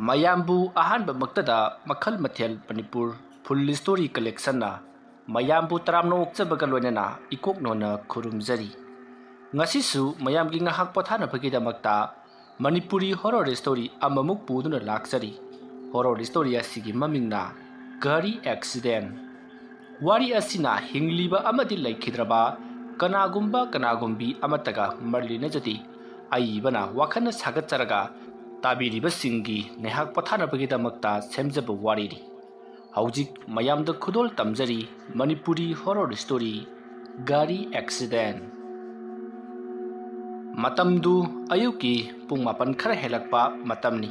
ꯃꯌꯥꯝꯕꯨ ꯑꯍꯥꯟꯕꯃꯛꯇꯗ ꯃꯈꯜ ꯃꯊꯦꯜ ꯃꯅꯤꯄꯨꯔ ꯐꯨꯜ ꯁ꯭ꯇꯣꯔꯤ ꯀꯂꯦꯛꯁꯟꯅ ꯃꯌꯥꯝꯕꯨ ꯇꯔꯥꯝꯅ ꯑꯣꯛꯆꯕꯒ ꯂꯣꯏꯅꯅ ꯏꯀꯣꯛꯅꯣꯟꯅ ꯈꯨꯔꯨꯝꯖꯔꯤ꯫ ꯉꯁꯤꯁꯨ ꯃꯌꯥꯝꯒꯤ ꯉꯥꯏꯍꯥꯛ ꯄꯣꯊꯥꯅꯕꯒꯤꯗꯃꯛꯇ ꯃꯅꯤꯄꯨꯔꯤ ꯍꯣꯔꯔ ꯁ꯭ꯇꯣꯔꯤ ꯑꯃꯃꯨꯛ ꯄꯨꯗꯨꯅ ꯂꯥꯛꯆꯔꯤ꯫ ꯍꯣꯔꯔ ꯁ꯭ꯇꯣꯔꯤ ꯑꯁꯤꯒꯤ ꯃꯃꯤꯡꯅ ꯒꯥꯔꯤ ꯑꯦꯛꯁꯤꯗꯦꯟ꯫ ꯋꯥꯔꯤ ꯑꯁꯤꯅ ꯍꯤꯡꯂꯤꯕ ꯑꯃꯗꯤ ꯂꯩꯈꯤꯗ꯭ꯔꯕ ꯀꯅꯥꯒꯨꯝꯕꯤ ꯑꯃꯠꯇꯒ ꯃꯔꯤ ꯂꯩꯅꯖꯗꯦ꯫ ꯑꯏꯕꯅ ꯋꯥꯈꯜꯅ ꯁꯥꯒꯠꯆꯔꯒ ꯇꯥꯕꯤꯔꯤꯕꯁꯤꯡꯒꯤ ꯉꯥꯏꯍꯥꯛ ꯄꯣꯊꯥꯅꯕꯒꯤꯗꯃꯛꯇ ꯁꯦꯝꯖꯕ ꯋꯥꯔꯤꯅꯤ꯫ ꯍꯧꯖꯤꯛ ꯃꯌꯥꯝꯗ ꯈꯨꯗꯣꯜ ꯇꯝꯖꯔꯤ ꯃꯅꯤꯄꯨꯔꯤ ꯍꯣꯔꯔ ꯁ꯭ꯇꯣꯔꯤ ꯒꯥꯔꯤ ꯑꯦꯛꯁꯤꯗꯦꯟ꯫ ꯃꯇꯝꯗꯨ ꯑꯌꯨꯛꯀꯤ ꯄꯨꯡ 9 ꯈꯔ ꯍꯦꯜꯂꯛꯄ ꯃꯇꯝꯅꯤ꯫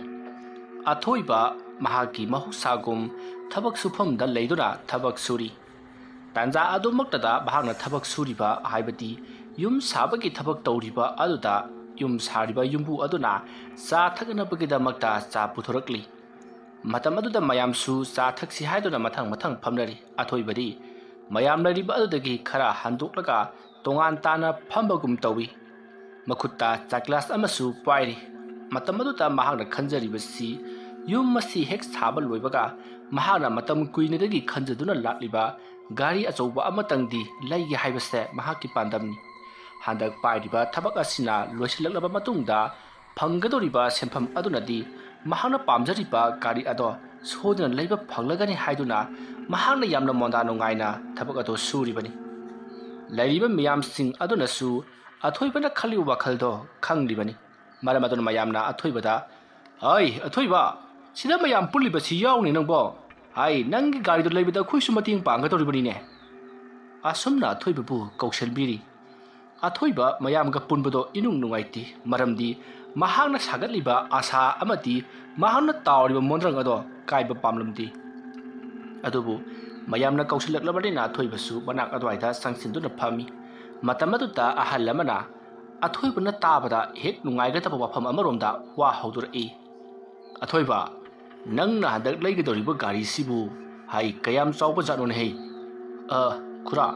ꯑꯊꯣꯏꯕ ꯃꯍꯥꯛꯀꯤ ꯃꯍꯧꯁꯥꯒꯨꯝ ꯊꯕꯛ ꯁꯨꯐꯝꯗ ꯂꯩꯗꯨꯅ ꯊꯕꯛ ꯁꯨꯔꯤ꯫ ꯇꯥꯟꯖꯥ ꯑꯗꯨꯃꯛꯇꯗ ꯃꯍꯥꯛꯅ ꯊꯕꯛ ꯁꯨꯔꯤꯕ ꯍꯥꯏꯕꯗꯤ ꯌꯨꯝ ꯁꯥꯕꯒꯤ ꯊꯕꯛ ꯇꯧꯔꯤꯕ ꯑꯗꯨꯗ ꯌꯨꯝ ꯁꯥꯔꯤꯕ ꯌꯨꯝꯕꯨ ꯑꯗꯨꯅ ꯆꯥ ꯊꯛꯅꯕꯒꯤꯗꯃꯛꯇ ꯆꯥ ꯄꯨꯊꯣꯔꯛꯂꯤ꯫ ꯃꯇꯝ ꯑꯗꯨꯗ ꯃꯌꯥꯝꯁꯨ ꯆꯥ ꯊꯛꯁꯤ ꯍꯥꯏꯗꯨꯅ ꯃꯊꯪ ꯐꯝꯅꯔꯤ꯫ ꯑꯊꯣꯏꯕꯗꯤ ꯃꯌꯥꯝ ꯂꯩꯔꯤꯕ ꯑꯗꯨꯗꯒꯤ ꯈꯔ ꯍꯟꯗꯣꯛꯂꯒ ꯇꯣꯉꯥꯟ ꯇꯥꯅ ꯐꯝꯕꯒꯨꯝ ꯇꯧꯏ꯫ ꯃꯈꯨꯠꯇ ꯆꯥ ꯒ꯭ꯂꯥꯁ ꯑꯃꯁꯨ ꯄꯥꯏꯔꯤ꯫ ꯃꯇꯝ ꯑꯗꯨꯗ ꯃꯍꯥꯛꯅ ꯈꯟꯖꯔꯤꯕꯁꯤ ꯌꯨꯝ ꯑꯁꯤ ꯍꯦꯛ ꯁꯥꯕ ꯂꯣꯏꯕꯒ ꯃꯍꯥꯛꯅ ꯃꯇꯝ ꯀꯨꯏꯅꯗꯒꯤ ꯈꯟꯖꯗꯨꯅ ꯂꯥꯛꯂꯤꯕ ꯒꯥꯔꯤ ꯑꯆꯧꯕ ꯑꯃꯇꯪꯗꯤ ꯂꯩꯒꯦ ꯍꯥꯏꯕꯁꯦ ꯃꯍꯥꯛꯀꯤ ꯄꯥꯟꯗꯝꯅꯤ꯫ ꯍꯟꯗꯛ ꯄꯥꯏꯔꯤꯕ ꯊꯕꯛ ꯑꯁꯤꯅ ꯂꯣꯏꯁꯤꯜꯂꯛꯂꯕ ꯃꯇꯨꯡꯗ ꯐꯪꯒꯗꯧꯔꯤꯕ ꯁꯦꯟꯐꯝ ꯑꯗꯨꯅꯗꯤ ꯃꯍꯥꯛꯅ ꯄꯥꯝꯖꯔꯤꯕ ꯒꯥꯔꯤ ꯑꯗꯣ ꯁꯣꯏꯗꯅ ꯂꯩꯕ ꯐꯪꯂꯒꯅꯤ ꯍꯥꯏꯗꯨꯅ ꯃꯍꯥꯛꯅ ꯌꯥꯝꯅ ꯃꯣꯟꯗꯥ ꯅꯨꯡꯉꯥꯏꯅ ꯊꯕꯛ ꯑꯗꯨ ꯁꯨꯔꯤꯕꯅꯤ꯫ ꯂꯩꯔꯤꯕ ꯃꯤꯌꯥꯝꯁꯤꯡ ꯑꯗꯨꯅꯁꯨ ꯑꯊꯣꯏꯕꯅ ꯈꯜꯂꯤꯕ ꯋꯥꯈꯜꯗꯣ ꯈꯪꯂꯤꯕꯅꯤ꯫ ꯃꯔꯝ ꯑꯗꯨꯅ ꯃꯌꯥꯝꯅ ꯑꯊꯣꯏꯕꯗ "ꯍꯩ ꯑꯊꯣꯏꯕ, ꯁꯤꯗ ꯃꯌꯥꯝ ꯄꯨꯜꯂꯤꯕꯁꯤ ꯌꯥꯎꯅꯤ ꯅꯪꯕꯣ? ꯍꯩ, ꯅꯪꯒꯤ ꯒꯥꯔꯤꯗꯣ ꯂꯩꯕꯗ ꯑꯩꯈꯣꯏꯁꯨ ꯃꯇꯦꯡ ꯄꯥꯡꯒꯗꯧꯔꯤꯕꯅꯤꯅꯦ"꯫ ꯑꯁꯨꯝꯅ ꯑꯊꯣꯏꯕꯕꯨ ꯀꯧꯁꯤꯟꯕꯤꯔꯤ꯫ ꯑꯊꯣꯏꯕ ꯃꯌꯥꯝꯒ ꯄꯨꯟꯕꯗꯣ ꯏꯅꯨꯡ ꯅꯨꯡꯉꯥꯏꯇꯦ꯫ ꯃꯔꯝꯗꯤ ꯃꯍꯥꯛꯅ ꯁꯥꯒꯠꯂꯤꯕ ꯑꯁꯥ ꯑꯃꯗꯤ ꯃꯍꯥꯛꯅ ꯇꯥꯎꯔꯤꯕ ꯃꯣꯟꯗ꯭ꯔꯪ ꯑꯗꯣ ꯀꯥꯏꯕ ꯄꯥꯝꯂꯝꯗꯦ꯫ ꯑꯗꯨꯕꯨ ꯃꯌꯥꯝꯅ ꯀꯧꯁꯤꯜꯂꯛꯂꯕꯅꯤꯅ ꯑꯊꯣꯏꯕꯁꯨ ꯃꯅꯥꯛ ꯑꯗꯨꯋꯥꯏꯗ ꯆꯪꯁꯤꯟꯗꯨꯅ ꯐꯝꯃꯤ꯫ ꯃꯇꯝ ꯑꯗꯨꯗ ꯑꯍꯜ ꯑꯃꯅ ꯑꯊꯣꯏꯕꯅ ꯇꯥꯕꯗ ꯍꯦꯛ ꯅꯨꯡꯉꯥꯏꯒꯗꯕ ꯋꯥꯐꯝ ꯑꯃꯔꯣꯝꯗ ꯋꯥ ꯍꯧꯗꯣꯔꯛꯏ꯫ "ꯑꯊꯣꯏꯕ, ꯅꯪꯅ ꯍꯟꯗꯛ ꯂꯩꯒꯗꯧꯔꯤꯕ ꯒꯥꯔꯤꯁꯤꯕꯨ ꯀꯌꯥꯝ ꯆꯥꯎꯕ ꯖꯥꯠꯅꯣꯅꯦ?" "ꯈꯨꯔꯥ,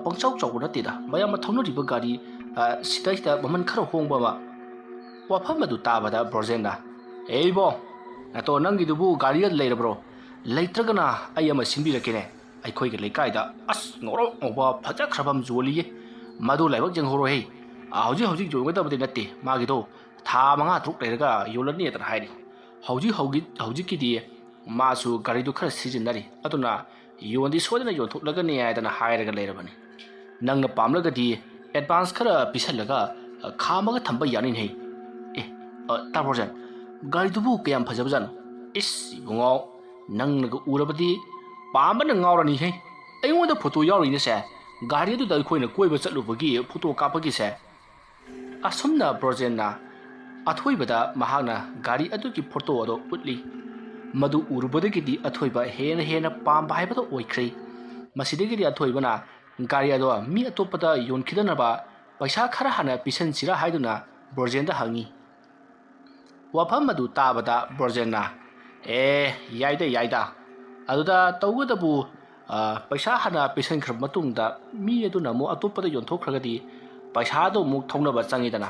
ꯄꯪꯆꯥꯎ ꯆꯥꯎꯕ ꯅꯠꯇꯦꯗ, ꯃꯌꯥꯝꯅ ꯊꯧꯅꯔꯤꯕ ꯒꯥꯔꯤ ꯁꯤꯗꯩꯁꯤꯗ ꯃꯃꯜ ꯈꯔ ꯍꯣꯡꯕ ꯑꯃ"꯫ ꯋꯥꯐꯝ ꯑꯗꯨ ꯇꯥꯕꯗ ꯕ꯭ꯔꯣꯖꯦꯟꯅ "ꯏꯕꯣ, ꯅꯇꯣ ꯅꯪꯒꯤꯗꯨꯕꯨ ꯒꯥꯔꯤꯒ ꯂꯩꯔꯕ꯭ꯔꯣ? ꯂꯩꯇ꯭ꯔꯒꯅ ꯑꯩ ꯑꯃ ꯁꯤꯟꯕꯤꯔꯛꯀꯦꯅꯦ꯫ ꯑꯩꯈꯣꯏꯒꯤ ꯂꯩꯀꯥꯏꯗ ꯉꯧꯔꯣꯛ ꯉꯧꯕ ꯐꯖꯈ꯭ꯔꯕ ꯑꯃ ꯌꯣꯜꯂꯤꯌꯦ꯫ ꯃꯗꯨ ꯂꯥꯏꯕꯛ ꯌꯦꯡꯍꯧꯔꯣꯍꯦ꯫ ꯍꯧꯖꯤꯛ ꯌꯣꯟꯒꯗꯕꯗꯤ ꯅꯠꯇꯦ, मागिदो था 5-6 लेरगा योलनीदन हाइरि। हौजिकिदि मासु गारिदु खर सिजिन्नरि, अदुना योंदि सोदना योंथोक्लगनि हाइदना हाइरगा लेरबनि। नंगना पामलगदि एडवांस खर पिसल्लगा खामगा थंबा यानिनहे। ताबोजन, गारिदुबु कयाम फजबजानो? इस इबुंगो, नंगनगा उरबदि पामबना ngawrani he। अयोंदा फोटो यावरिने से, गारी अदुदा अखोइना कोइबा चटलुबगी फोटो कापगी से। असुमना ब्रोजेन्ना अथोइबदा महागना गारी अदुगी फोटो अदो उतली। मदु उरुबदगिदि अथोइबा हेना पामबा हाइबदो ओइख्रे। मसिदगिदि अथोइबना गारी अदो मी अतोपदा योनखिदनबा पैसा खरा हाना पिसनसिरा हाइदुना ब्रोजेन्दा हंगी। वाफम मदु ताबदा ब्रोजेन्ना याइदा अदुदा तौगदबु पैसा हाना पिसनख्रब मतुंगदा मी अदुना मो अतोपदा योनथोख्रगदि पैसादो मुक थौनबा चंगिदना।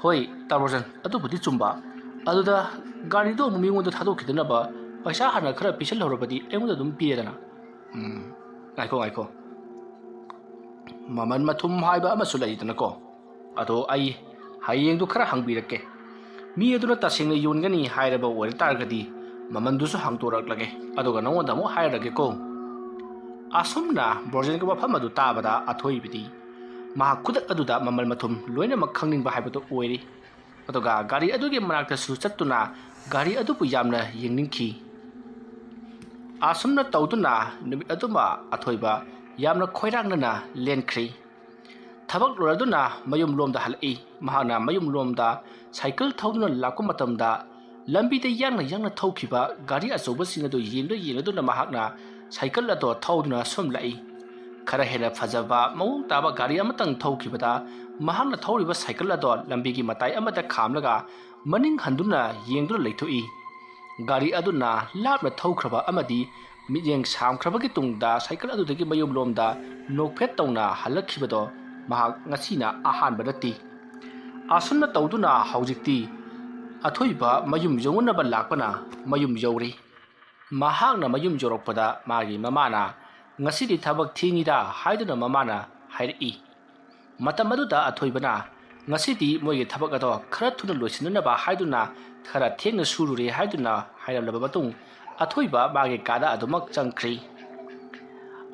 होय ताबोजन, अदुबुदि चुम्बा। अदुदा गारिदो मिंगोंदा थादोखिदनबा पैसा हाना खरा पिसलहरबदि एंगोंदा दुम पिरेदना। गाइखो ममन मथुम हाइबा अमसु लैदनको। अदो आई हयेंदु खरा हंगबिरके। मी अदुना तसेंगना योनगनी हाइरबा ओइर तारगदि ममनदुसु हंगतोरक्लगे, अदुगा नंगोंदा मो हाइरगेको। असुमना ब्रोजेनका वफम अदु ताबदा अथोइबिदि ꯃꯍꯥꯛ ꯈꯨꯗꯛ ꯑꯗꯨꯗ ꯃꯃꯜ ꯃꯊꯨꯝ ꯂꯣꯏꯅꯃꯛ ꯈꯪꯅꯤꯡꯕ ꯍꯥꯏꯕꯗꯨ ꯑꯣꯏꯔꯤ꯫ ꯑꯗꯨꯒ ꯒꯥꯔꯤ ꯑꯗꯨꯒꯤ ꯃꯅꯥꯛꯇꯁꯨ ꯆꯠꯇꯨꯅ ꯒꯥꯔꯤ ꯑꯗꯨꯕꯨ ꯌꯥꯝꯅ ꯌꯦꯡꯅꯤꯡꯈꯤ꯫ ꯑꯁꯨꯝꯅ ꯇꯧꯗꯨꯅ ꯅꯨꯃꯤꯠ ꯑꯗꯨꯃ ꯑꯊꯣꯏꯕ ꯌꯥꯝꯅ ꯈꯣꯏꯔꯥꯡꯅꯅ ꯂꯦꯟꯈ꯭ꯔꯦ꯫ ꯊꯕꯛ ꯂꯣꯏꯔꯗꯨꯅ ꯃꯌꯨꯝ ꯂꯣꯝꯗ ꯍꯜꯂꯛꯏ꯫ ꯃꯍꯥꯛꯅ ꯃꯌꯨꯝ ꯂꯣꯝꯗ ꯁꯥꯏꯀꯜ ꯊꯧꯗꯨꯅ ꯂꯥꯛꯄ ꯃꯇꯝꯗ ꯂꯝꯕꯤꯗ ꯌꯥꯡꯅ ꯊꯧꯈꯤꯕ ꯒꯥꯔꯤ ꯑꯆꯧꯕꯁꯤꯡ ꯑꯗꯨ ꯌꯦꯡꯗꯨꯅ ꯃꯍꯥꯛꯅ ꯁꯥꯏꯀꯜ ꯑꯗꯨ ꯊꯧꯗꯨꯅ ꯁꯨꯝ ꯂꯥꯛꯏ꯫ खरा हेना फजबा मौंग ताबा गारी अमतंग थौखिबदा महांगना थौरिबा साइकल अदो लंबीगी मताई अमदा खामलगा मनिंग हंदुना येंगदुना लेथोई। गारी अदुना लापना थौख्रबा अमदी मियेंग सामख्रबगी तुंगदा साइकल अदुदगी मयुम लोमदा नोकफेट तौना हलखिबदो महाक ngasina ahanba nati। असुमना तौदुना हौजिक्ति ꯑꯊꯣꯏꯕ ꯃꯌꯨꯝ ꯌꯧꯅꯕ ꯂꯥꯛꯄꯅ ꯃꯌꯨꯝ ꯌꯧꯔꯤ ꯃꯍꯥꯛꯅ ꯃꯌꯨꯝ ꯌꯧꯔꯛꯄꯗ ꯃꯥꯒꯤ ꯃꯃꯥꯅ ꯉꯁꯤꯗꯤ ꯊꯕꯛ ꯊꯦꯡꯉꯤꯗ ꯍꯥꯏꯗꯨꯅ ꯃꯃꯥꯅ ꯍꯥꯏꯔꯛꯏ ꯃꯇꯝ ꯑꯗꯨꯗ ꯑꯊꯣꯏꯕꯅ ngasi di moy thabak ado khara thuna loisinna ba haiduna khara thengna surure haiduna hairalaba batung athoiba bage kada adumak changkhri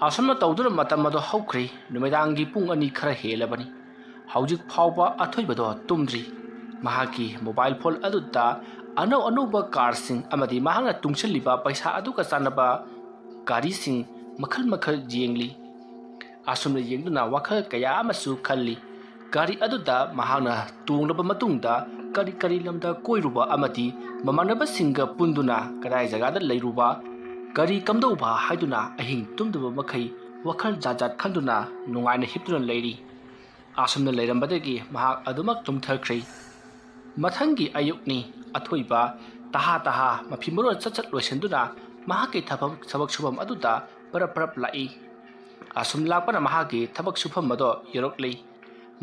asama tawdura matam ado hawkhri numedangi pung ani khara helabani haujik phawba athoiba do tumdri mahaki mobile phone aduta ano car sing amadi mahanga tungchiliba paisa aduka sanaba gari sing makhal jengli asumna yengduna wakhal kaya amasu khalli gari aduda mahana tunglaba matungda kari lamda koiruba amati mamanaba singa punduna kadai jagada leiruba gari kamdauba haiduna ahing tumduba makhai wakhal jajat khanduna nungaina hiptuna leiri asumna leirambadagi mahak adumak tumthakhri mathangi ayukni athoiba taha mafimoro chachat loisenduna mahake thabak subam aduda parap lai asum lakpana mahake thabak subam mado yorokli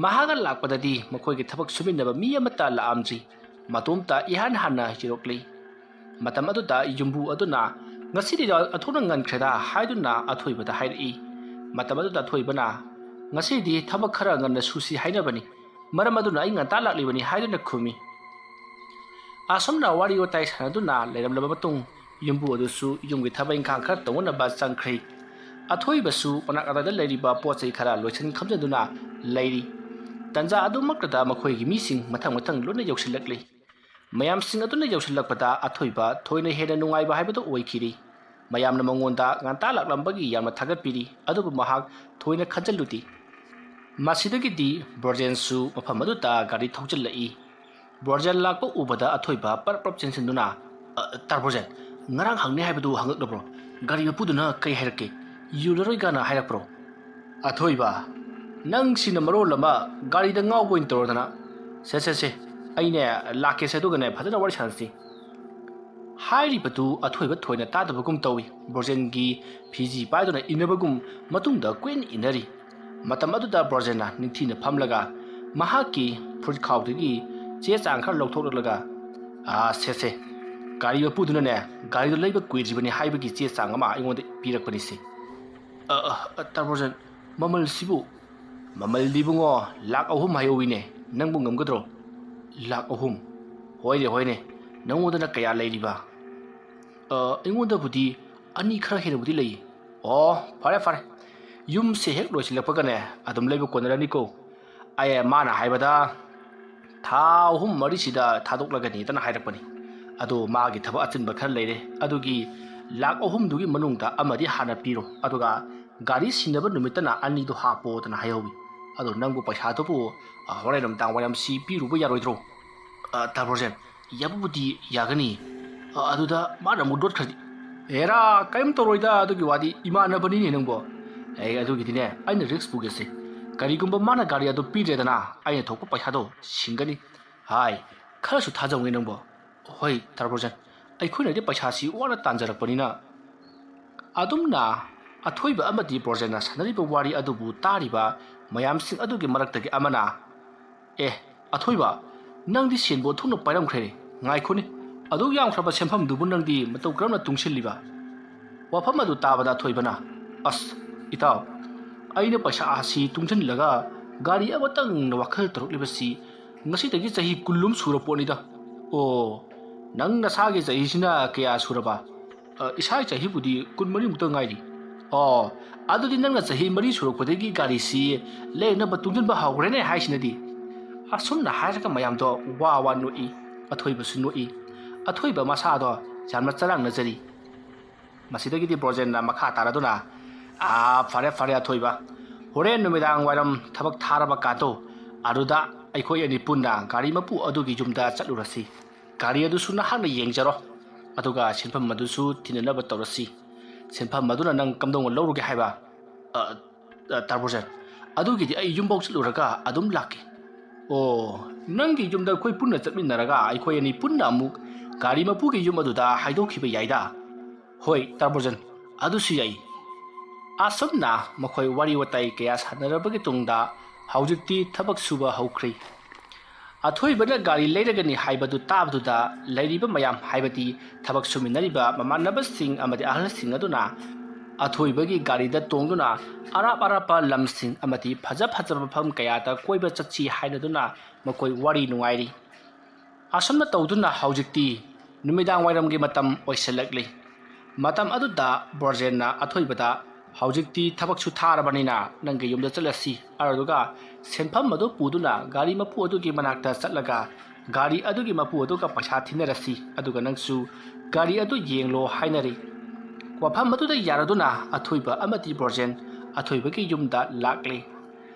mahaga lakpadadi makhoi thabak suminaba mi amata laamji matumta ihan hana yorokli matam aduda yumbu aduna ngasidi athona ngankheda haiduna athoibada hairi matam aduda athoibana ngasidi thabak khara nganna susi hainabani maram aduna ai ngata laklibani haiduna khumi asomna wari otai sanaduna leiramlaba matung yumbu adusu yumgi thabai khang khar tawna ba changkhri athoibasu panakada leiriba pochai khara loichen khamjaduna leiri tanja adumakta makhoi gi mising mathang lona yausilakli mayam sing aduna yausilakpada athoiba thoina hena nungai ba haibado oikhiri mayamna mangonda nganta laklambagi yamna thagatpiri adubu mahak thoina khanjaluti masidagi di borjensu mafamadu ta gari thaujalai borjen lakpa ubada athoiba parprap chensinuna tarborjen ngarang hangni haibadu hangaknabro gari mapuduna kai hairake yularoi gana hairakpro athoiba nang sina maro lama gari da ngaw boin torodana se aine lake se dugane phadana wari chansi hairi batu athoiba thoina tadabagum tawi borjen gi phiji paidona inabagum matungda queen inari matam aduda borjena ningthina phamlaga mahaki fruit khawdagi che chang khar loktholaga se gari mapuduna ne gari do leiba kuijibani haibagi che chang ama ingonda pirakpani se tarborjen mamal sibu mamal dibungo lak ahum hayowine nangbu ngamgadro lak ahum hoine nangodana kaya leiriba ingonda budi ani khara hena budi lei fare yum se hek loisilapagane adum leiba konarani ko ay mana haibada tha ahum mari sida thadoklagani tana hairakpani ado magi thaba achinba khar leire adugi lak ahum dugi manungda amadi hana piro aduga gari sinaba numitana ani do hapo tana hayowi ado nangbu paisa to bu horenam tang wayam si piru bu yaroidro tarborjen yabudi yagani aduda mana mudot khadi era kaim toroida adugi wadi imana bani ni nangbo adugi dine aina risk bugese gari gumba mana gari ado piredana aina thokpa paisa do singani hai kharasu thajawni nangbo hoi tarborjen ꯑꯩꯈꯣꯏꯅꯗꯤ ꯄꯩꯁꯥꯁꯤ ꯋꯥꯅ ꯇꯥꯟꯖꯔꯛꯄꯅꯤꯅ ꯑꯗꯨꯝꯅ ꯑꯊꯣꯏꯕ ꯑꯃꯗꯤ ꯕ꯭ꯔꯣꯖꯦꯟꯅ ꯁꯥꯟꯅꯔꯤꯕ ꯋꯥꯔꯤ ꯑꯗꯨꯕꯨ ꯇꯥꯔꯤꯕ ꯃꯌꯥꯝꯁꯤꯡ ꯑꯗꯨꯒꯤ ꯃꯔꯛꯇꯒꯤ ꯑꯃꯅ ꯑꯊꯣꯏꯕ ꯅꯪꯗꯤ ꯁꯦꯟꯕꯨ ꯑꯣꯟꯊꯣꯛꯅ ꯄꯥꯏꯔꯝꯈ꯭ꯔꯦ ꯉꯥꯏꯈꯣꯅꯤ ꯑꯗꯨꯛ ꯌꯥꯝꯈ꯭ꯔꯕ ꯁꯦꯟꯐꯝꯗꯨꯕꯨ ꯅꯪꯗꯤ ꯃꯇꯧ ꯀꯔꯝꯅ ꯇꯨꯡꯁꯤꯜꯂꯤꯕ ꯋꯥꯐꯝ ꯑꯗꯨ ꯇꯥꯕꯗ ꯑꯊꯣꯏꯕꯅ ꯑꯁ ꯏꯇꯥꯎ ꯑꯩꯅ ꯄꯩꯁꯥ ꯑꯁꯤ ꯇꯨꯡꯁꯤꯜꯂꯒ ꯒꯥꯔꯤ ꯑꯃꯇꯪꯅ ꯋꯥꯈꯜ ꯇꯧꯔꯛꯂꯤꯕꯁꯤ ꯉꯁꯤꯗꯒꯤ ꯆꯍꯤ 10 ꯁꯨꯔ ꯄꯣꯠꯅꯤꯗ nang nasage jahi sina kaya suraba isai jahi budi 13 mukta ngairi adudi nang jahi mari surokpodegi gari si leina batungin ba hawrene haisinadi asumna hairaka mayam do wa noi athoiba su noi athoiba masa do jamna charang najari masidagi di projen na makha taraduna fare athoiba horen numidang waram thabak tharaba kato aruda aikoi ani punna gari mapu adugi jumda chatlurasi gari adusu nahakna yengjaro aduga senpham madusu tinanaba tawrasi senpham maduna nang kamdong lawruge haiba tarborjen adugi di ai yumbau chluraga adum laki nangi yumda koi punna chatminaraga ai khoi ani punna amuk gari mapu ge yum aduda haidokhiba yaida hoi tarborjen adusu yai asomna makhoi wari watai kaya sanarabagi tungda haujikti thabak suba haukhri ꯑꯊꯣꯏꯕꯅ ꯒꯥꯔꯤ ꯂꯩꯔꯒꯅꯤ ꯍꯥꯏꯕꯗꯨ ꯇꯥꯕꯗꯨꯗ ꯂꯩꯔꯤꯕ ꯃꯌꯥꯝ ꯍꯥꯏꯕꯗꯤ ꯊꯕꯛ ꯁꯨꯃꯤꯟꯅꯔꯤꯕ ꯃꯃꯥꯟꯅꯕꯁꯤꯡ ꯑꯃꯗꯤ ꯑꯍꯜꯁꯤꯡ ꯑꯗꯨꯅ ꯑꯊꯣꯏꯕꯒꯤ ꯒꯥꯔꯤꯗ ꯇꯣꯡꯗꯨꯅ ꯑꯔꯥꯞ ꯑꯔꯥꯞꯄ ꯂꯝꯁꯤꯡ ꯑꯃꯗꯤ ꯐꯖ ꯐꯖꯕ ꯃꯐꯝ ꯀꯌꯥꯗ ꯀꯣꯏꯕ ꯆꯠꯁꯤ ꯍꯥꯏꯅꯗꯨꯅ ꯃꯈꯣꯏ ꯋꯥꯔꯤ ꯅꯨꯡꯉꯥꯏꯔꯤ꯫ ꯑꯁꯨꯝꯅ ꯇꯧꯗꯨꯅ ꯍꯧꯖꯤꯛꯇꯤ ꯅꯨꯃꯤꯗꯥꯡ ꯋꯥꯏꯔꯝꯒꯤ ꯃꯇꯝ ꯑꯣꯏꯁꯤꯜꯂꯛꯂꯤ꯫ ꯃꯇꯝ ꯑꯗꯨꯗ ꯕ꯭ꯔꯣꯖꯦꯟꯅ ꯑꯊꯣꯏꯕꯗ ꯍꯧꯖꯤꯛꯇꯤ ꯊꯕꯛꯁꯨ ꯊꯥꯔꯕꯅꯤꯅ ꯅꯪꯒꯤ ꯌꯨꯝꯗ ꯆꯠꯂꯁꯤ ꯑꯗꯨꯒ ꯁꯦꯟꯐꯝ ꯑꯗꯨ ꯄꯨꯗꯨꯅ ꯒꯥꯔꯤ ꯃꯄꯨ ꯑꯗꯨꯒꯤ ꯃꯅꯥꯛꯇ ꯆꯠꯂꯒ ꯒꯥꯔꯤ ꯑꯗꯨꯒꯤ ꯃꯄꯨ ꯑꯗꯨꯒ ꯄꯩꯁꯥ ꯊꯤꯅꯔꯁꯤ ꯑꯗꯨꯒ ꯅꯪꯁꯨ ꯒꯥꯔꯤ ꯑꯗꯨ ꯌꯦꯡꯂꯣ ꯍꯥꯏꯅꯔꯤ꯫ ꯋꯥꯐꯝ ꯑꯗꯨꯗ ꯌꯥꯔꯗꯨꯅ ꯑꯊꯣꯏꯕ ꯑꯃꯗꯤ ꯕ꯭ꯔꯣꯖꯦꯟ ꯑꯊꯣꯏꯕꯒꯤ ꯌꯨꯝꯗ ꯂꯥꯛꯂꯤ꯫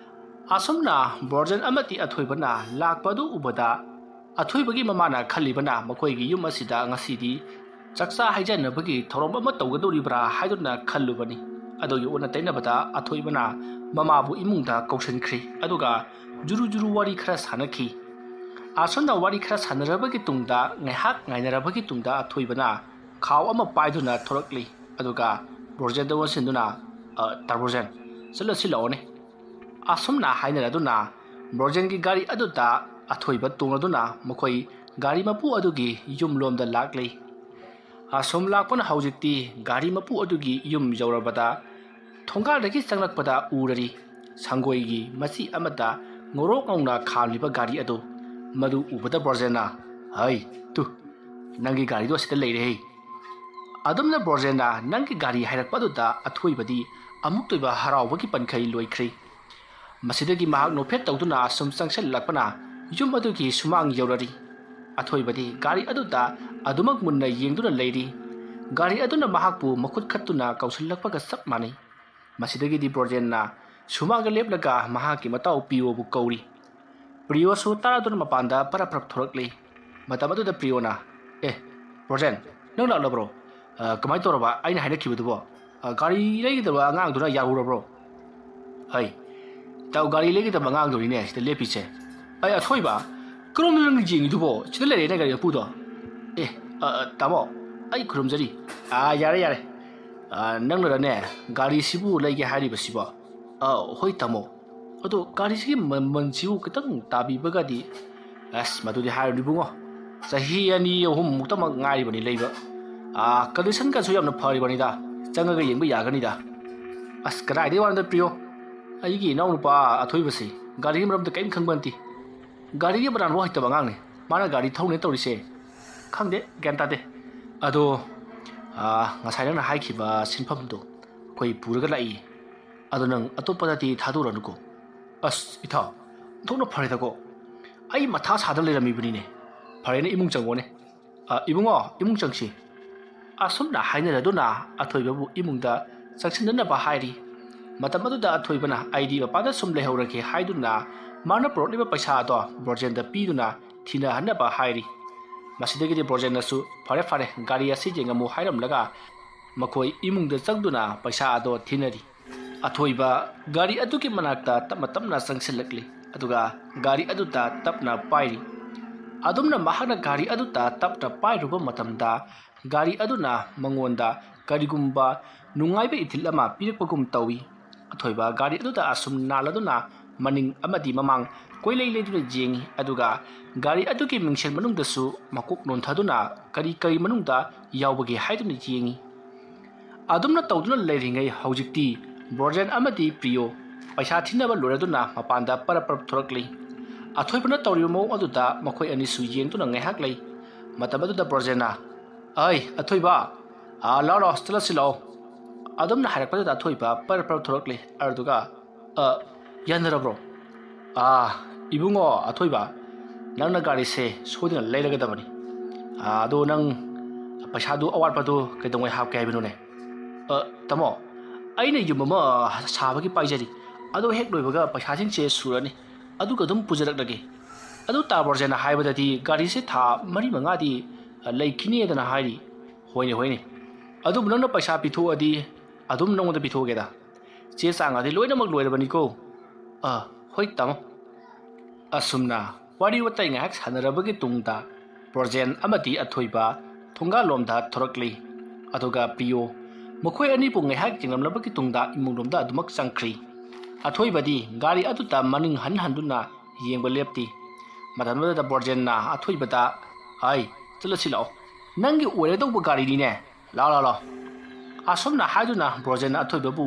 ꯑꯁꯨꯝꯅ ꯕ꯭ꯔꯣꯖꯦꯟ ꯑꯃꯗꯤ ꯑꯊꯣꯏꯕꯅ ꯂꯥꯛꯄ ꯑꯗꯨ ꯎꯕꯗ ꯑꯊꯣꯏꯕꯒꯤ ꯃꯃꯥꯅ ꯈꯜꯂꯤꯕꯅ ꯃꯈꯣꯏꯒꯤ ꯌꯨꯝ ꯑꯁꯤꯗ ꯉꯁꯤꯗꯤ ꯆꯥꯛꯆꯥ ꯍꯩꯖꯅꯕꯒꯤ ꯊꯧꯔꯝ ꯑꯃ ꯇꯧꯒꯗꯧꯔꯤꯕ꯭ꯔꯥ ꯍꯥꯏꯗꯨꯅ ꯈꯜꯂꯨꯕꯅꯤ꯫ ꯑꯗꯨꯒꯤ ꯑꯣꯟꯅ ꯇꯩꯅꯕꯗ ꯑꯊꯣꯏꯕꯅ ꯃꯃꯥꯕꯨ ꯏꯃꯨꯡꯗ ꯀꯧꯁꯤꯟꯈ꯭ꯔꯤ ꯑꯗꯨꯒ ꯖꯨꯔꯨ ꯖꯨꯔꯨ ꯋꯥꯔꯤ ꯈꯔ ꯁꯥꯟꯅꯈꯤ꯫ ꯑꯁꯨꯝꯅ ꯋꯥꯔꯤ ꯈꯔ ꯁꯥꯟꯅꯔꯕꯒꯤ ꯇꯨꯡꯗ ꯉꯥꯏꯍꯥꯛ ꯉꯥꯏꯅꯔꯕꯒꯤ ꯇꯨꯡꯗ ꯑꯊꯣꯏꯕꯅ ꯈꯥꯎ ꯑꯃ ꯄꯥꯏꯗꯨꯅ ꯊꯣꯔꯛꯂꯤ ꯑꯗꯨꯒ ꯕ꯭ꯔꯣꯖꯦꯟꯗ ꯑꯣꯟꯁꯤꯟꯗꯨꯅ ꯇꯥꯔꯕ꯭ꯔꯣꯖꯦꯟ ꯆꯠꯂꯁꯤ ꯂꯥꯛꯑꯣꯅꯦ꯫ ꯑꯁꯨꯝꯅ ꯍꯥꯏꯅꯔꯗꯨꯅ ꯕ꯭ꯔꯣꯖꯦꯟꯒꯤ ꯒꯥꯔꯤ ꯑꯗꯨꯗ ꯑꯊꯣꯏꯕ ꯇꯣꯡꯂꯗꯨꯅ ꯃꯈꯣꯏ ꯒꯥꯔꯤ ꯃꯄꯨ ꯑꯗꯨꯒꯤ ꯌꯨꯝꯂꯣꯝꯗ ꯂꯥꯛꯂꯤ꯫ ꯑꯁꯨꯝ ꯂꯥꯛꯄꯅ ꯍꯧꯖꯤꯛꯇꯤ ꯒꯥꯔꯤ ꯃꯄꯨ ꯑꯗꯨꯒꯤ ꯌꯨꯝ ꯌꯧꯔꯕꯗ ꯊꯣꯡꯒꯥꯜꯗꯒꯤ ꯆꯪꯂꯛꯄꯗ ꯎꯔꯔꯤ ꯁꯪꯒꯣꯏꯒꯤ ꯃꯆꯤ ꯑꯃꯗ ꯉꯧꯔꯣꯛ ꯉꯧꯅ ꯈꯥꯝꯂꯤꯕ ꯒꯥꯔꯤ ꯑꯗꯨ꯫ ꯃꯗꯨ ꯎꯕꯗ ꯕ꯭ꯔꯣꯖꯦꯟꯅ ꯍꯩ ꯇꯨ ꯅꯪꯒꯤ ꯒꯥꯔꯤꯗꯣ ꯑꯁꯤꯗ ꯂꯩꯔꯦꯍꯦ꯫ ꯑꯗꯨꯝꯅ ꯕ꯭ꯔꯣꯖꯦꯟꯅ ꯅꯪꯒꯤ ꯒꯥꯔꯤ ꯍꯥꯏꯔꯛꯄ ꯑꯗꯨꯗ ꯑꯊꯣꯏꯕꯗꯤ ꯑꯃꯨꯛꯇꯣꯏꯕ ꯍꯔꯥꯎꯕꯒꯤ ꯄꯟꯈꯩ ꯂꯣꯏꯈ꯭ꯔꯤ꯫ ꯃꯁꯤꯗꯒꯤ ꯃꯍꯥꯛ ꯅꯣꯐꯦꯠ ꯇꯧꯗꯨꯅ ꯁꯨꯝ ꯆꯪꯁꯤꯜꯂꯛꯄꯅ ꯌꯨꯝ ꯑꯗꯨꯒꯤ ꯁꯨꯃꯥꯡ ꯌꯧꯔꯔꯤ꯫ ꯑꯊꯣꯏꯕꯗꯤ ꯒꯥꯔꯤ ꯑꯗꯨꯗ ꯑꯗꯨꯃꯛ ꯃꯨꯟꯅ ꯌꯦꯡꯗꯨꯅ ꯂꯩꯔꯤ꯫ ꯒꯥꯔꯤ ꯑꯗꯨꯅ ꯃꯍꯥꯛꯄꯨ ꯃꯈꯨꯠ ꯈꯠꯇꯨꯅ ꯀꯧꯁꯤꯜꯂꯛꯄꯒ ꯆꯞ ꯃꯥꯟꯅꯩ꯫ ꯃꯁꯤꯗꯒꯤꯗꯤ ꯕ꯭ꯔꯣꯖꯦꯟꯅ ꯁꯨꯃꯥꯡꯗ ꯂꯦꯞꯂꯒ ꯃꯍꯥꯛꯀꯤ ꯃꯇꯥꯎ ꯄ꯭ꯔꯤꯌꯣꯕꯨ ꯀꯧꯔꯤ꯫ ꯄ꯭ꯔꯤꯌꯣꯁꯨ ꯇꯥꯔꯗꯨꯅ ꯃꯄꯥꯟꯗ ꯄꯔꯞ ꯄꯔꯞ ꯊꯣꯔꯛꯂꯤ꯫ ꯃꯇꯝ ꯑꯗꯨꯗ ꯄ꯭ꯔꯤꯌꯣꯅ ꯕ꯭ꯔꯣꯖꯦꯟ ꯅꯪ ꯂꯥꯛꯂꯕ꯭ꯔꯣ? ꯀꯃꯥꯏꯅ ꯇꯧꯔꯕ ꯑꯩꯅ ꯍꯥꯏꯅꯈꯤꯕꯗꯨꯕꯣ? ꯒꯥꯔꯤ ꯂꯩꯒꯗꯕ ꯑꯉꯥꯡꯗꯨꯅ ꯌꯥꯔꯨꯔꯕ꯭ꯔꯣ? ꯍꯩ ꯏꯇꯥꯎ ꯒꯥꯔꯤ ꯂꯩꯒꯗꯕ ꯑꯉꯥꯡꯗꯨꯅꯤꯅꯦ ꯁꯤꯗ ꯂꯦꯞꯄꯤꯁꯦ꯫ ꯑꯊꯣꯏꯕ ꯀꯔꯣꯝꯗ ꯅꯪ ꯌꯦꯡꯉꯤꯗꯨꯕꯣ? ꯁꯤꯗ ꯂꯩꯔꯦꯅꯦ ꯒꯥꯔꯤ ꯃꯄꯨꯗꯣ꯫ ꯇꯥꯃꯣ ꯑꯩ ꯈꯨꯔꯨꯝꯖꯔꯤ꯫ ꯌꯥꯔꯦ ꯌꯥꯔꯦ ꯅꯪꯅꯔꯅꯦ ꯒꯥꯔꯤꯁꯤꯕꯨ ꯂꯩꯒꯦ ꯍꯥꯏꯔꯤꯕꯁꯤꯕꯣ? ꯍꯣꯏ ꯇꯥꯃꯣ ꯑꯗꯣ ꯒꯥꯔꯤꯁꯤꯒꯤ ꯃꯃꯜꯁꯤꯕꯨ ꯈꯤꯇꯪ ꯇꯥꯕꯤꯕꯒꯗꯤ? ꯑꯁ ꯃꯗꯨꯗꯤ ꯍꯥꯏꯔꯨꯅꯨ ꯏꯕꯨꯡꯉꯣ ꯆꯍꯤ 2-3ꯃꯨꯛꯇꯃꯛ ꯉꯥꯏꯔꯤꯕꯅꯤ ꯂꯩꯕ꯫ ꯀꯟꯗꯤꯁꯟꯀꯁꯨ ꯌꯥꯝꯅ ꯐꯔꯤꯕꯅꯤꯗ ꯆꯪꯉꯒ ꯌꯦꯡꯕ ꯌꯥꯒꯅꯤꯗ꯫ ꯑꯁ ꯀꯗꯥꯏꯗꯒꯤ ꯋꯥꯅꯣꯗ ꯄ꯭ꯔꯤꯌꯣ ꯑꯩꯒꯤ ꯏꯅꯥꯎꯅꯨꯄꯥ ꯑꯊꯣꯏꯕꯁꯤ ꯒꯥꯔꯤꯒꯤ ꯃꯔꯝꯗ ꯀꯔꯤꯝ ꯈꯪꯕ ꯅꯠꯇꯦ꯫ ꯒꯥꯔꯤꯒꯤ ꯕꯔꯥꯟꯐꯥꯎ ꯍꯩꯇꯕ ꯑꯉꯥꯡꯅꯤ ꯃꯥꯅ ꯒꯥꯔꯤ ꯊꯧꯅꯦ ꯇꯧꯔꯤꯁꯦ꯫ ꯈꯪꯗꯦ ꯒ꯭ꯌꯥꯟ ꯇꯥꯗꯦ꯫ ꯑꯗꯣ ꯉꯁꯥꯏ ꯅꯪꯅ ꯍꯥꯏꯈꯤꯕ ꯁꯤꯟꯐꯝꯗꯣ ꯑꯩꯈꯣই ꯄꯨꯔꯒ ꯂꯥꯛꯏ ꯑꯗꯣ ꯅꯪ ꯑꯇꯣꯞꯄꯗꯗꯤ ꯊꯥꯗꯣꯔꯅꯨꯀꯣ꯫ ꯑꯁ ꯏꯊꯥꯎ ꯊꯣꯛꯅ ꯐꯔꯦꯗꯀꯣ ꯑꯩ ꯃꯊꯥ ꯁꯥꯗ ꯂꯩꯔꯝꯃꯤꯕꯅꯤꯅꯦ꯫ ꯐꯔꯦꯅꯦ ꯏꯃꯨꯡ ꯆꯪꯉꯣꯅꯦ꯫ ꯏꯕꯨꯡꯉꯣ ꯏꯃꯨꯡ ꯆꯪꯁꯤ꯫ ꯑꯁꯨꯝꯅ ꯍꯥꯏꯅꯔꯗꯨꯅ ꯑꯊꯣꯏꯕꯕꯨ ꯏꯃꯨꯡꯗ ꯆꯪꯁꯤꯟꯅꯅꯕ ꯍꯥꯏꯔꯤ꯫ ꯃꯇꯝ ꯑꯗꯨꯗ ꯑꯊꯣꯏꯕꯅ ꯑꯩꯗꯤ ꯃꯄꯥꯟꯗ ꯁꯨꯝ ꯂꯩꯍꯧꯔꯒꯦ ꯍꯥꯏꯗꯨꯅ ꯃꯥꯅ ꯄꯨꯔꯛꯂꯤꯕ ꯄꯩꯁꯥ ꯑꯗꯣ ꯕ꯭ꯔꯣꯖꯦꯟꯗ ꯄꯤꯗꯨꯅ ꯊꯤꯅꯍꯟꯅꯕ ꯍꯥꯏꯔꯤ꯫ ꯃꯁꯤꯗꯒꯤꯗꯤ ꯕ꯭ꯔꯣꯖꯦꯟꯅꯁꯨ ꯐꯔꯦ ꯐꯔꯦ ꯒꯥꯔꯤ ꯑꯁꯤ ꯌꯦꯡꯉꯝꯃꯨ ꯍꯥꯏꯔꯝꯂꯒ ꯃꯈꯣꯏ ꯏꯃꯨꯡꯗ ꯆꯪꯗꯨꯅ ꯄꯩꯁꯥ ꯑꯗꯣ ꯊꯤꯅꯔꯤ꯫ ꯑꯊꯣꯏꯕ ꯒꯥꯔꯤ ꯑꯗꯨꯒꯤ ꯃꯅꯥꯛꯇ ꯇꯞꯅ ꯇꯞꯅ ꯆꯪꯁꯤꯜꯂꯛꯂꯤ ꯑꯗꯨꯒ ꯒꯥꯔꯤ ꯑꯗꯨꯗ ꯇꯞꯅ ꯄꯥꯏꯔꯤ꯫ ꯑꯗꯨꯝꯅ ꯃꯍꯥꯛꯅ ꯒꯥꯔꯤ ꯑꯗꯨꯗ ꯇꯞꯅ ꯄꯥꯏꯔꯨꯕ ꯃꯇꯝꯗ ꯒꯥꯔꯤ ꯑꯗꯨꯅ ꯃꯉꯣꯟꯗ ꯀꯔꯤꯒꯨꯝꯕ ꯅꯨꯡꯉꯥꯏꯕ ꯏꯊꯤꯜ ꯑꯃ ꯄꯤꯔꯛꯄꯒꯨꯝ ꯇꯧꯏ꯫ ꯑꯊꯣꯏꯕ ꯒꯥꯔꯤ ꯑꯗꯨꯗ ꯑꯁꯨꯝ ꯅꯥꯜꯂꯗꯨꯅ ꯃꯅꯤꯡ ꯑꯃꯗꯤ ꯃꯃꯥꯡ ꯀꯣꯏꯂꯩ ꯂꯩꯗꯨꯅ ꯌꯦꯡꯉꯤ ꯑꯗꯨꯒ ꯒꯥꯔꯤ ꯑꯗꯨꯒꯤ ꯃꯤꯡꯁꯦꯜ ꯃꯅꯨꯡꯗꯁꯨ ꯃꯀꯣꯛ ꯅꯣꯟꯊꯗꯨꯅ ꯀꯔꯤ ꯀꯔꯤ ꯃꯅꯨꯡꯗ ꯌꯥꯎꯕꯒꯦ ꯍꯥꯏꯗꯨꯅ ꯌꯦꯡꯉꯤ꯫ ꯑꯗꯨꯝꯅ ꯇꯧꯗꯨꯅ ꯂꯩꯔꯤꯉꯩ ꯍꯧꯖꯤꯛꯇꯤ ꯕ꯭ꯔꯣꯖꯦꯟ ꯑꯃꯗꯤ ꯄ꯭ꯔꯤꯌꯣ ꯄꯩꯁꯥ ꯊꯤꯅꯕ ꯂꯣꯏꯔꯗꯨꯅ ꯃꯄꯥꯟꯗ ꯄꯔꯞ ꯄꯔꯞ ꯊꯣꯔꯛꯂꯤ꯫ ꯑꯊꯣꯏꯕꯅ ꯇꯧꯔꯤꯕ ꯃꯑꯣꯡ ꯑꯗꯨꯗ ꯃꯈꯣꯏ ꯑꯅꯤꯁꯨ ꯌꯦꯡꯗꯨꯅ ꯉꯥꯏꯍꯥꯛ ꯂꯩ꯫ ꯃꯇꯝ ꯑꯗꯨꯗ ꯕ꯭ꯔꯣꯖꯦꯟꯅ ꯑꯊꯣꯏꯕ ꯂꯥꯛꯑꯣ ꯂꯥꯛꯑꯣ ꯆꯠꯂꯁꯤ ꯂꯥꯛꯑꯣ꯫ ꯑꯗꯨꯝꯅ ꯍꯥꯏꯔꯛꯄꯗꯨꯗ ꯑꯊꯣꯏꯕ ꯄꯔꯞ ꯄꯔꯞ ꯊꯣꯔꯛꯂꯤ ꯑꯗꯨꯒ ꯌꯥꯅꯔꯕ꯭ꯔꯣ? ꯏꯕꯨꯡꯉꯣ ꯑꯊꯣꯏꯕ ꯅꯪꯅ ꯒꯥꯔꯤꯁꯦ ꯁꯣꯏꯗꯅ ꯂꯩꯔꯒꯗꯕꯅꯤ꯫ ꯑꯗꯣ ꯅꯪ ꯄꯩꯁꯥꯗꯨ ꯑꯋꯥꯠꯄꯗꯨ ꯀꯩꯗꯧꯉꯩ ꯍꯥꯞꯀꯦ ꯍꯥꯏꯕꯅꯣꯅꯦ? ꯇꯥꯃꯣ ꯑꯩꯅ ꯌꯨꯝ ꯑꯃ ꯁꯥꯕꯒꯤ ꯄꯥꯏꯖꯔꯤ ꯑꯗꯣ ꯍꯦꯛ ꯂꯣꯏꯕꯒ ꯄꯩꯁꯥꯁꯤꯡꯁꯦ ꯁꯨꯔꯅꯤ ꯑꯗꯨꯒ ꯑꯗꯨꯝ ꯄꯨꯖꯔꯛꯂꯒꯦ꯫ ꯑꯗꯨ ꯇꯥꯕ꯭ꯔꯣꯖꯦꯟꯅ ꯍꯥꯏꯕꯗꯗꯤ ꯒꯥꯔꯤꯁꯦ ꯊꯥ 4-5ꯗꯤ ꯂꯩꯈꯤꯅꯦꯗꯅ ꯍꯥꯏꯔꯤ꯫ ꯍꯣꯏꯅꯦ ꯍꯣꯏꯅꯦ ꯑꯗꯨꯕꯨ ꯅꯪꯅ ꯄꯩꯁా ꯄꯤꯊꯣꯛꯑꯗꯤ ꯑꯗꯨꯝ ꯅꯪꯉꯣꯟꯗ ꯄꯤꯊꯣꯛꯑꯒꯦꯗ ꯆꯦ ꯆꯥꯡꯒꯗꯤ ꯂꯣꯏꯅꯃꯛ ꯂꯣꯏꯔꯕꯅꯤꯀꯣ꯫ ꯍꯣꯏ ꯇꯥꯃꯣ꯫ ꯑꯁꯨꯝꯅ ꯋꯥꯔꯤ ꯋꯥꯇꯥꯏ ꯉꯥꯏꯍꯥꯛ ꯁꯥꯟꯅꯔꯕꯒꯤ ꯇꯨꯡꯗ ꯕ꯭ꯔꯣꯖꯦꯟ ꯑꯃꯗꯤ ꯑꯊꯣꯏꯕ ꯊꯣꯡꯒꯥꯜꯂꯣꯝꯗ ꯊꯣꯔꯛꯂꯤ ꯑꯗꯨꯒ ꯄ꯭ꯔꯤꯌꯣ ꯃꯈꯣꯏ ꯑꯅꯤꯕꯨ ꯉꯥꯏꯍꯥꯛ ꯌꯦꯡꯂꯝꯂꯕꯒꯤ ꯇꯨꯡꯗ ꯏꯃꯨꯡꯂꯣꯝꯗ ꯑꯗꯨꯃꯛ ꯆꯪꯈ꯭ꯔꯤ꯫ ꯑꯊꯣꯏꯕꯗꯤ ꯒꯥꯔꯤ ꯑꯗꯨꯗ ꯃꯅꯤꯡ ꯍꯟꯍꯟꯗꯨꯅ ꯌꯦꯡꯕ ꯂꯦꯞꯇꯤ꯫ ꯃꯇꯝꯗꯨꯗ ꯕ꯭ꯔꯣꯖꯦꯟꯅ ꯑꯊꯣꯏꯕꯗ ꯑꯩ ꯆꯠꯂꯁꯤ ꯂꯥꯛꯑꯣ ꯅꯪꯒꯤ ꯑꯣꯏꯔꯗꯧꯕ ꯒꯥꯔꯤꯅꯤꯅꯦ ꯂꯥꯛꯑꯣ ꯂꯥꯛꯑꯣ ꯑꯁꯨꯝꯅ ꯍꯥꯏꯗꯨꯅ ꯕ꯭ꯔꯣꯖꯦꯟꯅ ꯑꯊꯣꯏꯕꯕꯨ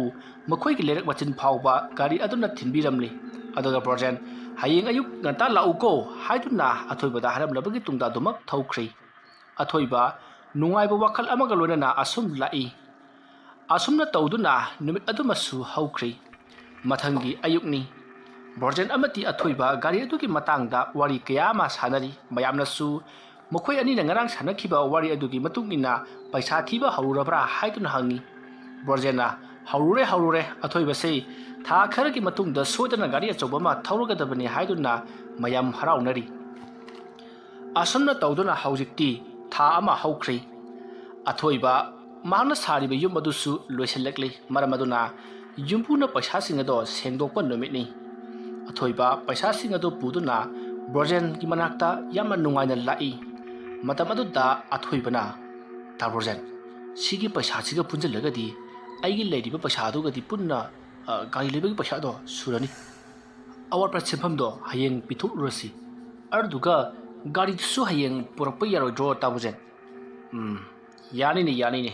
ꯃꯈꯣꯏꯒꯤ ꯂꯩꯔꯛ ꯃꯆꯤꯟ ꯐꯥꯎꯕ ꯒꯥꯔꯤ ꯑꯗꯨꯅ ꯊꯤꯟꯕꯤꯔꯝꯂꯤ ꯑꯗꯨꯒ ꯕ꯭ꯔꯣꯖꯦꯟ ꯍꯌꯦꯡ ꯑꯌꯨꯛ ꯉꯟꯇꯥ ꯂꯥꯛꯎꯀꯣ ꯍꯥꯏꯗꯨꯅ ꯑꯊꯣꯏꯕꯗ ꯍꯥꯏꯔꯝꯂꯕꯒꯤ ꯇꯨꯡꯗ ꯑꯗꯨꯃꯛ ꯊꯧꯈ꯭ꯔꯤ ꯑꯊꯣꯏꯕ ꯅꯨꯡꯉꯥꯏꯕ ꯋꯥꯈꯜ ꯑꯃꯒ ꯂꯣꯏꯅꯅ ꯑꯁꯨꯝ ꯂꯥꯛꯏ ꯑꯁꯨꯝꯅ ꯇꯧꯗꯨꯅ ꯅꯨꯃꯤꯠ ꯑꯗꯨꯃꯁꯨ ꯍꯧꯈ꯭ꯔꯤ ꯃꯊꯪꯒꯤ ꯑꯌꯨꯛꯅꯤ ꯕ꯭ꯔꯣꯖꯦꯟ ꯑꯃꯗꯤ ꯑꯊꯣꯏꯕ ꯒꯥꯔꯤ ꯑꯗꯨꯒꯤ ꯃꯇꯥꯡꯗ ꯋꯥꯔꯤ ꯀꯌꯥ ꯑꯃ ꯁꯥꯟꯅꯔꯤ ꯃꯌꯥꯝꯅꯁꯨ ꯃꯈꯣꯏ ꯑꯅꯤꯅ ꯉꯔꯥꯡ ꯁꯥꯟꯅꯈꯤꯕ ꯋꯥꯔꯤ ꯑꯗꯨꯒꯤ ꯃꯇꯨꯡ ꯏꯟꯅ ꯄꯩꯁꯥ ꯊꯤꯕ ꯍꯧꯔꯨꯔꯕ꯭ꯔꯥ ꯍꯥꯏꯗꯨꯅ ꯍꯪꯉꯤ ꯕ꯭ꯔꯣꯖꯦꯟꯅ ꯍꯧꯔꯨꯔꯦ ꯊꯥ ꯈꯔꯒꯤ ꯃꯇꯨꯡꯗ ꯁꯣꯏꯗꯅ ꯒꯥꯔꯤ ꯑꯆꯧꯕ ꯑꯃ ꯊꯧꯔꯒꯗꯕꯅꯤ ꯍꯥꯏꯗꯨꯅ ꯃꯌꯥꯝ ꯍꯔꯥꯎꯅꯔꯤ ꯑꯁꯨꯝꯅ ꯇꯧꯗꯨꯅ ꯍꯧꯖꯤꯛꯇꯤ ꯊꯥ ꯑꯃ ꯍꯧꯈ꯭ꯔꯤ ꯑꯊꯣꯏꯕ ꯃꯍꯥꯛꯅ ꯁꯥꯔꯤꯕ ꯌꯨꯝ ꯑꯗꯨꯁꯨ ꯂꯣꯏꯁꯤꯜꯂꯛꯂꯤ ꯃꯔꯝ ꯑꯗꯨꯅ ꯌꯨꯝꯕꯨꯅ ꯄꯩꯁꯥꯁꯤꯡ ꯑꯗꯨ ꯁꯦꯡꯗꯣꯛꯄ ꯅꯨꯃꯤꯠꯅꯤ ꯑꯊꯣꯏꯕ ꯄꯩꯁꯥꯁꯤꯡ ꯑꯗꯨ ꯄꯨꯗꯨꯅ ꯕ꯭ꯔꯣꯖꯦꯟꯒꯤ ꯃꯅꯥꯛꯇ ꯌꯥꯝꯅ ꯅꯨꯡꯉꯥꯏꯅ ꯂꯥꯛꯏ ꯃꯇꯝ ꯑꯗꯨꯗ ꯑꯊꯣꯏꯕꯅ ꯗꯥ ꯕ꯭ꯔꯣꯖꯦꯟ ꯁꯤꯒꯤ ꯄꯩꯁꯥꯁꯤꯒ ꯄꯨꯟꯁꯤꯜꯂꯒꯗꯤ ꯑꯩꯒꯤ ꯂꯩꯔꯤꯕ ꯄꯩꯁꯥ ꯑꯗꯨꯒꯗꯤ ꯄꯨꯟꯅ ꯒꯥꯔꯤ ꯂꯩꯕꯒꯤ ꯄꯩꯁꯥꯗꯣ ꯁꯨꯔꯅꯤ ꯑꯋꯥꯠꯄ ꯁꯦꯟꯐꯝꯗꯣ ꯍꯌꯦꯡ ꯄꯤꯊꯣꯛꯂꯨꯔꯁꯤ ꯑꯗꯨꯒ ꯒꯥꯔꯤꯗꯨꯁꯨ ꯍꯌꯦꯡ ꯄꯨꯔꯛꯄ ꯌꯥꯔꯣꯏꯗ꯭ꯔꯣ ꯗꯥ ꯕ꯭ꯔꯣꯖꯦꯟ ꯌꯥꯅꯤꯅꯦ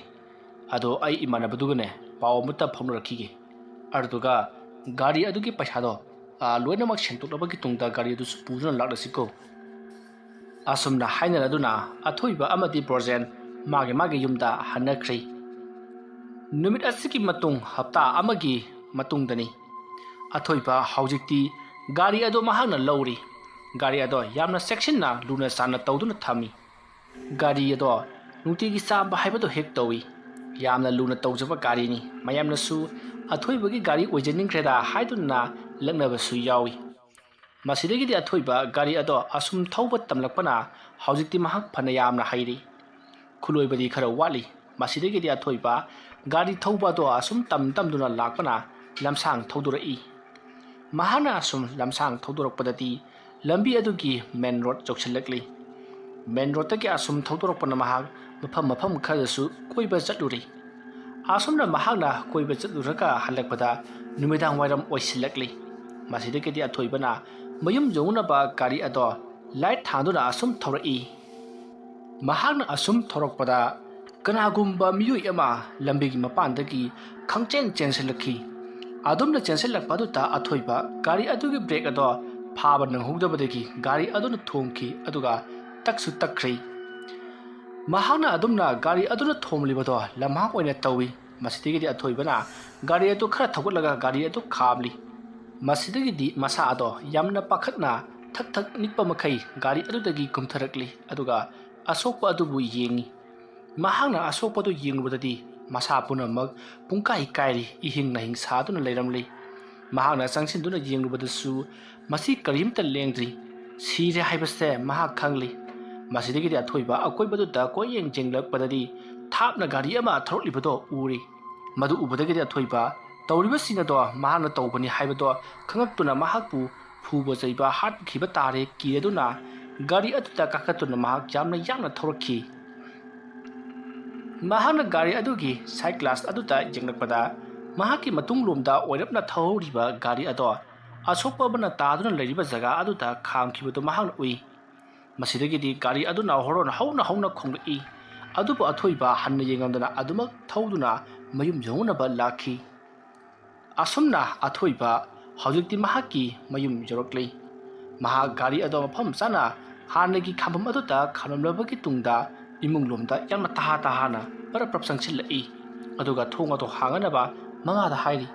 ꯑꯗꯣ ꯑꯩ ꯏꯃꯥꯟꯅꯕꯗꯨꯒꯅꯦ ꯄꯥꯎ ꯑꯃꯠꯇ ꯐꯥꯎꯅꯔꯛꯈꯤꯒꯦ ꯑꯗꯨꯒ ꯒꯥꯔꯤ ꯑꯗꯨꯒꯤ ꯄꯩꯁꯥꯗꯣ ꯂꯣꯏꯅꯃꯛ ꯁꯦꯡꯗꯣꯛꯂꯕꯒꯤ ꯇꯨꯡꯗ ꯒꯥꯔꯤ ꯑꯗꯨꯁꯨ ꯄꯨꯗꯨꯅ ꯂꯥꯛꯂꯁꯤꯀꯣ ꯑꯁꯨꯝꯅ ꯍꯥꯏꯅꯔꯗꯨꯅ ꯑꯊꯣꯏꯕ ꯑꯃꯗꯤ ꯕ꯭ꯔꯣꯖꯦꯟ ꯃꯥꯒꯤ ꯌꯨꯝꯗ ꯍꯟꯅꯈ꯭ꯔꯤ ꯅꯨꯃꯤꯠ ꯑꯁꯤꯒꯤ ꯃꯇꯨꯡ ꯍꯞꯇꯥ ꯑꯃꯒꯤ ꯃꯇꯨꯡꯗꯅꯤ ꯑꯊꯣꯏꯕ ꯍꯧꯖꯤꯛꯇꯤ ꯒꯥꯔꯤ ꯑꯗꯨ ꯃꯍꯥꯛꯅ ꯂꯧꯔꯤ ꯒꯥꯔꯤ ꯑꯗꯣ ꯌꯥꯝꯅ ꯆꯦꯛꯁꯤꯟꯅ ꯂꯨꯅ ꯆꯥꯟꯅ ꯇꯧꯗꯨꯅ ꯊꯝꯃꯤ ꯒꯥꯔꯤ ꯑꯗꯣ ꯅꯨꯡꯇꯤꯒꯤ ꯆꯥꯝꯕ ꯍꯥꯏꯕꯗꯣ ꯍꯦꯛ ꯇꯧꯏ ꯌꯥꯝꯅ ꯂꯨꯅ ꯇꯧꯖꯕ ꯒꯥꯔꯤꯅꯤ ꯃꯌꯥꯝꯅꯁꯨ ꯑꯊꯣꯏꯕꯒꯤ ꯒꯥꯔꯤ ꯑꯣꯏꯖꯅꯤꯡꯈ꯭ꯔꯦꯗ ꯍꯥꯏꯗꯨꯅ ꯂꯛꯅꯕꯁꯨ ꯌꯥꯎꯏ ꯃꯁꯤꯗꯒꯤꯗꯤ ꯑꯊꯣꯏꯕ ꯒꯥꯔꯤ ꯑꯗꯣ ꯑꯁꯨꯝ ꯊꯧꯕ ꯇꯝꯂꯛꯄꯅ ꯍꯧꯖꯤꯛꯇꯤ ꯃꯍꯥꯛ ꯐꯅ ꯌꯥꯝꯅ ꯍꯩꯔꯤ ꯈꯨꯂꯣꯏꯕꯗꯤ ꯈꯔ ꯋꯥꯠꯂꯤ ꯃꯁꯤꯗꯒꯤꯗꯤ ꯑꯊꯣꯏꯕ ꯒꯥꯔꯤ ꯊꯧꯕ ꯑꯗꯣ ꯑꯁꯨꯝ ꯇꯝꯗꯨꯅ ꯂꯥꯛꯄꯅ ꯂꯝꯁꯥꯡ ꯊꯧꯗꯣꯔꯛꯏ ꯃꯍꯥꯛꯅ ꯑꯁꯨꯝ ꯂꯝꯁꯥꯡ ꯊꯧꯗꯣꯔꯛꯄꯗꯗꯤ ꯂꯝꯕꯤ ꯑꯗꯨꯒꯤ ꯃꯦꯟ ꯔꯣꯗ ꯌꯧꯁꯤꯜꯂꯛꯂꯤ ꯃꯦꯟ ꯔꯣꯗꯇꯒꯤ ꯑꯁꯨꯝ ꯊꯧꯗꯣꯔꯛꯄꯅ ꯃꯍꯥꯛ ꯃꯐꯝ ꯈꯔꯗꯁꯨ ꯀꯣꯏꯕ ꯆꯠꯂꯨꯔꯤ ꯑꯁꯨꯝꯅ ꯃꯍꯥꯛꯅ ꯀꯣꯏꯕ ꯆꯠꯂꯨꯔꯒ ꯍꯜꯂꯛꯄꯗ ꯅꯨꯃꯤꯗꯥꯡ ꯋꯥꯏꯔꯝ ꯑꯣꯏꯁꯤꯜꯂꯛꯂꯤ ꯃꯁꯤꯗꯒꯤꯗꯤ ꯑꯊꯣꯏꯕꯅ ꯃꯌꯨꯝ ꯌꯧꯅꯕ ꯒꯥꯔꯤ ꯑꯗꯣ ꯂꯥꯏꯠ ꯊꯥꯟꯗꯨꯅ ꯑꯁꯨꯝ ꯊꯧꯔꯛꯏ ꯃꯍꯥꯛꯅ ꯑꯁꯨꯝ ꯊꯧꯔꯛꯄꯗ ꯀꯅꯥꯒꯨꯝꯕ ꯃꯤꯑꯣꯏ ꯑꯃ ꯂꯝꯕꯤꯒꯤ ꯃꯄꯥꯟꯗꯒꯤ ꯈꯪꯆꯦꯟ ꯆꯦꯟꯁꯤꯜꯂꯛꯈꯤ ꯑꯗꯨꯝꯅ ꯆꯦꯟꯁꯤꯜꯂꯛꯄ ꯑꯗꯨꯗ ꯑꯊꯣꯏꯕ ꯒꯥꯔꯤ ꯑꯗꯨꯒꯤ ꯕ꯭ꯔꯦꯛ ꯑꯗꯣ ꯐꯥꯕ ꯅꯪꯍꯧꯗꯕꯗꯒꯤ ꯒꯥꯔꯤ ꯑꯗꯨꯅ ꯊꯣꯝꯈꯤ ꯑꯗꯨꯒ ꯇꯛꯁꯨ ꯇꯛꯈ꯭ꯔꯤ ꯃꯍꯥꯛꯅ ꯑꯗꯨꯝꯅ ꯒꯥꯔꯤ ꯑꯗꯨꯅ ꯊꯣꯝꯂꯤꯕꯗꯣ ꯂꯝꯍꯥꯡ ꯑꯣꯏꯅ ꯇꯧꯏ ꯃꯁꯤꯗꯒꯤꯗꯤ ꯑꯊꯣꯏꯕꯅ ꯒꯥꯔꯤ ꯑꯗꯨ ꯈꯔ ꯊꯧꯒꯠꯂꯒ ꯒꯥꯔꯤ ꯑꯗꯨ ꯈꯥꯝꯂꯤ ꯃꯁꯤꯗꯒꯤꯗꯤ ꯃꯁꯥ ꯑꯗꯣ ꯌꯥꯝꯅ ꯄꯥꯈꯠꯅ ꯊꯛ ꯅꯤꯛꯄ ꯃꯈꯩ ꯒꯥꯔꯤ ꯑꯗꯨꯗꯒꯤ ꯀꯨꯝꯊꯔꯛꯂꯤ ꯑꯗꯨꯒ ꯑꯁꯣꯛꯄ ꯑꯗꯨꯕꯨ ꯌꯦꯡꯉꯤ ꯃꯍꯥꯛꯅ ꯑꯁꯣꯛꯄꯗꯨ ꯌꯦꯡꯂꯨꯕꯗꯗꯤ ꯃꯁꯥ ꯄꯨꯝꯅꯃꯛ ꯄꯨꯡꯀꯥꯏ ꯀꯥꯏꯔꯤ ꯏꯍꯤꯡ ꯅꯥꯍꯤꯡ ꯁꯥꯗꯨꯅ ꯂꯩꯔꯝꯂꯤ ꯃꯍꯥꯛꯅ ꯆꯪꯁꯤꯟꯗꯨꯅ ꯌꯦꯡꯂꯨꯕꯗꯁꯨ ꯃꯁꯤ ꯀꯔꯤꯝꯇ ꯂꯦꯡꯗ꯭ꯔꯤ ꯁꯤꯔꯦ ꯍꯥꯏꯕꯁꯦ ꯃꯍꯥꯛ ꯈꯪꯂꯤ ꯃꯁꯤꯗꯒꯤꯗꯤ ꯑꯊꯣꯏꯕ ꯑꯀꯣꯏꯕꯗꯨꯗ ꯀꯣꯏꯌꯦꯡ ꯌꯦꯡꯂꯛꯄꯗꯗꯤ ꯊꯥꯞꯅ ꯒꯥꯔꯤ ꯑꯃ ꯊꯧꯔꯛꯂꯤꯕꯗꯣ ꯎꯔꯤ ꯃꯗꯨ ꯎꯕꯗꯒꯤꯗꯤ ꯑꯊꯣꯏꯕ ꯇꯧꯔꯤꯕꯁꯤꯡ ꯑꯗꯣ ꯃꯍꯥꯛꯅ ꯇꯧꯕꯅꯤ ꯍꯥꯏꯕꯗꯣ ꯈꯪꯉꯛꯇꯨꯅ ꯃꯍꯥꯛꯄꯨ ꯐꯨꯕ ꯆꯩꯕ ꯍꯥꯠꯈꯤꯕ ꯇꯥꯔꯦ ꯀꯤꯔꯗꯨꯅ ꯒꯥꯔꯤ ꯑꯗꯨꯗ ꯀꯥꯈꯠꯇꯨꯅ ꯃꯍꯥꯛ ꯌꯥꯝꯅ ꯌꯥꯡꯅ ꯊꯧꯔꯛꯈꯤ ꯃꯍꯥꯛꯅ ꯒꯥꯔꯤ ꯑꯗꯨꯒꯤ ꯁꯥꯏꯠ ꯒ꯭ꯂꯥꯁ ꯑꯗꯨꯗ ꯌꯦꯡꯂꯛꯄꯗ ꯃꯍꯥꯛꯀꯤ ꯃꯇꯨꯡꯂꯣꯝꯗ ꯑꯣꯏꯔꯞꯅ ꯊꯧꯍꯧꯔꯤꯕ ꯒꯥꯔꯤ ꯑꯗꯣ ꯑꯁꯣꯛꯄ ꯑꯃꯅ ꯇꯥꯗꯨꯅ ꯂꯩꯔꯤꯕ ꯖꯒꯥ ꯑꯗꯨꯗ ꯈꯥꯝꯈꯤꯕꯗꯨ ꯃꯍꯥꯛꯅ ꯎꯏ ꯃꯁꯤꯗꯒꯤꯗꯤ ꯒꯥꯔꯤ ꯑꯗꯨꯅ ꯍꯣꯔꯣꯟ ꯍꯧꯅ ꯈꯣꯡꯂꯛꯏ ꯑꯗꯨꯕꯨ ꯑꯊꯣꯏꯕ ꯍꯟꯅ ꯌꯦꯡꯉꯝꯗꯅ ꯑꯗꯨꯃꯛ ꯊꯧꯗꯨꯅ ꯃꯌꯨꯝ ꯌꯧꯅꯕ ꯂꯥꯛꯈꯤ ꯑꯁꯨꯝꯅ ꯑꯊꯣꯏꯕ ꯍꯧꯖꯤꯛꯇꯤ ꯃꯍꯥꯛꯀꯤ ꯃꯌꯨꯝ ꯌꯧꯔꯛꯂꯤ ꯃꯍꯥꯛ ꯒꯥꯔꯤ ꯑꯗꯣ ꯃꯐꯝ ꯆꯥꯅ ꯍꯥꯟꯅꯒꯤ ꯈꯥꯝꯐꯝ ꯑꯗꯨꯗ ꯈꯥꯝꯂꯝꯂꯕꯒꯤ ꯇꯨꯡꯗ ꯏꯃꯨꯡꯂꯣꯝꯗ ꯌꯥꯝꯅ ꯇꯍꯥꯅ ꯄꯔꯞ ꯆꯪꯁꯤꯜꯂꯛꯏ ꯑꯗꯨꯒ ꯊꯣꯡ ꯑꯗꯣ ꯍꯥꯡꯅꯕ ꯃꯉꯥꯗ ꯍꯥꯏꯔꯤ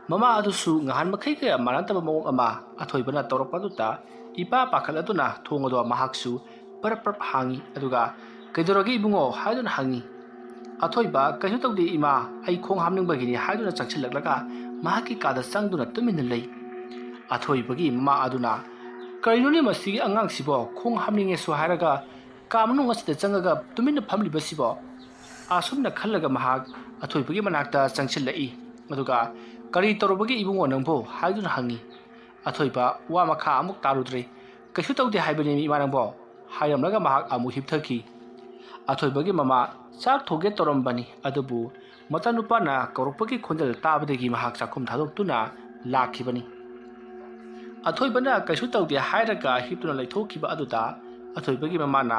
ꯃꯃꯥ ꯑꯗꯨꯁꯨ ꯉꯍꯥꯟ ꯃꯈꯩꯒ ꯃꯥꯟꯅꯗꯕ ꯃꯑꯣꯡ ꯑꯃ ꯑꯊꯣꯏꯕꯅ ꯇꯧꯔꯛꯄ ꯑꯗꯨꯗ ꯏꯄꯥ ꯄꯥꯈꯠꯂꯗꯨꯅ ꯊꯣꯡ ꯑꯗꯣ ꯃꯍꯥꯛꯁꯨ ꯄꯔꯞ ꯍꯥꯡꯉꯤ ꯑꯗꯨꯒ ꯀꯩꯗꯧꯔꯒꯦ ꯏꯕꯨꯡꯉꯣ ꯍꯥꯏꯗꯨꯅ ꯍꯪꯉꯤ ꯑꯊꯣꯏꯕ ꯀꯩꯁꯨ ꯇꯧꯗꯦ ꯏꯃꯥ ꯑꯩ ꯈꯣꯡ ꯍꯥꯝꯅꯤꯡꯕꯒꯤꯅꯤ ꯍꯥꯏꯗꯨꯅ ꯆꯪꯁꯤꯜꯂꯛꯂꯒ ꯃꯍꯥꯛꯀꯤ ꯀꯥꯗ ꯆꯪꯗꯨꯅ ꯇꯨꯃꯤꯟꯅ ꯂꯩ ꯑꯊꯣꯏꯕꯒꯤ ꯃꯃꯥ ꯑꯗꯨꯅ ꯀꯔꯤꯅꯣꯅꯦ ꯃꯁꯤꯒꯤ ꯑꯉꯥꯡꯁꯤꯕꯣ ꯈꯣꯡ ꯍꯥꯝꯅꯤꯡꯉꯦꯁꯨ ꯍꯥꯏꯔꯒ ꯀꯥ ꯃꯅꯨꯡ ꯑꯁꯤꯗ ꯆꯪꯉꯒ ꯇꯨꯃꯤꯟꯅ ꯐꯝꯂꯤꯕꯁꯤꯕꯣ ꯑꯁꯨꯝꯅ ꯈꯜꯂꯒ ꯃꯍꯥꯛ ꯑꯊꯣꯏꯕꯒꯤ ꯃꯅꯥꯛꯇ ꯆꯪꯁꯤꯜꯂꯛꯏ ꯑꯗꯨꯒ ꯀꯔꯤ ꯇꯧꯔꯕꯒꯦ ꯏꯕꯨꯡꯉꯣ ꯅꯪꯕꯨ ꯍꯥꯏꯗꯨꯅ ꯍꯪꯉꯤ ꯑꯊꯣꯏꯕ ꯋꯥ ꯃꯈꯥ ꯑꯃꯨꯛ ꯇꯥꯔꯨꯗ꯭ꯔꯦ ꯀꯩꯁꯨ ꯇꯧꯗꯦ ꯍꯥꯏꯕꯅꯤ ꯏꯃꯥ ꯅꯪꯕꯣ ꯍꯥꯏꯔꯝꯂꯒ ꯃꯍꯥꯛ ꯑꯃꯨꯛ ꯍꯤꯞꯊꯈꯤ ꯑꯊꯣꯏꯕꯒꯤ ꯃꯃꯥ ꯆꯥꯛ ꯊꯣꯡꯒꯦ ꯇꯧꯔꯝꯕꯅꯤ ꯑꯗꯨꯕꯨ ꯃꯆꯥꯅꯨꯄꯥꯅ ꯀꯧꯔꯛꯄꯒꯤ ꯈꯣꯟꯖꯦꯜ ꯇꯥꯕꯗꯒꯤ ꯃꯍꯥꯛ ꯆꯥꯛꯈꯨꯝ ꯊꯥꯗꯣꯛꯇꯨꯅ ꯂꯥꯛꯈꯤꯕꯅꯤ ꯑꯊꯣꯏꯕꯅ ꯀꯩꯁꯨ ꯇꯧꯗꯦ ꯍꯥꯏꯔꯒ ꯍꯤꯞꯇꯨꯅ ꯂꯩꯊꯣꯛꯈꯤꯕ ꯑꯗꯨꯗ ꯑꯊꯣꯏꯕꯒꯤ ꯃꯃꯥꯅ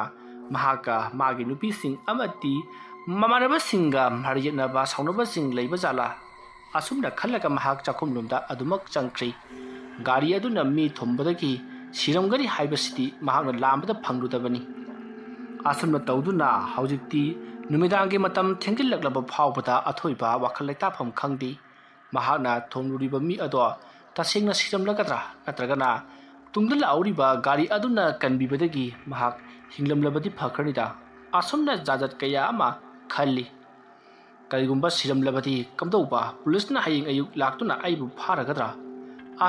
ꯃꯍꯥꯛꯀ ꯃꯥꯒꯤ ꯅꯨꯄꯤꯁꯤꯡ ꯑꯃꯗꯤ ꯃꯃꯥꯟꯅꯕꯁꯤꯡꯒ ꯃꯔꯩ ꯌꯦꯠꯅꯕ ꯁꯥꯎꯅꯕꯁꯤꯡ ꯂꯩꯕ ꯖꯥꯠꯂꯥ ꯑꯁꯨꯝꯅ ꯈꯜꯂꯒ ꯃꯍꯥꯛ ꯆꯥꯛꯈꯨꯝꯂꯣꯝꯗ ꯑꯗꯨꯃꯛ ꯆꯪꯈ꯭ꯔꯤ ꯒꯥꯔꯤ ꯑꯗꯨꯅ ꯃꯤ ꯊꯣꯝꯕꯗꯒꯤ ꯁꯤꯔꯝꯒꯅꯤ ꯍꯥꯏꯕꯁꯤꯗꯤ ꯃꯍꯥꯛꯅ ꯂꯥꯝꯕꯗ ꯐꯪꯂꯨꯗꯕꯅꯤ ꯑꯁꯨꯝꯅ ꯇꯧꯗꯨꯅ ꯍꯧꯖꯤꯛꯇꯤ ꯅꯨꯃꯤꯗꯥꯡꯒꯤ ꯃꯇꯝ ꯊꯦꯡꯖꯤꯜꯂꯛꯂꯕ ꯐꯥꯎꯕꯗ ꯑꯊꯣꯏꯕ ꯋꯥꯈꯜ ꯂꯩꯇꯥꯐꯝ ꯈꯪꯗꯦ ꯃꯍꯥꯛꯅ ꯊꯣꯝꯂꯨꯔꯤꯕ ꯃꯤ ꯑꯗꯣ ꯇꯁꯦꯡꯅ ꯁꯤꯔꯝꯂꯒꯗ꯭ꯔꯥ ꯅꯠꯇ꯭ꯔꯒꯅ ꯇꯨꯡꯗ ꯂꯥꯛꯍꯧꯔꯤꯕ ꯒꯥꯔꯤ ꯑꯗꯨꯅ ꯀꯟꯕꯤꯕꯗꯒꯤ ꯃꯍꯥꯛ ꯍꯤꯡꯂꯝꯂꯕꯗꯤ ꯐꯈ꯭ꯔꯅꯤꯗ ꯑꯁꯨꯝꯅ ꯖꯥꯖꯠ ꯀꯌꯥ ꯑꯃ ꯈꯜꯂꯤ ꯀꯔꯤꯒꯨꯝꯕ ꯁꯤꯔꯝꯂꯕꯗꯤ ꯀꯝꯗꯧꯕ ꯄꯨꯂꯤꯁꯅ ꯍꯌꯦꯡ ꯑꯌꯨꯛ ꯂꯥꯛꯇꯨꯅ ꯑꯩꯕꯨ ꯐꯥꯔꯒꯗ꯭ꯔꯥ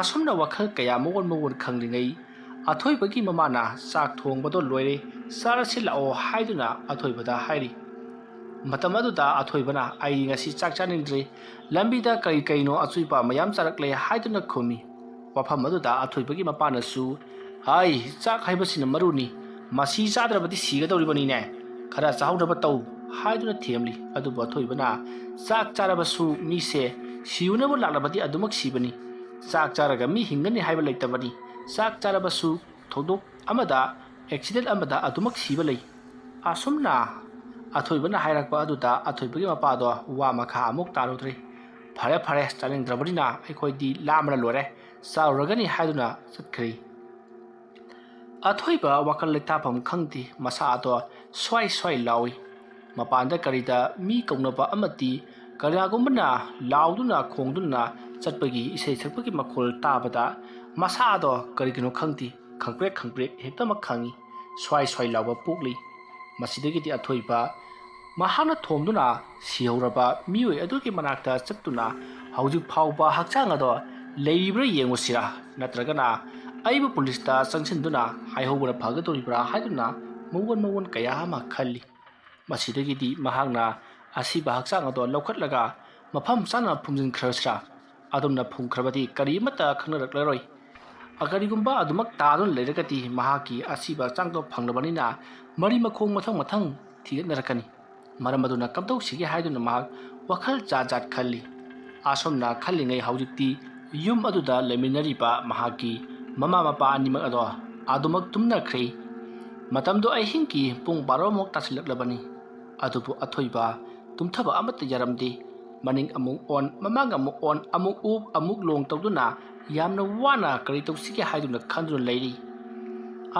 ꯑꯁꯨꯝꯅ ꯋꯥꯈꯜ ꯀꯌꯥ ꯃꯑꯣꯟ ꯈꯪꯂꯤꯉꯩ ꯑꯊꯣꯏꯕꯒꯤ ꯃꯃꯥꯅ ꯆꯥꯛ ꯊꯣꯡꯕꯗꯣ ꯂꯣꯏꯔꯦ ꯆꯥꯔꯁꯤ ꯂꯥꯛꯑꯣ ꯍꯥꯏꯗꯨꯅ ꯑꯊꯣꯏꯕꯗ ꯍꯥꯏꯔꯤ ꯃꯇꯝ ꯑꯗꯨꯗ ꯑꯊꯣꯏꯕꯅ ꯑꯩ ꯉꯁꯤ ꯆꯥꯛ ꯆꯥꯅꯤꯡꯗ꯭ꯔꯦ ꯂꯝꯕꯤꯗ ꯀꯩꯅꯣ ꯑꯆꯨꯏꯄ ꯃꯌꯥꯝ ꯆꯥꯔꯛꯂꯦ ꯍꯥꯏꯗꯨꯅ ꯈꯨꯝꯃꯤ ꯋꯥꯐꯝ ꯑꯗꯨꯗ ꯑꯊꯣꯏꯕꯒꯤ ꯃꯄꯥꯅꯁꯨ ꯍꯥꯏ ꯆꯥꯛ ꯍꯥꯏꯕꯁꯤꯅ ꯃꯔꯨꯅꯤ ꯃꯁꯤ ꯆꯥꯗ꯭ꯔꯕꯗꯤ ꯁꯤꯒꯗꯧꯔꯤꯕꯅꯤꯅꯦ ꯈꯔ ꯆꯥꯍꯧꯅꯕ ꯇꯧ ꯍꯥꯏꯗꯨꯅ ꯊꯦꯝꯂꯤ ꯑꯗꯨꯕꯨ ꯑꯊꯣꯏꯕꯅ ꯆꯥꯛ ꯆꯥꯔꯕꯁꯨ ꯃꯤꯁꯦ ꯁꯤꯌꯨꯅꯕꯨ ꯂꯥꯛꯂꯕꯗꯤ ꯑꯗꯨꯃꯛ ꯁꯤꯕꯅꯤ ꯆꯥꯛ ꯆꯥꯔꯒ ꯃꯤ ꯍꯤꯡꯒꯅꯤ ꯍꯥꯏꯕ ꯂꯩꯇꯕꯅꯤ ꯆꯥꯛ ꯆꯥꯔꯕꯁꯨ ꯊꯧꯗꯣꯛ ꯑꯃꯗ ꯑꯦꯛꯁꯤꯗꯦꯟ ꯑꯃꯗ ꯑꯗꯨꯃꯛ ꯁꯤꯕ ꯂꯩ ꯑꯁꯨꯝꯅ ꯑꯊꯣꯏꯕꯅ ꯍꯥꯏꯔꯛꯄ ꯑꯗꯨꯗ ꯑꯊꯣꯏꯕꯒꯤ ꯃꯄꯥꯗꯣ ꯋꯥ ꯃꯈꯥ ꯑꯃꯨꯛ ꯇꯥꯔꯨꯗ꯭ꯔꯤ ꯐꯔꯦ ꯆꯥꯅꯤꯡꯗ꯭ꯔꯕꯅꯤꯅ ꯑꯩꯈꯣꯏꯗꯤ ꯂꯥꯝꯕꯅ ꯂꯣꯏꯔꯦ ꯆꯥꯔꯨꯔꯒꯅꯤ ꯍꯥꯏꯗꯨꯅ ꯆꯠꯈ꯭ꯔꯤ ꯑꯊꯣꯏꯕ ꯋꯥꯈꯜ ꯂꯩꯇꯥꯐꯝ ꯈꯪꯗꯦ ꯃꯁꯥ ꯑꯗꯣ ꯁ꯭ꯋꯥꯏ ꯂꯥꯎꯏ ꯃꯄꯥꯟꯗ ꯀꯔꯤꯗ ꯃꯤ ꯀꯧꯅꯕ ꯑꯃꯗꯤ ꯀꯅꯥꯒꯨꯝꯕꯅ ꯂꯥꯎꯗꯨꯅ ꯈꯣꯡꯗꯨꯅ ꯆꯠꯄꯒꯤ ꯏꯁꯩ ꯁꯛꯄꯒꯤ ꯃꯈꯣꯜ ꯇꯥꯕꯗ ꯃꯁꯥ ꯑꯗꯣ ꯀꯔꯤꯒꯤꯅꯣ ꯈꯪꯗꯦ ꯈꯪꯄ꯭ꯔꯦꯛ ꯍꯦꯛꯇꯃꯛ ꯈꯪꯏ ꯁ꯭ꯋꯥꯏ ꯂꯥꯎꯕ ꯄꯣꯛꯂꯤ ꯃꯁꯤꯗꯒꯤꯗꯤ ꯑꯊꯣꯏꯕ ꯃꯍꯥꯛꯅ ꯊꯣꯝꯗꯨꯅ ꯁꯤꯍꯧꯔꯕ ꯃꯤꯑꯣꯏ ꯑꯗꯨꯒꯤ ꯃꯅꯥꯛꯇ ꯆꯠꯇꯨꯅ ꯍꯧꯖꯤꯛ ꯐꯥꯎꯕ ꯍꯛꯆꯥꯡ ꯑꯗꯣ ꯂꯩꯔꯤꯕ꯭ꯔꯥ ꯌꯦꯡꯉꯨꯁꯤꯔꯥ ꯅꯠꯇ꯭ꯔꯒꯅ ꯑꯩꯕꯨ ꯄꯨꯂꯤꯁꯇ ꯆꯪꯁꯤꯟꯗꯨꯅ ꯍꯥꯏꯍꯧꯕꯅ ꯐꯒꯗꯧꯔꯤꯕ꯭ꯔꯥ ꯍꯥꯏꯗꯨꯅ ꯃꯑꯣꯟ ꯀꯌꯥ ꯑꯃ ꯈꯜꯂꯤ ꯃꯁꯤꯗꯒꯤꯗꯤ ꯃꯍꯥꯛꯅ ꯑꯁꯤꯕ ꯍꯛꯆꯥꯡ ꯑꯗꯣ ꯂꯧꯈꯠꯂꯒ ꯃꯐꯝ ꯆꯥꯅ ꯐꯨꯝꯖꯤꯟꯈ꯭ꯔꯁꯤꯔꯥ ꯑꯗꯨꯝꯅ ꯐꯨꯝꯈ꯭ꯔꯕꯗꯤ ꯀꯔꯤꯃꯠꯇ ꯈꯪꯅꯔꯛꯂꯔꯣꯏ ꯀꯔꯤꯒꯨꯝꯕ ꯑꯗꯨꯃꯛ ꯇꯥꯗꯨꯅ ꯂꯩꯔꯒꯗꯤ ꯃꯍꯥꯛꯀꯤ ꯑꯁꯤꯕ ꯍꯛꯆꯥꯡꯗꯣ ꯐꯪꯂꯕꯅꯤꯅ ꯃꯔꯤ ꯃꯈꯣꯡ ꯃꯊꯪ ꯊꯤꯒꯠꯅꯔꯛꯀꯅꯤ ꯃꯔꯝ ꯑꯗꯨꯅ ꯀꯝꯗꯧꯁꯤꯒꯦ ꯍꯥꯏꯗꯨꯅ ꯃꯍꯥꯛ ꯋꯥꯈꯜ ꯖꯥꯠ ꯈꯜꯂꯤ ꯑꯁꯨꯝꯅ ꯈꯜꯂꯤꯉꯩ ꯍꯧꯖꯤꯛꯇꯤ ꯌꯨꯝ ꯑꯗꯨꯗ ꯂꯩꯃꯤꯟꯅꯔꯤꯕ ꯃꯍꯥꯛꯀꯤ ꯃꯃꯥ ꯃꯄꯥ ꯑꯅꯤꯃꯛ ꯑꯗꯣ ꯑꯗꯨꯃꯛ ꯇꯨꯝꯅꯈ꯭ꯔꯦ ꯃꯇꯝꯗꯣ ꯑꯍꯤꯡꯒꯤ ꯄꯨꯡ 12 ꯇꯥꯁꯤꯜꯂꯛꯂꯕꯅꯤ ꯑꯗꯨꯕꯨ ꯑꯊꯣꯏꯕ ꯇꯨꯝꯊꯕ ꯑꯃꯠꯇ ꯌꯥꯔꯝꯗꯦ ꯃꯅꯤꯡ ꯑꯃꯨꯛ ꯑꯣꯟ ꯃꯃꯥꯡ ꯑꯃꯨꯛ ꯑꯣꯟ ꯑꯃꯨꯛ ꯎꯞ ꯑꯃꯨꯛ ꯂꯣꯡ ꯇꯧꯗꯨꯅ ꯌꯥꯝꯅ ꯋꯥꯅ ꯀꯔꯤ ꯇꯧꯁꯤꯒꯦ ꯍꯥꯏꯗꯨꯅ ꯈꯟꯗꯨꯅ ꯂꯩꯔꯤ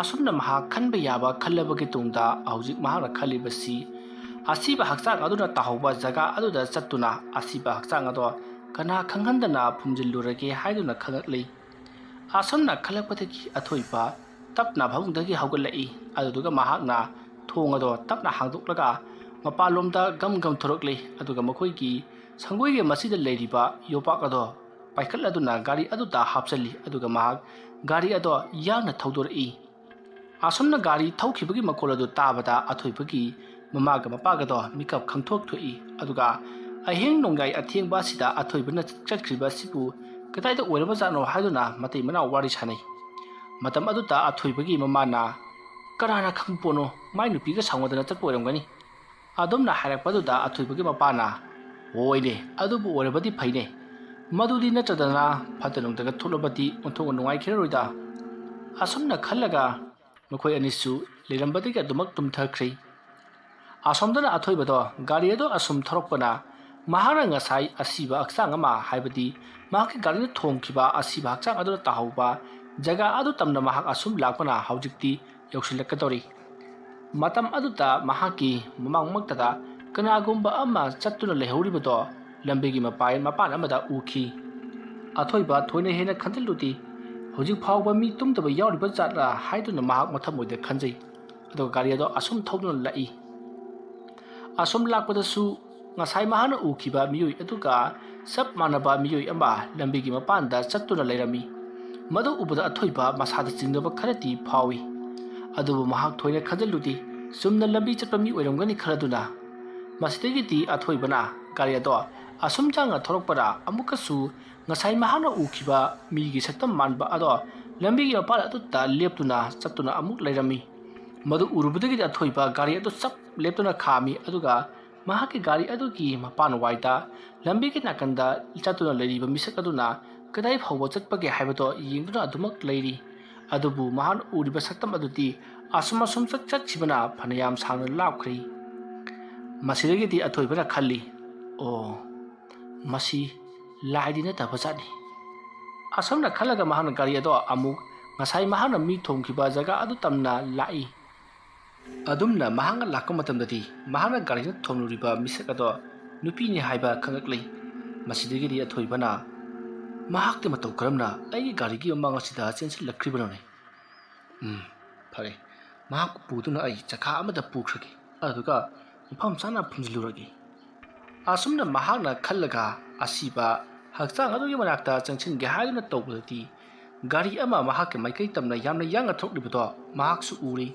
ꯑꯁꯨꯝꯅ ꯃꯍꯥꯛ ꯈꯟꯕ ꯌꯥꯕ ꯈꯜꯂꯕꯒꯤ ꯇꯨꯡꯗ ꯍꯧꯖꯤꯛ ꯃꯍꯥꯛꯅ ꯈꯜꯂꯤꯕꯁꯤ ꯑꯁꯤꯕ ꯍꯛꯆꯥꯡ ꯑꯗꯨꯅ ꯇꯥꯍꯧꯕ ꯖꯒꯥ ꯑꯗꯨꯗ ꯆꯠꯇꯨꯅ ꯑꯁꯤꯕ ꯍꯛꯆꯥꯡ ꯑꯗꯣ ꯀꯅꯥ ꯈꯪꯍꯟꯗꯅ ꯐꯨꯝꯖꯤꯜꯂꯨꯔꯒꯦ ꯍꯥꯏꯗꯨꯅ ꯈꯪꯂꯛꯂꯤ ꯑꯁꯨꯝꯅ ꯈꯜꯂꯛꯄꯗꯒꯤ ꯑꯊꯣꯏꯕ ꯇꯞꯅ ꯐꯃꯨꯡꯗꯒꯤ ꯍꯧꯒꯠꯂꯛꯏ ꯑꯗꯨꯗꯨꯒ ꯃꯍꯥꯛꯅ ꯊꯣꯡ ꯑꯗꯣ ꯇꯞꯅ ꯍꯥꯡꯗꯣꯛꯂꯒ ꯃꯄꯥꯟꯂꯣꯝꯗ ꯒꯝ ꯊꯣꯔꯛꯂꯤ ꯑꯗꯨꯒ ꯃꯈꯣꯏꯒꯤ ꯁꯪꯒꯣꯏꯒꯤ ꯃꯁꯤꯗ ꯂꯩꯔꯤꯕ ꯌꯣꯄꯥꯛ ꯑꯗꯣ ꯄꯥꯏꯈꯠꯂꯗꯨꯅ ꯒꯥꯔꯤ ꯑꯗꯨꯗ ꯍꯥꯞꯆꯜꯂꯤ ꯑꯗꯨꯒ ꯃꯍꯥꯛ ꯒꯥꯔꯤ ꯑꯗꯣ ꯌꯥꯡꯅ ꯊꯧꯗꯣꯔꯛꯏ ꯑꯁꯨꯝꯅ ꯒꯥꯔꯤ ꯊꯧꯈꯤꯕꯒꯤ ꯃꯈꯣꯜ ꯑꯗꯨ ꯇꯥꯕꯗ ꯑꯊꯣꯏꯕꯒꯤ ꯃꯃꯥꯒ ꯃꯄꯥꯒꯗꯣ ꯃꯤꯀꯞ ꯈꯪꯊꯣꯛꯏ ꯑꯗꯨꯒ ꯑꯍꯤꯡ ꯅꯣꯡꯌꯥꯏ ꯑꯊꯦꯡꯕ ꯑꯁꯤꯗ ꯑꯊꯣꯏꯕꯅ ꯆꯠꯈ꯭ꯔꯤꯕ ꯑꯁꯤꯕꯨ ꯀꯗꯥꯏꯗ ꯑꯣꯏꯔꯕꯖꯥꯠꯅꯣ ꯍꯥꯏꯗꯨꯅ ꯃꯇꯩ ꯃꯅꯥꯎ ꯋꯥꯔꯤ ꯁꯥꯅꯩ ꯃꯇꯝ ꯑꯗꯨꯗ ꯑꯊꯣꯏꯕꯒꯤ ꯃꯃꯥꯅ ꯀꯅꯥꯅ ꯈꯪꯄꯣꯠꯅꯣ ꯃꯥꯏ ꯅꯨꯄꯤꯒ ꯁꯥꯎꯅꯗꯅ ꯆꯠꯄ ꯑꯣꯏꯔꯝꯒꯅꯤ ꯑꯗꯨꯝꯅ ꯍꯥꯏꯔꯛꯄꯗꯨꯗ ꯑꯊꯣꯏꯕꯒꯤ ꯃꯄꯥꯅ ꯍꯣꯏꯅꯦ ꯑꯗꯨꯕꯨ ꯑꯣꯏꯔꯕꯗꯤ ꯐꯩꯅꯦ ꯃꯗꯨꯗꯤ ꯅꯠꯇ꯭ꯔꯗꯅ ꯐꯠꯇ ꯅꯨꯡꯗꯒ ꯊꯣꯛꯂꯕꯗꯤ ꯑꯣꯟꯊꯣꯛꯅ ꯅꯨꯡꯉꯥꯏꯈꯤꯔꯔꯣꯏꯗ ꯑꯁꯨꯝꯅ ꯈꯜꯂꯒ ꯃꯈꯣꯏ ꯑꯅꯤꯁꯨ ꯂꯩꯔꯝꯕꯗꯒꯤ ꯑꯗꯨꯃꯛ ꯇꯨꯝꯊꯈ꯭ꯔꯤ ꯑꯁꯣꯝꯗꯅ ꯑꯊꯣꯏꯕꯗꯣ ꯒꯥꯔꯤ ꯑꯗꯣ ꯑꯁꯨꯝ ꯊꯧꯔꯛꯄꯅ ꯃꯍꯥꯛꯅ ꯉꯁꯥꯏ ꯑꯁꯤꯕ ꯍꯛꯆꯥꯡ ꯑꯃ ꯍꯥꯏꯕꯗꯤ ꯃꯍꯥꯛꯀꯤ ꯒꯥꯔꯤꯅ ꯊꯣꯝꯈꯤꯕ ꯑꯁꯤꯕ ꯍꯛꯆꯥꯡ ꯑꯗꯨꯅ ꯇꯥꯍꯧꯕ ꯖꯒꯥ ꯑꯗꯨ ꯇꯝꯅ ꯃꯍꯥꯛ ꯑꯁꯨꯝ ꯂꯥꯛꯄꯅ ꯍꯧꯖꯤꯛꯇꯤ ꯌꯧꯁꯤꯜꯂꯛꯀꯗꯧꯔꯤ ꯃꯇꯝ ꯑꯗꯨꯗ ꯃꯍꯥꯛꯀꯤ ꯃꯃꯥꯡꯃꯛꯇꯗ ꯀꯅꯥꯒꯨꯝꯕ ꯑꯃ ꯆꯠꯇꯨꯅ ꯂꯩꯍꯧꯔꯤꯕꯗꯣ ꯂꯝꯕꯤꯒꯤ ꯃꯄꯥꯟ ꯑꯃꯗ ꯎꯈꯤ ꯑꯊꯣꯏꯕ ꯊꯣꯏꯅ ꯍꯦꯟꯅ ꯈꯟꯖꯤꯜꯂꯨꯗꯦ ꯍꯧꯖꯤꯛ ꯐꯥꯎꯕ ꯃꯤ ꯇꯨꯝꯗꯕ ꯌꯥꯎꯔꯤꯕ ꯖꯥꯠꯂꯥ ꯍꯥꯏꯗꯨꯅ ꯃꯍꯥꯛ ꯃꯊꯃꯣꯏꯗ ꯈꯟꯖꯩ ꯑꯗꯨꯒ ꯒꯥꯔꯤ ꯑꯗꯣ ꯑꯁꯨꯝ ꯊꯧꯗꯨꯅ ꯂꯥꯛꯏ ꯑꯁꯨꯝ ꯂꯥꯛꯄꯗꯁꯨ ꯉꯁꯥꯏ ꯃꯍꯥꯛꯅ ꯎꯈꯤꯕ ꯃꯤꯑꯣꯏ ꯑꯗꯨꯒ ꯆꯞ ꯃꯥꯟꯅꯕ ꯃꯤꯑꯣꯏ ꯑꯃ ꯂꯝꯕꯤꯒꯤ ꯃꯄꯥꯟꯗ ꯆꯠꯇꯨꯅ ꯂꯩꯔꯝꯃꯤ ꯃꯗꯨ ꯎꯕꯗ ꯑꯊꯣꯏꯕ ꯃꯁꯥꯗ ꯆꯤꯡꯅꯕ ꯈꯔꯗꯤ ꯐꯥꯎꯏ ꯑꯗꯨꯕꯨ ꯃꯍꯥꯛ ꯊꯣꯏꯅ ꯈꯟꯖꯤꯜꯂꯨꯗꯦ ꯆꯨꯝꯅ ꯂꯝꯕꯤ ꯆꯠꯄ ꯃꯤ ꯑꯣꯏꯔꯝꯒꯅꯤ ꯈꯜꯂꯗꯨꯅ ꯃꯁꯤꯗꯒꯤꯗꯤ ꯑꯊꯣꯏꯕꯅ ꯒꯥꯔꯤ ꯑꯗꯣ ꯑꯁꯨꯝ ꯆꯪꯅ ꯊꯧꯔꯛꯄꯗ ꯑꯃꯨꯛꯀꯁꯨ ꯉꯁꯥꯏ ꯃꯍꯥꯛꯅ ꯎꯈꯤꯕ ꯃꯤꯒꯤ ꯁꯛꯇꯝ ꯃꯥꯟꯕ ꯑꯗꯣ ꯂꯝꯕꯤꯒꯤ ꯃꯄꯥꯟ ꯑꯗꯨꯗ ꯂꯦꯞꯇꯨꯅ ꯆꯠꯇꯨꯅ ꯑꯃꯨꯛ ꯂꯩꯔꯝꯃꯤ ꯃꯗꯨ ꯎꯔꯨꯕꯗꯒꯤꯗꯤ ꯑꯊꯣꯏꯕ ꯒꯥꯔꯤ ꯑꯗꯨ ꯆꯞ ꯂꯦꯞꯇꯨꯅ ꯈꯥꯝꯃꯤ ꯑꯗꯨꯒ ꯃꯍꯥꯛꯀꯤ ꯒꯥꯔꯤ ꯑꯗꯨꯒꯤ ꯃꯄꯥꯟꯋꯥꯏꯗ ꯂꯝꯕꯤꯒꯤ ꯅꯥꯀꯟꯗ ꯆꯠꯇꯨꯅ ꯂꯩꯔꯤꯕ ꯃꯤꯁꯛ ꯑꯗꯨꯅ ꯀꯗꯥꯏ ꯐꯥꯎꯕ ꯆꯠꯄꯒꯦ ꯍꯥꯏꯕꯗꯣ ꯌꯦꯡꯗꯨꯅ ꯑꯗꯨꯃꯛ ꯂꯩꯔꯤ ꯑꯗꯨꯕꯨ ꯃꯍꯥꯛꯅ ꯎꯔꯤꯕ ꯁꯛꯇꯝ ꯑꯗꯨꯗꯤ ꯑꯁꯨꯝ ꯆꯠꯈꯤꯕꯅ ꯐꯅꯌꯥꯝ ꯁꯥꯡꯅ ꯂꯥꯞꯈ꯭ꯔꯦ ꯃꯁꯤꯗꯒꯤꯗꯤ ꯑꯊꯣꯏꯕꯅ ꯈꯜꯂꯤ ꯑꯣ ꯃꯁꯤ ꯂꯥꯏꯗꯤ ꯅꯠꯇꯕ ꯖꯥꯠꯅꯤ ꯑꯁꯨꯝꯅ ꯈꯜꯂꯒ ꯃꯍꯥꯛꯅ ꯒꯥꯔꯤ ꯑꯗꯣ ꯑꯃꯨꯛ ꯉꯁꯥꯏ ꯃꯍꯥꯛꯅ ꯃꯤ ꯊꯣꯝꯈꯤꯕ ꯖꯒꯥ ꯑꯗꯨ ꯇꯝꯅ ꯂꯥꯛꯏ ꯑꯗꯨꯝꯅ ꯃꯍꯥꯛꯅ ꯂꯥꯛꯄ ꯃꯇꯝꯗꯗꯤ ꯃꯍꯥꯛꯅ ꯒꯥꯔꯤꯅ ꯊꯣꯝꯂꯨꯔꯤꯕ ꯃꯤꯁꯛ ꯑꯗꯣ ꯅꯨꯄꯤꯅꯤ ꯍꯥꯏꯕ ꯈꯪꯂꯛꯂꯤ ꯃꯁꯤꯗꯒꯤꯗꯤ ꯑꯊꯣꯏꯕꯅ ꯃꯍꯥꯛꯇꯤ ꯃꯇꯧ ꯀꯔꯝꯅ ꯑꯩꯒꯤ ꯒꯥꯔꯤꯒꯤ ꯃꯃꯥꯡ ꯑꯁꯤꯗ ꯆꯦꯟꯁꯤꯜꯂꯛꯈ꯭ꯔꯤꯕꯅꯣꯅꯦ ꯐꯔꯦ ꯃꯍꯥꯛꯄꯨ ꯄꯨꯗꯨꯅ ꯑꯩ ꯆꯀꯥ ꯑꯃꯗ ꯄꯨꯈ꯭ꯔꯒꯦ ꯑꯗꯨꯒ ꯃꯐꯝ ꯆꯥꯅ ꯐꯨꯝꯖꯤꯜꯂꯨꯔꯒꯦ ꯑꯁꯨꯝꯅ ꯃꯍꯥꯛꯅ ꯈꯜꯂꯒ ꯑꯁꯤꯕ ꯍꯛꯆꯥꯡ ꯑꯗꯨꯒꯤ ꯃꯅꯥꯛꯇ ꯆꯪꯁꯤꯟꯒꯦ ꯍꯥꯏꯗꯨꯅ ꯇꯧꯕꯗꯗꯤ ꯒꯥꯔꯤ ꯑꯃ ꯃꯍꯥꯛꯀꯤ ꯃꯥꯏꯀꯩ ꯇꯝꯅ ꯌꯥꯝꯅ ꯌꯥꯡꯅ ꯊꯣꯛꯂꯤꯕꯗꯣ ꯃꯍꯥꯛꯁꯨ ꯎꯔꯤ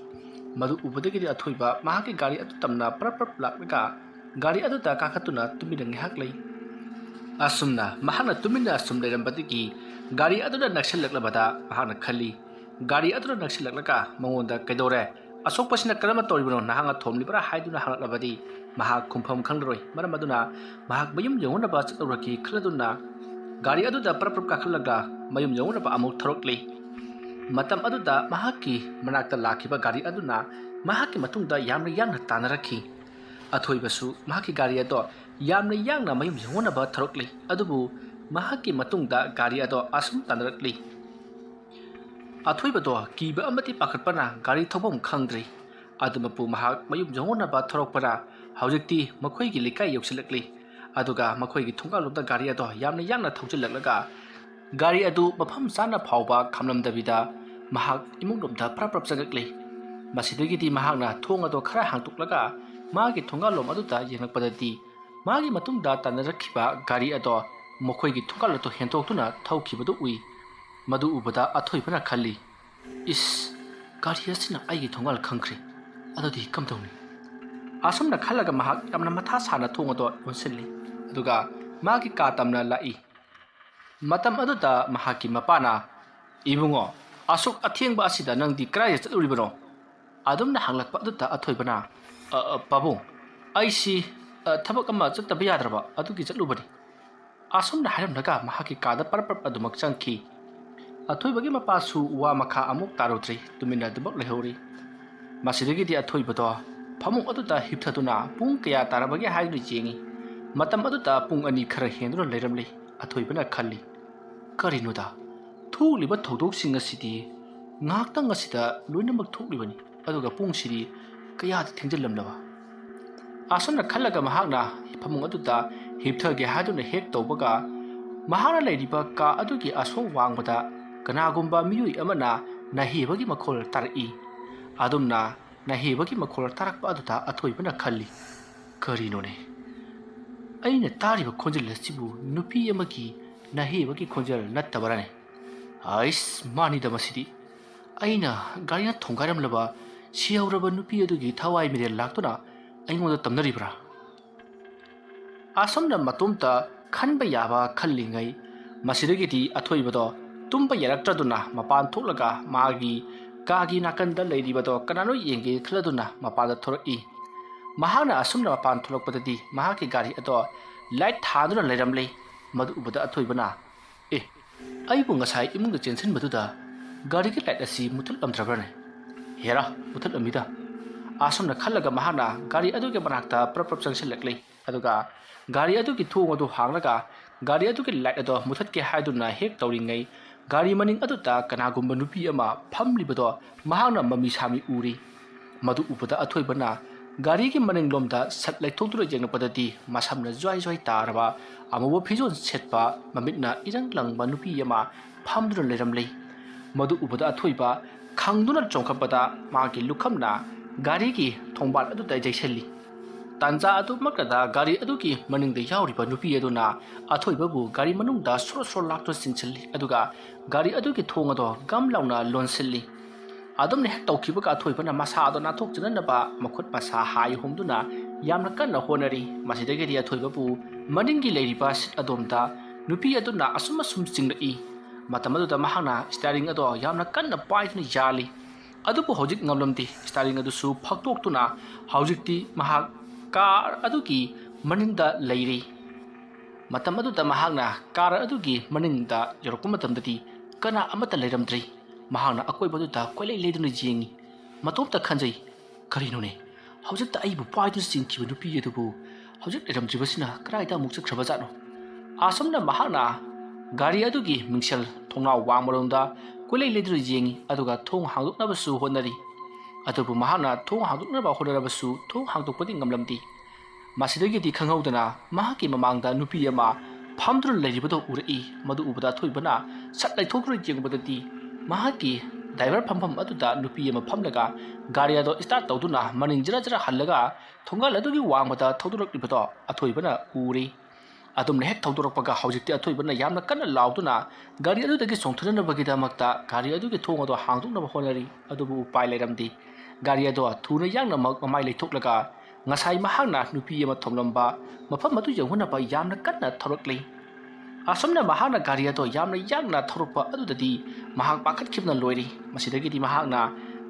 ꯃꯗꯨ ꯎꯕꯗꯒꯤꯗꯤ ꯑꯊꯣꯏꯕ ꯃꯍꯥꯛꯀꯤ ꯒꯥꯔꯤ ꯑꯗꯨ ꯇꯝꯅ ꯄꯔꯞ ꯂꯥꯛꯂꯒ ꯒꯥꯔꯤ ꯑꯗꯨꯗ ꯀꯥꯈꯠꯇꯨꯅ ꯇꯨꯃꯤꯟꯅ ꯉꯥꯏꯍꯥꯛ ꯂꯩ ꯑꯁꯨꯝꯅ ꯃꯍꯥꯛꯅ ꯇꯨꯃꯤꯟꯅ ꯁꯨꯝ ꯂꯩꯔꯝꯕꯗꯒꯤ ꯒꯥꯔꯤ ꯑꯗꯨꯅ ꯅꯛꯁꯤꯜꯂꯛꯂꯕꯗ ꯃꯍꯥꯛꯅ ꯈꯜꯂꯤ ꯒꯥꯔꯤ ꯑꯗꯨꯅ ꯅꯛꯁꯤꯜꯂꯛꯂꯒ ꯃꯉꯣꯟꯗ ꯀꯩꯗꯧꯔꯦ ꯑꯁꯣꯛꯄꯁꯤꯅ ꯀꯔꯝꯅ ꯇꯧꯔꯤꯕꯅꯣ ꯅꯍꯥꯛꯅ ꯊꯣꯝꯂꯤꯕ꯭ꯔꯥ ꯍꯥꯏꯗꯨꯅ ꯍꯪꯂꯛꯂꯕꯗꯤ ꯃꯍꯥꯛ ꯈꯨꯝꯐꯝ ꯈꯪꯂꯔꯣꯏ ꯃꯔꯝ ꯑꯗꯨꯅ ꯃꯍꯥꯛ ꯃꯌꯨꯝ ꯌꯧꯅꯕ ꯆꯠꯂꯨꯔꯒꯦ ꯈꯜꯂꯗꯨꯅ ꯒꯥꯔꯤ ꯑꯗꯨꯗ ꯄꯔꯞ ꯀꯥꯈꯠꯂꯒ ꯃꯌꯨꯝ ꯌꯧꯅꯕ ꯑꯃꯨꯛ ꯊꯧꯔꯛꯂꯤ ꯃꯇꯝ ꯑꯗꯨꯗ ꯃꯍꯥꯛꯀꯤ ꯃꯅꯥꯛꯇ ꯂꯥꯛꯈꯤꯕ ꯒꯥꯔꯤ ꯑꯗꯨꯅ ꯃꯍꯥꯛꯀꯤ ꯃꯇꯨꯡꯗ ꯌꯥꯝꯅ ꯌꯥꯡꯅ ꯇꯥꯟꯅꯔꯛꯈꯤ ꯑꯊꯣꯏꯕꯁꯨ ꯃꯍꯥꯛꯀꯤ ꯒꯥꯔꯤ ꯑꯗꯣ ꯌꯥꯝꯅ ꯌꯥꯡꯅ ꯃꯌꯨꯝ ꯌꯧꯅꯕ ꯊꯧꯔꯛꯂꯤ ꯑꯗꯨꯕꯨ ꯃꯍꯥꯛꯀꯤ ꯃꯇꯨꯡꯗ ꯒꯥꯔꯤ ꯑꯗꯣ ꯑꯁꯨꯝ ꯇꯥꯟꯅꯔꯛꯂꯤ ꯑꯊꯣꯏꯕꯗꯣ ꯀꯤꯕ ꯑꯃꯗꯤ ꯄꯥꯈꯠꯄꯅ ꯒꯥꯔꯤ ꯊꯧꯐꯝ ꯈꯪꯗ꯭ꯔꯤ ꯑꯗꯨꯃꯛꯄꯨ ꯃꯍꯥꯛ ꯃꯌꯨꯝ ꯌꯧꯅꯕ ꯊꯧꯔꯛꯄꯅ ꯍꯧꯖꯤꯛꯇꯤ ꯃꯈꯣꯏꯒꯤ ꯂꯩꯀꯥꯏ ꯌꯧꯁꯤꯜꯂꯛꯂꯤ ꯑꯗꯨꯒ ꯃꯈꯣꯏꯒꯤ ꯊꯣꯡꯒꯥꯜꯂꯣꯝꯗ ꯒꯥꯔꯤ ꯑꯗꯣ ꯌꯥꯝꯅ ꯌꯥꯡꯅ ꯊꯧꯖꯤꯜꯂꯛꯂꯒ ꯒꯥꯔꯤ ꯑꯗꯨ ꯃꯐꯝ ꯆꯥꯅ ꯐꯥꯎꯕ ꯈꯝꯂꯝꯗꯕꯤꯗ ꯃꯍꯥꯛ ꯏꯃꯨꯡꯂꯣꯝꯗ ꯄꯔꯞ ꯆꯪꯉꯛꯂꯤ ꯃꯁꯤꯗꯒꯤꯗꯤ ꯃꯍꯥꯛꯅ ꯊꯣꯡ ꯑꯗꯣ ꯈꯔ ꯍꯥꯡꯇꯣꯛꯂꯒ ꯃꯥꯒꯤ ꯊꯣꯡꯒꯥꯜꯂꯣꯝ ꯑꯗꯨꯗ ꯌꯦꯡꯂꯛꯄꯗꯗꯤ ꯃꯥꯒꯤ ꯃꯇꯨꯡꯗ ꯇꯥꯟꯅꯔꯛꯈꯤꯕ ꯒꯥꯔꯤ ꯑꯗꯣ ꯃꯈꯣꯏꯒꯤ ꯊꯣꯡꯒꯥꯜ ꯑꯗꯨ ꯍꯦꯟꯇꯣꯛꯇꯨꯅ ꯊꯧꯈꯤꯕꯗꯨ ꯎꯏ ꯃꯗꯨ ꯎꯕꯗ ꯑꯊꯣꯏꯕꯅ ꯈꯜꯂꯤ ꯏꯁ ꯒꯥꯔꯤ ꯑꯁꯤꯅ ꯑꯩꯒꯤ ꯊꯣꯡꯒꯥꯜ ꯈꯪꯈ꯭ꯔꯦ ꯑꯗꯨꯗꯤ ꯀꯝꯗꯧꯅꯤ ꯑꯁꯨꯝꯅ ꯈꯜꯂꯒ ꯃꯍꯥꯛ ꯌꯥꯝꯅ ꯃꯊꯥ ꯁꯥꯅ ꯊꯣꯡ ꯑꯗꯣ ꯂꯣꯟꯁꯤꯜꯂꯤ ꯑꯗꯨꯒ ꯃꯥꯒꯤ ꯀꯥ ꯇꯝꯅ ꯂꯥꯛꯏ ꯃꯇꯝ ꯑꯗꯨꯗ ꯃꯍꯥꯛꯀꯤ ꯃꯄꯥꯅ ꯏꯕꯨꯡꯉꯣ ꯑꯁꯨꯛ ꯑꯊꯦꯡꯕ ꯑꯁꯤꯗ ꯅꯪꯗꯤ ꯀꯗꯥꯏꯗ ꯆꯠꯂꯨꯔꯤꯕꯅꯣ ꯑꯗꯨꯝꯅ ꯍꯪꯂꯛꯄ ꯑꯗꯨꯗ ꯑꯊꯣꯏꯕꯅ ꯄꯥꯕꯨꯡ ꯑꯩꯁꯤ ꯊꯕꯛ ꯑꯃ ꯆꯠꯇꯕ ꯌꯥꯗ꯭ꯔꯕ ꯑꯗꯨꯒꯤ ꯆꯠꯂꯨꯕꯅꯤ ꯑꯁꯨꯝꯅ ꯍꯥꯏꯔꯝꯂꯒ ꯃꯍꯥꯛꯀꯤ ꯀꯥꯗ ꯄꯔꯞ ꯑꯗꯨꯃꯛ ꯆꯪꯈꯤ ꯑꯊꯣꯏꯕꯒꯤ ꯃꯄꯥꯁꯨ ꯋꯥ ꯃꯈꯥ ꯑꯃꯨꯛ ꯇꯥꯔꯨꯗ꯭ꯔꯤ ꯇꯨꯃꯤꯟꯅ ꯑꯗꯨꯃꯛ ꯂꯩꯍꯧꯔꯤ ꯃꯁꯤꯗꯒꯤꯗꯤ ꯑꯊꯣꯏꯕꯗꯣ ꯐꯃꯨꯡ ꯑꯗꯨꯗ ꯍꯤꯞꯊꯗꯨꯅ ꯄꯨꯡ ꯀꯌꯥ ꯇꯥꯔꯕꯒꯦ ꯍꯥꯏꯗꯨꯅ ꯌꯦꯡꯉꯤ ꯃꯇꯝ ꯑꯗꯨꯗ ꯄꯨꯡ 2 ꯈꯔ ꯍꯦꯟꯗꯨꯅ ꯂꯩꯔꯝꯂꯤ ꯑꯊꯣꯏꯕꯅ ꯈꯜꯂꯤ ꯀꯔꯤꯅꯣꯗ ꯊꯣꯛꯂꯤꯕ ꯊꯧꯗꯣꯛꯁꯤꯡ ꯑꯁꯤꯗꯤ ꯉꯥꯏꯍꯥꯛꯇꯪ ꯑꯁꯤꯗ ꯂꯣꯏꯅꯃꯛ ꯊꯣꯛꯂꯤꯕꯅꯤ ꯑꯗꯨꯒ ꯄꯨꯡꯁꯤꯗꯤ ꯀꯌꯥꯗ ꯊꯦꯡꯖꯤꯜꯂꯝꯂꯕ ꯑꯁꯨꯝꯅ ꯈꯜꯂꯒ ꯃꯍꯥꯛꯅ ꯐꯃꯨꯡ ꯑꯗꯨꯗ ꯍꯤꯞꯊꯒꯦ ꯍꯥꯏꯗꯨꯅ ꯍꯦꯛ ꯇꯧꯕꯒ ꯃꯍꯥꯛꯅ ꯂꯩꯔꯤꯕ ꯀꯥ ꯑꯗꯨꯒꯤ ꯑꯁꯣꯝ ꯋꯥꯡꯕꯗ ꯀꯅꯥꯒꯨꯝꯕ ꯃꯤꯑꯣꯏ ꯑꯃꯅ ꯅꯥꯍꯦꯕꯒꯤ ꯃꯈꯣꯜ ꯇꯥꯔꯛꯏ ꯑꯗꯨꯝꯅ ꯅꯥꯍꯦꯕꯒꯤ ꯃꯈꯣꯜ ꯇꯥꯔꯛꯄ ꯑꯗꯨꯗ ꯑꯊꯣꯏꯕꯅ ꯈꯜꯂꯤ ꯀꯔꯤꯅꯣꯅꯦ ꯑꯩꯅ ꯇꯥꯔꯤꯕ ꯈꯣꯟꯖꯦꯜ ꯑꯁꯤꯕꯨ ꯅꯨꯄꯤ ꯑꯃꯒꯤ ꯅꯥꯍꯦꯕꯒꯤ ꯈꯣꯟꯖꯦꯜ ꯅꯠꯇꯕꯔꯅꯦ ꯑꯩꯁ ꯃꯥꯅꯤꯗ ꯃꯁꯤꯗꯤ ꯑꯩꯅ ꯒꯥꯔꯤꯅ ꯊꯣꯡꯒꯥꯏꯔꯝꯂꯕ ꯁꯤꯍꯧꯔꯕ ꯅꯨꯄꯤ ꯑꯗꯨꯒꯤ ꯊꯋꯥꯏ ꯃꯤꯔꯦꯜ ꯂꯥꯛꯇꯨꯅ ꯑꯩꯉꯣꯟꯗ ꯇꯝꯅꯔꯤꯕ꯭ꯔꯥ ꯑꯁꯨꯝꯅ ꯃꯇꯣꯝꯇ ꯈꯟꯕ ꯌꯥꯕ ꯈꯜꯂꯤꯉꯩ ꯃꯁꯤꯗꯒꯤꯗꯤ ꯑꯊꯣꯏꯕꯗꯣ ꯇꯨꯝꯕ ꯌꯥꯔꯛꯇ꯭ꯔꯗꯨꯅ ꯃꯄꯥꯟ ꯊꯣꯛꯂꯒ ꯃꯥꯒꯤ ꯀꯥꯒꯤ ꯅꯥꯀꯟꯗ ꯂꯩꯔꯤꯕꯗꯣ ꯀꯅꯥꯅꯣ ꯌꯦꯡꯒꯦ ꯈꯜꯂꯗꯨꯅ ꯃꯄꯥꯟꯗ ꯊꯣꯔꯛꯏ ꯃꯍꯥꯛꯅ ꯑꯁꯨꯝꯅ ꯃꯄꯥꯟ ꯊꯣꯛꯂꯛꯄꯗꯗꯤ ꯃꯍꯥꯛꯀꯤ ꯒꯥꯔꯤ ꯑꯗꯣ ꯂꯥꯏꯠ ꯊꯥꯗꯨꯅ ꯂꯩꯔꯝꯂꯤ ꯃꯗꯨ ꯎꯕꯗ ꯑꯊꯣꯏꯕꯅ ꯑꯩꯕꯨ ꯉꯁꯥꯏ ꯏꯃꯨꯡꯗ ꯆꯦꯟꯁꯤꯟꯕꯗꯨꯗ ꯒꯥꯔꯤꯒꯤ ꯂꯥꯏꯠ ꯑꯁꯤ ꯃꯨꯊꯠꯂꯝꯗ꯭ꯔꯕ꯭ꯔꯅꯦ ꯍꯦꯔꯥ ꯃꯨꯊꯠꯂꯝꯃꯤꯗ ꯑꯁꯨꯝꯅ ꯈꯜꯂꯒ ꯃꯍꯥꯛꯅ ꯒꯥꯔꯤ ꯑꯗꯨꯒꯤ ꯃꯅꯥꯛꯇ ꯄꯔꯞ ꯆꯪꯁꯤꯜꯂꯛꯂꯤ ꯑꯗꯨꯒ ꯒꯥꯔꯤ ꯑꯗꯨꯒꯤ ꯊꯣꯡ ꯑꯗꯨ ꯍꯥꯡꯂꯒ ꯒꯥꯔꯤ ꯑꯗꯨꯒꯤ ꯂꯥꯏꯠ ꯑꯗꯣ ꯃꯨꯊꯠꯀꯦ ꯍꯥꯏꯗꯨꯅ ꯍꯦꯛ ꯇꯧꯔꯤꯉꯩ ꯒꯥꯔꯤ ꯃꯅꯤꯡ ꯑꯗꯨꯗ ꯀꯅꯥꯒꯨꯝꯕ ꯅꯨꯄꯤ ꯑꯃ ꯐꯝꯂꯤꯕꯗꯣ ꯃꯍꯥꯛꯅ ꯃꯃꯤ ꯁꯥꯃꯤ ꯎꯔꯤ ꯃꯗꯨ ꯎꯕꯗ ꯑꯊꯣꯏꯕꯅ ꯒꯥꯔꯤꯒꯤ ꯃꯅꯤꯡꯂꯣꯝꯗ ꯁꯠ ꯂꯩꯊꯣꯛꯇꯨꯅ ꯌꯦꯡꯂꯛꯄꯗꯗꯤ ꯃꯁꯝꯅ ꯖ꯭ꯋꯥꯏ ꯇꯥꯔꯕ ꯑꯃꯨꯕ ꯐꯤꯖꯣꯜ ꯁꯦꯠꯄ ꯃꯃꯤꯠꯅ ꯏꯔꯪ ꯂꯪꯕ ꯅꯨꯄꯤ ꯑꯃ ꯐꯝꯗꯨꯅ ꯂꯩꯔꯝꯂꯤ ꯃꯗꯨ ꯎꯕꯗ ꯑꯊꯣꯏꯕ ꯈꯪꯗꯨꯅ ꯆꯣꯡꯈꯠꯄꯗ ꯃꯥꯒꯤ ꯂꯨꯈꯝꯅ ꯒꯥꯔꯤꯒꯤ ꯊꯣꯡꯕꯥꯜ ꯑꯗꯨꯗ ꯌꯩꯁꯜꯂꯤ ꯇꯥꯟꯖꯥ ꯑꯗꯨꯃꯛꯇꯗ ꯒꯥꯔꯤ ꯑꯗꯨꯒꯤ ꯃꯅꯤꯡꯗ ꯌꯥꯎꯔꯤꯕ ꯅꯨꯄꯤ ꯑꯗꯨꯅ ꯑꯊꯣꯏꯕꯕु ꯒꯥꯔꯤ ꯃꯅꯨꯡꯗ ꯁꯣꯔ ꯂꯥꯛꯇꯨꯅ ꯆꯤꯡꯁꯤꯜꯂꯤ ꯑꯗꯨꯒ ꯒꯥꯔꯤ ꯑꯗꯨꯒꯤ ꯊꯣꯡ ꯑꯗꯣ ꯒꯝ ꯂꯥꯎꯅ ꯂꯣꯟꯁꯤꯜꯂꯤ ꯑꯗꯨꯝꯅ ꯍꯦꯛ ꯇꯧꯈꯤꯕꯒ ꯑꯊꯣꯏꯕꯅ ꯃꯁꯥꯗꯣ ꯅꯥꯟꯊꯣꯛꯆꯅꯅꯕ ꯃꯈꯨꯠ ꯃꯁꯥ ꯍꯥꯏ ꯍꯣꯝꯗꯨꯅ ꯌꯥꯝꯅ ꯀꯟꯅ ꯍꯣꯠꯅꯔꯤ ꯃꯁꯤꯗꯒꯤꯗꯤ ꯑꯊꯣꯏꯕꯕु ꯃꯅꯤꯡꯒꯤ ꯂꯩꯔꯤꯕ ꯁꯤꯠ ꯑꯗꯣꯝꯗ ꯅꯨꯄꯤ ꯑꯗꯨꯅ ꯑꯁꯨꯝ ꯆꯤꯡꯂꯛꯏ ꯃꯇꯝ ꯑꯗꯨꯗ ꯃꯍꯥꯛꯅ ꯁ꯭ꯇꯤꯌꯥꯔꯤꯡ ꯑꯗꯣ ꯌꯥꯝꯅ ꯀꯟꯅ ꯄꯥꯏꯗꯨꯅ ꯌꯥꯜꯂꯤ ꯑꯗꯨꯕꯨ ꯍꯧꯖꯤꯛ ꯉꯝꯂꯝꯗꯦ ꯁ꯭ꯇꯤꯌꯥꯔꯤꯡ ꯑꯗꯨꯁꯨ ꯐꯛꯇꯣꯛꯇꯨꯅ ꯍꯧꯖꯤꯛꯇꯤ ꯃꯍꯥꯛ ꯀꯥꯔ ꯑꯗꯨꯒꯤ ꯃꯅꯤꯡꯗ ꯂꯩꯔꯤ ꯃꯇꯝ ꯑꯗꯨꯗ ꯃꯍꯥꯛꯅ ꯀꯥꯔ ꯑꯗꯨꯒꯤ ꯃꯅꯤꯡꯗ ꯌꯧꯔꯛꯄ ꯃꯇꯝꯗꯗꯤ ꯀꯅꯥ ꯑꯃꯠꯇ ꯂꯩꯔꯝꯗ꯭ꯔꯤ꯫ ꯃꯍꯥꯛꯅ ꯑꯀꯣꯏꯕꯗꯨꯗ ꯀꯣꯏꯂꯩ ꯂꯩꯗꯨꯅ ꯌꯦꯡꯉꯤ꯫ ꯃꯇꯣꯝꯇ ꯈꯟꯖꯩ, ꯀꯔꯤꯅꯣꯅꯦ ꯍꯧꯖꯤꯛꯇ ꯑꯩꯕꯨ ꯄꯥꯏꯗꯨꯅ ꯆꯤꯡꯈꯤꯕ ꯅꯨꯄꯤ ꯑꯗꯨꯕꯨ ꯍꯧꯖꯤꯛ ꯂꯩꯔꯝꯗ꯭ꯔꯤꯕꯁꯤꯅ ꯀꯗꯥꯏꯗ ꯑꯃꯨꯛ ꯆꯠꯈ꯭ꯔꯕꯖꯥꯠꯅꯣ? ꯑꯁꯨꯝꯅ ꯃꯍꯥꯛꯅ ꯒꯥꯔꯤ ꯑꯗꯨꯒꯤ ꯃꯤꯡꯁꯦꯜ ꯊꯣꯡꯅꯥꯎ ꯋꯥꯡꯃꯔꯣꯝꯗ ꯀꯣꯏꯂꯩ ꯂꯩꯗꯨꯅ ꯌꯦꯡꯉꯤ ꯑꯗꯨꯒ ꯊꯣꯡ ꯍꯥꯡꯗꯣꯛꯅꯕꯁꯨ ꯍꯣꯠꯅꯔꯤ꯫ ꯑꯗꯨꯕꯨ ꯃꯍꯥꯛꯅ ꯊꯣꯡ ꯍꯥꯡꯗꯣꯛꯅꯕ ꯍꯣꯠꯅꯔꯕꯁꯨ ꯊꯣꯡ ꯍꯥꯡꯗꯣꯛꯄꯗꯤ ꯉꯝꯂꯝꯗꯦ꯫ ꯃꯁꯤꯗꯒꯤꯗꯤ ꯈꯪꯍꯧꯗꯅ ꯃꯍꯥꯛꯀꯤ ꯃꯃꯥꯡꯗ ꯅꯨꯄꯤ ꯑꯃ ꯐꯝꯗꯨꯅ ꯂꯩꯔꯤꯕꯗꯨ ꯎꯔꯛꯏ꯫ ꯃꯗꯨ ꯎꯕꯗ ꯑꯊꯣꯏꯕꯅ ꯁꯠ ꯂꯩꯊꯣꯛꯇꯨꯅ ꯌꯦꯡꯕꯗꯗꯤ ꯃꯍꯥꯛꯀꯤ ꯗ꯭ꯔꯥꯏꯚꯔ ꯐꯝꯐꯝ ꯑꯗꯨꯗ ꯅꯨꯄꯤ ꯑꯃ ꯐꯝꯂꯒ ꯒꯥꯔꯤ ꯑꯗꯨ ꯁ꯭ꯇꯥꯔꯠ ꯇꯧꯗꯨꯅ ꯃꯅꯤꯡ ꯖꯔ ꯖꯔ ꯍꯜꯂꯒ ꯊꯣꯡꯒꯥꯜ ꯑꯗꯨꯒꯤ ꯋꯥꯡꯃꯗ ꯊꯧꯗꯣꯔꯛꯂꯤꯕꯗꯣ ꯑꯊꯣꯏꯕꯅ ꯎꯔꯤ꯫ ꯑꯗꯨꯝꯅ ꯍꯦꯛ ꯊꯧꯗꯣꯔꯛꯄꯒ ꯍꯧꯖꯤꯛꯇꯤ ꯑꯊꯣꯏꯕꯅ ꯌꯥꯝꯅ ꯀꯟꯅ ꯂꯥꯎꯗꯨꯅ ꯒꯥꯔꯤ ꯑꯗꯨꯗꯒꯤ ꯆꯣꯡꯊꯅꯅꯕꯒꯤꯗꯃꯛꯇ ꯒꯥꯔꯤ ꯑꯗꯨꯒꯤ ꯊꯣꯡ ꯑꯗꯨ ꯍꯥꯡꯗꯣꯛꯅꯕ ꯍꯣꯠꯅꯔꯤ꯫ ꯑꯗꯨꯕꯨ ꯎꯄꯥꯏ ꯂꯩꯔꯝꯗꯦ꯫ ꯒꯥꯔꯤ ꯑꯗꯨ ꯊꯨꯅ ꯌꯥꯡꯅꯃꯛ ꯃꯃꯥꯏ ꯂꯩꯊꯣꯛꯂꯒ ꯉꯁꯥꯏ ꯃꯍꯥꯛꯅ ꯅꯨꯄꯤ ꯑꯃ ꯊꯣꯝꯂꯝꯕ ꯃꯐꯝ ꯑꯗꯨ ꯌꯧꯍꯟꯅꯕ ꯌꯥꯝꯅ ꯀꯟꯅ ꯊꯧꯔꯛꯂꯤ꯫ ꯑꯁꯨꯝꯅ ꯃꯍꯥꯛꯅ ꯒꯥꯔꯤ ꯑꯗꯨ ꯌꯥꯝꯅ ꯌꯥꯡꯅ ꯊꯧꯔꯛꯄ ꯑꯗꯨꯗꯗꯤ ꯃꯍꯥꯛ ꯄꯥꯈꯠꯈꯤꯕꯅ ꯂꯣꯏꯔꯤ꯫ ꯃꯁꯤꯗꯒꯤꯗꯤ ꯃꯍꯥꯛꯅ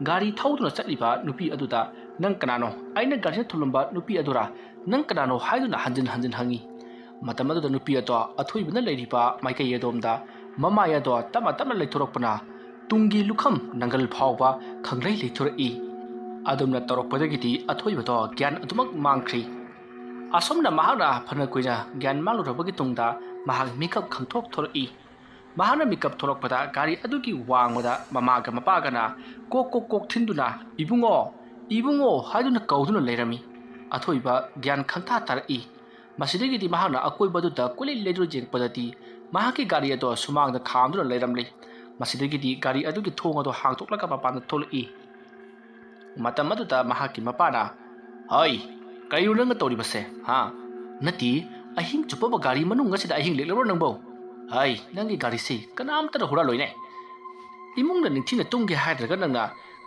ꯒꯥꯔꯤ ꯊꯧꯗꯨꯅ ꯆꯠꯂꯤꯕ ꯅꯨꯄꯤ ꯑꯗꯨꯗ ꯅꯪ ꯀꯅꯥꯅꯣ? ꯑꯩꯅ ꯒꯥꯔꯤꯅ ꯊꯣꯝꯂꯝꯕ ꯅꯨꯄꯤ ꯑꯗꯨꯔꯥ? ꯅꯪ ꯀꯅꯥꯅꯣ ꯍꯥꯏꯗꯨꯅ ꯍꯟꯖꯤꯟ ꯍꯟꯖꯤꯟ ꯍꯪꯉꯤ꯫ ꯃꯇꯝ ꯑꯗꯨꯗ ꯅꯨꯄꯤ ꯑꯗꯨ ꯑꯊꯣꯏꯕꯅ ꯂꯩꯔꯤꯕ ꯃꯥꯏꯀꯩ ꯑꯗꯣꯝꯗ ꯃꯃꯥꯏ ꯑꯗꯨ ꯇꯞꯅ ꯇꯞꯅ ꯂꯩꯊꯣꯔꯛꯄꯅ ꯇꯨꯡꯒꯤ ꯂꯨꯈꯝ ꯅꯪꯒꯜ ꯐꯥꯎꯕ ꯈꯪꯂꯩ ꯂꯩꯊꯣꯔꯛꯏ꯫ ꯑꯗꯨꯝꯅ ꯇꯧꯔꯛꯄꯗꯒꯤꯗꯤ ꯑꯊꯣꯏꯕꯗꯣ ꯒ꯭ꯌꯥꯟ ꯑꯗꯨꯃꯛ ꯃꯥꯡꯈ꯭ꯔꯤ꯫ ꯑꯁꯨꯝꯅ ꯃꯍꯥꯛꯅ ꯐꯅ ꯀꯨꯏꯅ ꯒ꯭ꯌꯥꯟ ꯃꯥꯡꯂꯨꯔꯕꯒꯤ ꯇꯨꯡꯗ ꯃꯍꯥꯛ ꯃꯤꯀꯞ ꯈꯪꯊꯣꯛ ꯊꯣꯔꯛꯏ꯫ ꯃꯍꯥꯛꯅ ꯃꯤꯀꯞ ꯊꯣꯔꯛꯄꯗ ꯒꯥꯔꯤ ꯑꯗꯨꯒꯤ ꯋꯥꯡꯃꯗ ꯃꯃꯥꯒ ꯃꯄꯥꯒꯅ ꯀꯣꯛ ꯀꯣꯛ ꯀꯣꯛ ꯊꯤꯟꯗꯨꯅ ꯏꯕꯨꯡꯉꯣ ꯏꯕꯨꯡꯉꯣ ꯍꯥꯏꯗꯨꯅ ꯀꯧꯗꯨꯅ ꯂꯩꯔꯝꯃꯤ꯫ ꯑꯊꯣꯏꯕ ꯒ꯭ꯌꯥꯟ ꯈꯪꯇꯥ ꯇꯥꯔꯛꯏ꯫ ꯃꯁꯤꯗꯒꯤꯗꯤ ꯃꯍꯥꯛꯅ ꯑꯀꯣꯏꯕꯗꯨꯗ ꯀꯣꯏꯂꯩ ꯂꯩꯗꯨꯅ ꯌꯦꯡꯉꯛꯄꯗꯗꯤ ꯃꯍꯥꯛꯀꯤ ꯒꯥꯔꯤ ꯑꯗꯨ ꯁꯨꯃꯥꯡꯗ ꯈꯥꯝꯗꯨꯅ ꯂꯩꯔꯝꯂꯤ꯫ ꯃꯁꯤꯗꯒꯤꯗꯤ ꯒꯥꯔꯤ ꯑꯗꯨꯒꯤ ꯊꯣꯡ ꯑꯗꯨ ꯍꯥꯡꯗꯣꯛꯂꯒ ꯃꯄꯥꯟꯗ ꯊꯣꯛꯂꯛꯏ꯫ ꯃꯇꯝ ꯑꯗꯨꯗ ꯃꯍꯥꯛꯀꯤ ꯃꯄꯥꯅ, ꯍꯩ ꯀꯔꯤꯅꯣ ꯅꯪꯅ ꯇꯧꯔꯤꯕꯁꯦ ꯍꯥ? ꯅꯠꯇꯦ ꯑꯍꯤꯡ ꯆꯨꯞꯄꯕ ꯒꯥꯔꯤ ꯃꯅꯨꯡ ꯑꯁꯤꯗ ꯑꯍꯤꯡ ꯂꯦꯛꯂꯕ꯭ꯔꯣ ꯅꯪꯕꯣ? ꯍꯩ ꯅꯪꯒꯤ ꯒꯥꯔꯤꯁꯤ ꯀꯅꯥꯝꯇꯅ ꯍꯨꯔꯥꯜꯂꯣꯏꯅꯦ꯫ ꯏꯃꯨꯡꯗ ꯅꯤꯡꯊꯤꯅ ꯇꯨꯝꯒꯦ ꯍꯥꯏꯗ꯭ꯔꯒ ꯅꯪꯅ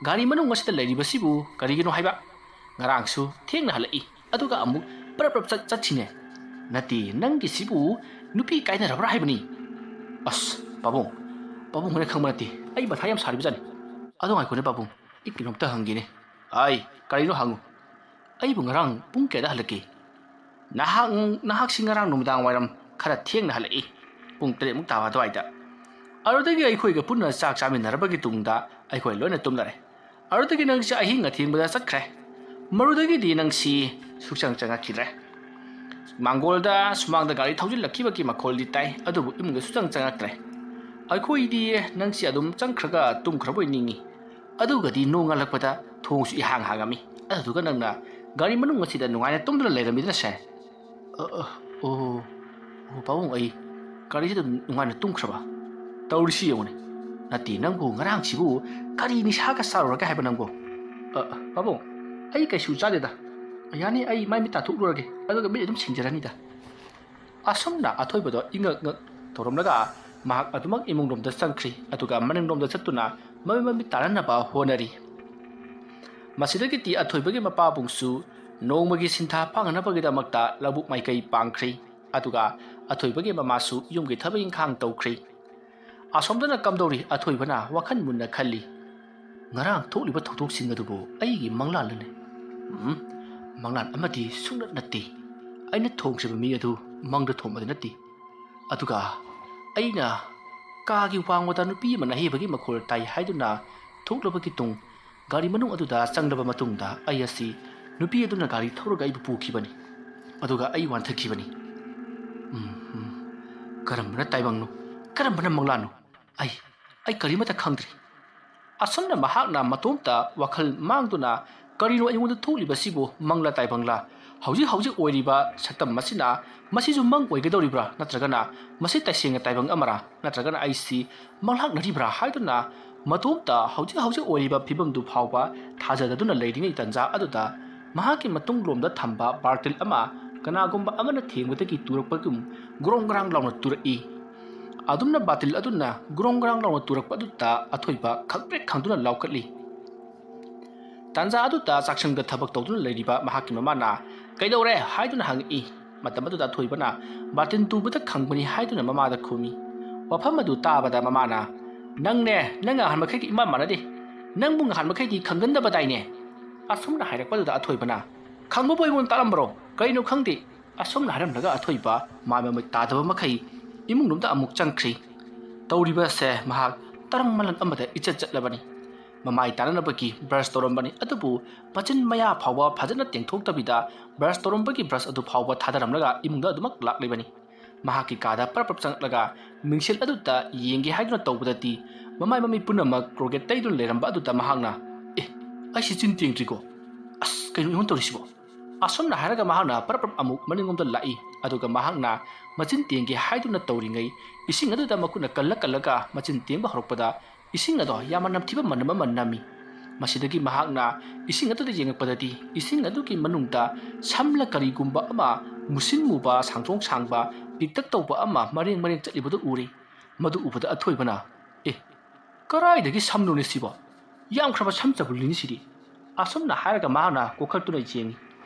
ꯒꯥꯔꯤ ꯃꯅꯨꯡ ꯑꯁꯤꯗ ꯂꯩꯔꯤꯕꯁꯤꯕꯨ ꯀꯔꯤꯒꯤꯅꯣ ꯍꯥꯏꯕ? ꯉꯔꯥꯡꯁꯨ ꯊꯦꯡꯅ ꯍꯜꯂꯛꯏ ꯑꯗꯨꯒ ꯑꯃꯨꯛ ꯄ꯭ꯔꯞ ꯄ꯭ꯔꯞ ꯆꯠꯁꯤꯅꯦ꯫ ꯅꯠꯇꯦ ꯅꯪꯒꯤꯁꯤꯕꯨ ꯅꯨꯄꯤ ꯀꯥꯏꯅꯔꯕ꯭ꯔꯥ ꯍꯥꯏꯕꯅꯤ꯫ ꯑꯁ ꯄꯥꯕꯨꯡ, ꯄꯥꯕꯨꯡ ꯍꯣꯏꯅ ꯈꯪꯕ ꯅꯠꯇꯦ ꯑꯩ ꯃꯊꯥ ꯌꯥꯝ ꯁꯥꯔꯤꯕꯖꯥꯠꯅꯤ꯫ ꯑꯗꯣ ꯉꯥꯏꯈꯣꯅꯦ ꯄꯥꯕꯨꯡ, ꯑꯩ ꯀꯩꯅꯣꯝꯇ ꯍꯪꯒꯦꯅꯦ꯫ ꯍꯥꯏ ꯀꯔꯤꯅꯣ ꯍꯪꯉꯨ꯫ ꯑꯩꯕꯨ ꯉꯔꯥꯡ ꯄꯨꯡ ꯀꯌꯥꯗ ꯍꯜꯂꯛꯀꯦ? ꯅꯍꯥꯛꯁꯤ ꯉꯔꯥꯡ ꯅꯨꯃꯤꯗꯥꯡ ꯋꯥꯏꯔꯝ ꯈꯔ ꯊꯦꯡꯅ ꯍꯜꯂꯛꯏ, ꯄꯨꯡ 7 ꯇꯥꯕ ꯑꯗꯨꯋꯥꯏꯗ꯫ ꯑꯗꯨꯗꯒꯤ ꯑꯩꯈꯣꯏꯒ ꯄꯨꯟꯅ ꯆꯥꯛ ꯆꯥꯃꯤꯟꯅꯔꯕꯒꯤ ꯇꯨꯡꯗ ꯑꯩꯈꯣꯏ ꯂꯣꯏꯅ ꯇꯨꯝꯅꯔꯦ꯫ ꯑꯗꯨꯗꯒꯤ ꯅꯪꯁꯤ ꯑꯍꯤꯡ ꯑꯊꯦꯡꯕꯗ ꯆꯠꯈ꯭ꯔꯦ꯫ ꯃꯗꯨꯗꯒꯤꯗꯤ ꯅꯪꯁꯤ ꯁꯨꯡꯆꯪ ꯆꯪꯉꯛꯈꯤꯗ꯭ꯔꯦ꯫ ꯃꯥꯡꯒꯣꯜꯗ ꯁꯨꯃꯥꯡꯗ ꯒꯥꯔꯤ ꯊꯧꯖꯤꯜꯂꯛꯈꯤꯕꯒꯤ ꯃꯈꯣꯜꯗꯤ ꯇꯥꯏ ꯑꯗꯨꯕꯨ ꯏꯃꯨꯡꯗ ꯁꯨꯡꯆꯪ ꯆꯪꯉꯛꯇ꯭ꯔꯦ꯫ ꯑꯩꯈꯣꯏꯗꯤ ꯅꯪꯁꯤ ꯑꯗꯨꯝ ꯆꯪꯈ꯭ꯔꯒ ꯇꯨꯝꯈ꯭ꯔꯕꯣꯏ ꯅꯤꯡꯉꯤ꯫ ꯑꯗꯨꯒꯗꯤ ꯅꯣꯡꯉꯥꯜꯂꯛꯄꯗ ꯊꯣꯡꯁꯨ ꯏꯍꯥꯡ ꯍꯥꯡꯉꯝꯃꯤ꯫ ꯑꯗꯨꯗꯨꯒ ꯅꯪꯅ ꯒꯥꯔꯤ ꯃꯅꯨꯡ ꯑꯁꯤꯗ ꯅꯨꯡꯉꯥꯏꯅ ꯇꯨꯝꯗꯨꯅ ꯂꯩꯔꯝꯃꯤꯗꯅꯁꯦ꯫ ꯄꯥꯕꯨꯡ ꯑꯩ ꯒꯥꯔꯤꯁꯤꯗ ꯅꯨꯡꯉꯥꯏꯅ ꯇꯨꯝꯈ꯭ꯔꯕ? ꯇꯧꯔꯤꯁꯤ ꯌꯦꯡꯉꯨꯅꯦ꯫ ꯅꯠꯇꯦ ꯅꯪꯕꯨ ꯉꯔꯥꯡꯁꯤꯕꯨ ꯀꯔꯤ ꯅꯤꯁꯥꯒ ꯆꯥꯔꯨꯔꯒꯦ ꯍꯥꯏꯕ ꯅꯪꯕꯨ? ꯄꯥꯕꯨꯡ ꯑꯩ ꯀꯩꯁꯨ ꯆꯥꯗꯦꯗ꯫ ꯌꯥꯅꯤ ꯑꯩ ꯃꯥꯏ ꯃꯤꯠ ꯇꯥꯊꯣꯛꯂꯨꯔꯒꯦ ꯑꯗꯨꯒ ꯃꯤꯠ ꯑꯗꯨꯝ ꯁꯤꯡꯖꯔꯅꯤꯗ꯫ ꯑꯁꯨꯝꯅ ꯑꯊꯣꯏꯕꯗꯣ ꯏꯉꯛ ꯉꯛ ꯇꯧꯔꯝꯂꯒ ꯃꯍꯥꯛ ꯑꯗꯨꯃꯛ ꯏꯃꯨꯡꯂꯣꯝꯗ ꯆꯪꯈ꯭ꯔꯤ ꯑꯗꯨꯒ ꯃꯅꯤꯡꯂꯣꯝꯗ ꯆꯠꯇꯨꯅ ꯃꯃꯤꯠ ꯇꯥꯔꯟꯅꯕ ꯍꯣꯠꯅꯔꯤ꯫ ꯃꯁꯤꯗꯒꯤꯗꯤ ꯑꯊꯣꯏꯕꯒꯤ ꯃꯄꯥꯕꯨꯡꯁꯨ ꯅꯣꯡꯃꯒꯤ ꯁꯤꯟꯊꯥ ꯐꯪꯅꯕꯒꯤꯗꯃꯛꯇ ꯂꯧꯕꯨꯛ ꯃꯥꯏꯀꯩ ꯄꯥꯡꯈ꯭ꯔꯤ ꯑꯗꯨꯒ ꯑꯊꯣꯏꯕꯒꯤ ꯃꯃꯥꯁꯨ ꯌꯨꯝꯒꯤ ꯊꯕꯛ ꯏꯪꯈꯥꯡ ꯇꯧꯈ꯭ꯔꯤ꯫ ꯑꯁꯣꯝꯗꯅ ꯀꯝꯗꯧꯔꯤ? ꯑꯊꯣꯏꯕꯅ ꯋꯥꯈꯜ ꯃꯨꯟꯅ ꯈꯜꯂꯤ꯫ ꯉꯔꯥꯡ ꯊꯣꯛꯂꯤꯕ ꯊꯧꯗꯣꯛꯁꯤꯡ ꯑꯗꯨꯕꯨ ꯑꯩꯒꯤ ꯃꯪꯂꯥꯟꯂꯅꯦ? ꯃꯪꯂꯥꯟ ꯑꯃꯗꯤ ꯁꯨꯡꯅꯠ ꯅꯠꯇꯦ꯫ ꯑꯩꯅ ꯊꯣꯡꯈ꯭ꯔꯤꯕ ꯃꯤ ꯑꯗꯨ ꯃꯪꯗ ꯊꯣꯡꯕꯗꯤ ꯅꯠꯇꯦ꯫ ꯑꯗꯨꯒ ꯑꯩꯅ ꯀꯥꯒꯤ ꯋꯥꯡꯃꯗ ꯅꯨꯄꯤ ꯑꯃ ꯅꯥꯍꯩꯕꯒꯤ ꯃꯈꯣꯜ ꯇꯥꯏ ꯍꯥꯏꯗꯨꯅ ꯊꯣꯛꯂꯕꯒꯤ ꯇꯨꯡ ꯒꯥꯔꯤ ꯃꯅꯨꯡ ꯑꯗꯨꯗ ꯆꯪꯂꯕ ꯃꯇꯨꯡꯗ ꯑꯩ ꯑꯁꯤ ꯅꯨꯄꯤ ꯑꯗꯨꯅ ꯒꯥꯔꯤ ꯊꯧꯔꯒ ꯑꯩꯕꯨ ꯄꯨꯈꯤꯕꯅꯤ ꯑꯗꯨꯒ ꯑꯩ ꯋꯥꯟꯊꯈꯤꯕꯅꯤ꯫ ꯀꯔꯝꯕꯅ ꯇꯥꯏꯕꯪꯅꯣ? ꯀꯔꯝꯕꯅ ꯃꯪꯂꯥꯟꯅꯣ? ꯑꯩ ꯀꯔꯤꯃꯠꯇ ꯈꯪꯗ꯭ꯔꯤ꯫ ꯑꯁꯨꯝꯅ ꯃꯍꯥꯛꯅ ꯃꯇꯣꯝꯇ ꯋꯥꯈꯜ ꯃꯥꯡꯗꯨꯅ ꯀꯔꯤꯅꯣ ꯑꯩꯉꯣꯟꯗ ꯊꯣꯛꯂꯤꯕꯁꯤꯕꯨ ꯃꯪꯂꯥ ꯇꯥꯏꯕꯪꯂꯥ? ꯍꯧꯖꯤꯛ ꯑꯣꯏꯔꯤꯕ ꯁꯛꯇꯝ ꯑꯁꯤꯅ ꯃꯁꯤꯁꯨ ꯃꯪ ꯑꯣꯏꯒꯗꯧꯔꯤꯕ꯭ꯔꯥ? ꯅꯠꯇ꯭ꯔꯒꯅ ꯃꯁꯤ ꯇꯁꯦꯡꯅ ꯇꯥꯏꯕꯪ ꯑꯃꯔꯥ? ꯅꯠꯇ꯭ꯔꯒꯅ ꯑꯩꯁꯤ ꯃꯪꯂꯥꯛꯅꯔꯤꯕ꯭ꯔꯥ ꯍꯥꯏꯗꯨꯅ ꯃꯇꯣꯝꯇ ꯍꯧꯖꯤꯛ ꯑꯣꯏꯔꯤꯕ ꯐꯤꯕꯝꯗꯨ ꯐꯥꯎꯕ ꯊꯥꯖꯗꯗꯨꯅ ꯂꯩꯔꯤꯉꯩ ꯇꯥꯟꯖꯥ ꯑꯗꯨꯗ ꯃꯍꯥꯛꯀꯤ ꯃꯇꯨꯡꯂꯣꯝꯗ ꯊꯝꯕ ꯕꯥꯔꯇꯤꯜ ꯑꯃ ꯀꯅꯥꯒꯨꯝꯕ ꯑꯃꯅ ꯊꯦꯡꯕꯗꯒꯤ ꯇꯨꯔꯛꯄꯒꯨꯝ ꯒ꯭ꯔꯣꯡ ꯒ꯭ꯔꯥꯡ ꯂꯥꯎꯅ ꯇꯨꯔꯛꯏ꯫ ꯑꯗꯨꯝꯅ ꯕꯥꯔꯇꯤꯜ ꯑꯗꯨꯅ ꯒ꯭ꯔꯣꯡ ꯒ꯭ꯔꯥꯡ ꯂꯥꯎꯅ ꯇꯨꯔꯛꯄ ꯑꯗꯨꯗ ꯑꯊꯣꯏꯕ ꯈꯪꯄ꯭ꯔꯦꯛ ꯈꯪꯗꯨꯅ ꯂꯥꯎꯈꯠꯂꯤ꯫ ꯇꯥꯟꯖꯥ ꯑꯗꯨꯗ ꯆꯥꯛꯁꯪꯗ ꯊꯕꯛ ꯇꯧꯗꯨꯅ ꯂꯩꯔꯤꯕ ꯃꯍꯥꯛꯀꯤ ꯃꯃꯥꯅ ꯀꯩꯗꯧꯔꯦ ꯍꯥꯏꯗꯨꯅ ꯍꯪꯉꯛꯏ꯫ ꯃꯇꯝ ꯑꯗꯨꯗ ꯑꯊꯣꯏꯕꯅ ꯕꯥꯔꯇꯤꯟ ꯇꯨꯕꯗ ꯈꯪꯕꯅꯤ ꯍꯥꯏꯗꯨꯅ ꯃꯃꯥꯗ ꯈꯨꯝꯃꯤ꯫ ꯋꯥꯐꯝ ꯑꯗꯨ ꯇꯥꯕꯗ ꯃꯃꯥꯅ ꯅꯪ ꯉꯍꯥꯟ ꯃꯈꯩꯒꯤ ꯏꯃꯥ ꯃꯥꯟꯅꯗꯦ꯫ ꯅꯪꯕꯨ ꯉꯍꯥꯟ ꯃꯈꯩꯗꯤ ꯈꯪꯒꯟꯗꯕꯗꯥꯏꯅꯦ꯫ ꯑꯁꯨꯝꯅ ꯍꯥꯏꯔꯛꯄꯗꯨꯗ ꯑꯊꯣꯏꯕꯅ ꯈꯪꯕꯕꯨ ꯑꯩꯉꯣꯟꯗ ꯇꯥꯛꯂꯝꯕ꯭ꯔꯣ? ꯀꯔꯤꯅꯣ ꯈꯪꯗꯦ꯫ ꯑꯁꯣꯝꯅ ꯍꯥꯏꯔꯝꯂꯒ ꯑꯊꯣꯏꯕ ꯃꯥꯏ ꯃꯃꯤꯠ ꯇꯥꯗꯕ ꯃꯈꯩ ꯏꯃꯨꯡꯂꯣꯝꯗ ꯑꯃꯨꯛ ꯆꯪꯈ꯭ꯔꯤ ꯇꯧꯔꯤꯕꯁꯦ ꯃꯍꯥꯛ ꯇꯔꯪ ꯃꯂꯟ ꯑꯃꯗ ꯏꯆꯠ ꯆꯠꯂꯕꯅꯤ ꯃꯃꯥꯏ ꯇꯥꯅꯅꯕꯒꯤ ꯕ꯭ꯔꯁ ꯇꯧꯔꯝꯕꯅꯤ ꯑꯗꯨꯕꯨ ꯃꯆꯤꯟ ꯃꯌꯥ ꯐꯥꯎꯕ ꯐꯖꯅ ꯇꯦꯡꯊꯣꯛꯇꯕꯤꯗ ꯕ꯭ꯔꯁ ꯇꯧꯔꯝꯕꯒꯤ ꯕ꯭ꯔꯁ ꯑꯗꯨ ꯐꯥꯎꯕ ꯊꯥꯗꯔꯝꯂꯒ ꯏꯃꯨꯡꯗ ꯑꯗꯨꯃꯛ ꯂꯥꯛꯂꯤꯕꯅꯤ ꯃꯍꯥꯛꯀꯤ ꯀꯥꯗ ꯄꯔꯞ ꯆꯪꯂꯛꯂꯒ ꯃꯤꯡꯁꯦꯜ ꯑꯗꯨꯗ ꯌꯦꯡꯒꯦ ꯍꯥꯏꯗꯨꯅ ꯇꯧꯕꯗꯗꯤ ꯃꯃꯥꯏ ꯃꯃꯤꯠ ꯄꯨꯝꯅꯃꯛ ꯀ꯭ꯔꯣꯒꯦꯠ ꯇꯩꯗꯨꯅ ꯂꯩꯔꯝꯕ ꯑꯗꯨꯗ ꯃꯍꯥꯛꯅ ꯑꯩꯁꯤ ꯆꯤꯟ ꯇꯦꯡꯗ꯭ꯔꯤꯀꯣ ꯑꯁ ꯀꯩꯅꯣ ꯑꯩꯉꯣꯟ ꯇꯧꯔꯤꯁꯤꯕꯣ ꯑꯁꯣꯝꯅ ꯍꯥꯏꯔꯒ ꯃꯍꯥꯛꯅ ꯄꯔꯞ ꯑꯃꯨꯛ ꯃꯅꯤꯡꯂꯣꯝꯗ ꯂꯥꯛꯏ ꯑꯗꯨꯒ ꯃꯍꯥꯛꯅ ꯃꯆꯤꯟ ꯇꯦꯡꯒꯦ ꯍꯥꯏꯗꯨꯅ ꯇꯧꯔꯤꯉꯩ ꯏꯁꯤꯡ ꯑꯗꯨꯗ ꯃꯈꯨꯠꯅ ꯀꯜꯂꯒ ꯃꯆꯤꯟ ꯇꯦꯡꯕ ꯍꯧꯔꯛꯄꯗ ꯏꯁꯤꯡ ꯑꯗꯣ ꯌꯥꯝꯅ ꯅꯝꯊꯤꯕ ꯃꯅꯝ ꯑꯃ ꯅꯝꯃꯤ ꯃꯁꯤꯗꯒꯤ ꯃꯍꯥꯛꯅ ꯏꯁꯤꯡ ꯑꯗꯨꯗ ꯌꯦꯡꯉꯛꯄꯗꯗꯤ ꯏꯁꯤꯡ ꯑꯗꯨꯒꯤ ꯃꯅꯨꯡꯗ ꯁꯝꯂ ꯀꯔꯤꯒꯨꯝꯕ ꯑꯃ ꯃꯨꯁꯤꯟ ꯃꯨꯕ ꯁꯥꯡꯇ꯭ꯔꯣꯡ ꯁꯥꯡꯕ ꯄꯤꯛꯇꯛ ꯇꯧꯕ ꯑꯃ ꯃꯔꯦꯡ ꯆꯠꯂꯤꯕꯗꯨ ꯎꯔꯤ ꯃꯗꯨ ꯎꯕꯗ ꯑꯊꯣꯏꯕꯅ ꯀꯔꯥꯏꯗꯒꯤ ꯁꯝꯅꯣꯅꯦ ꯁꯤꯕꯣ ꯌꯥꯝꯈ꯭ꯔꯕ ꯁꯝ ꯆꯕꯨꯜꯅꯤ ꯁꯤꯗꯤ ꯑꯁꯨꯝꯅ ꯍꯥꯏꯔꯒ ꯃꯍꯥꯛꯅ ꯀꯣꯈꯠꯇꯨꯅ ꯌꯦꯡꯉꯤ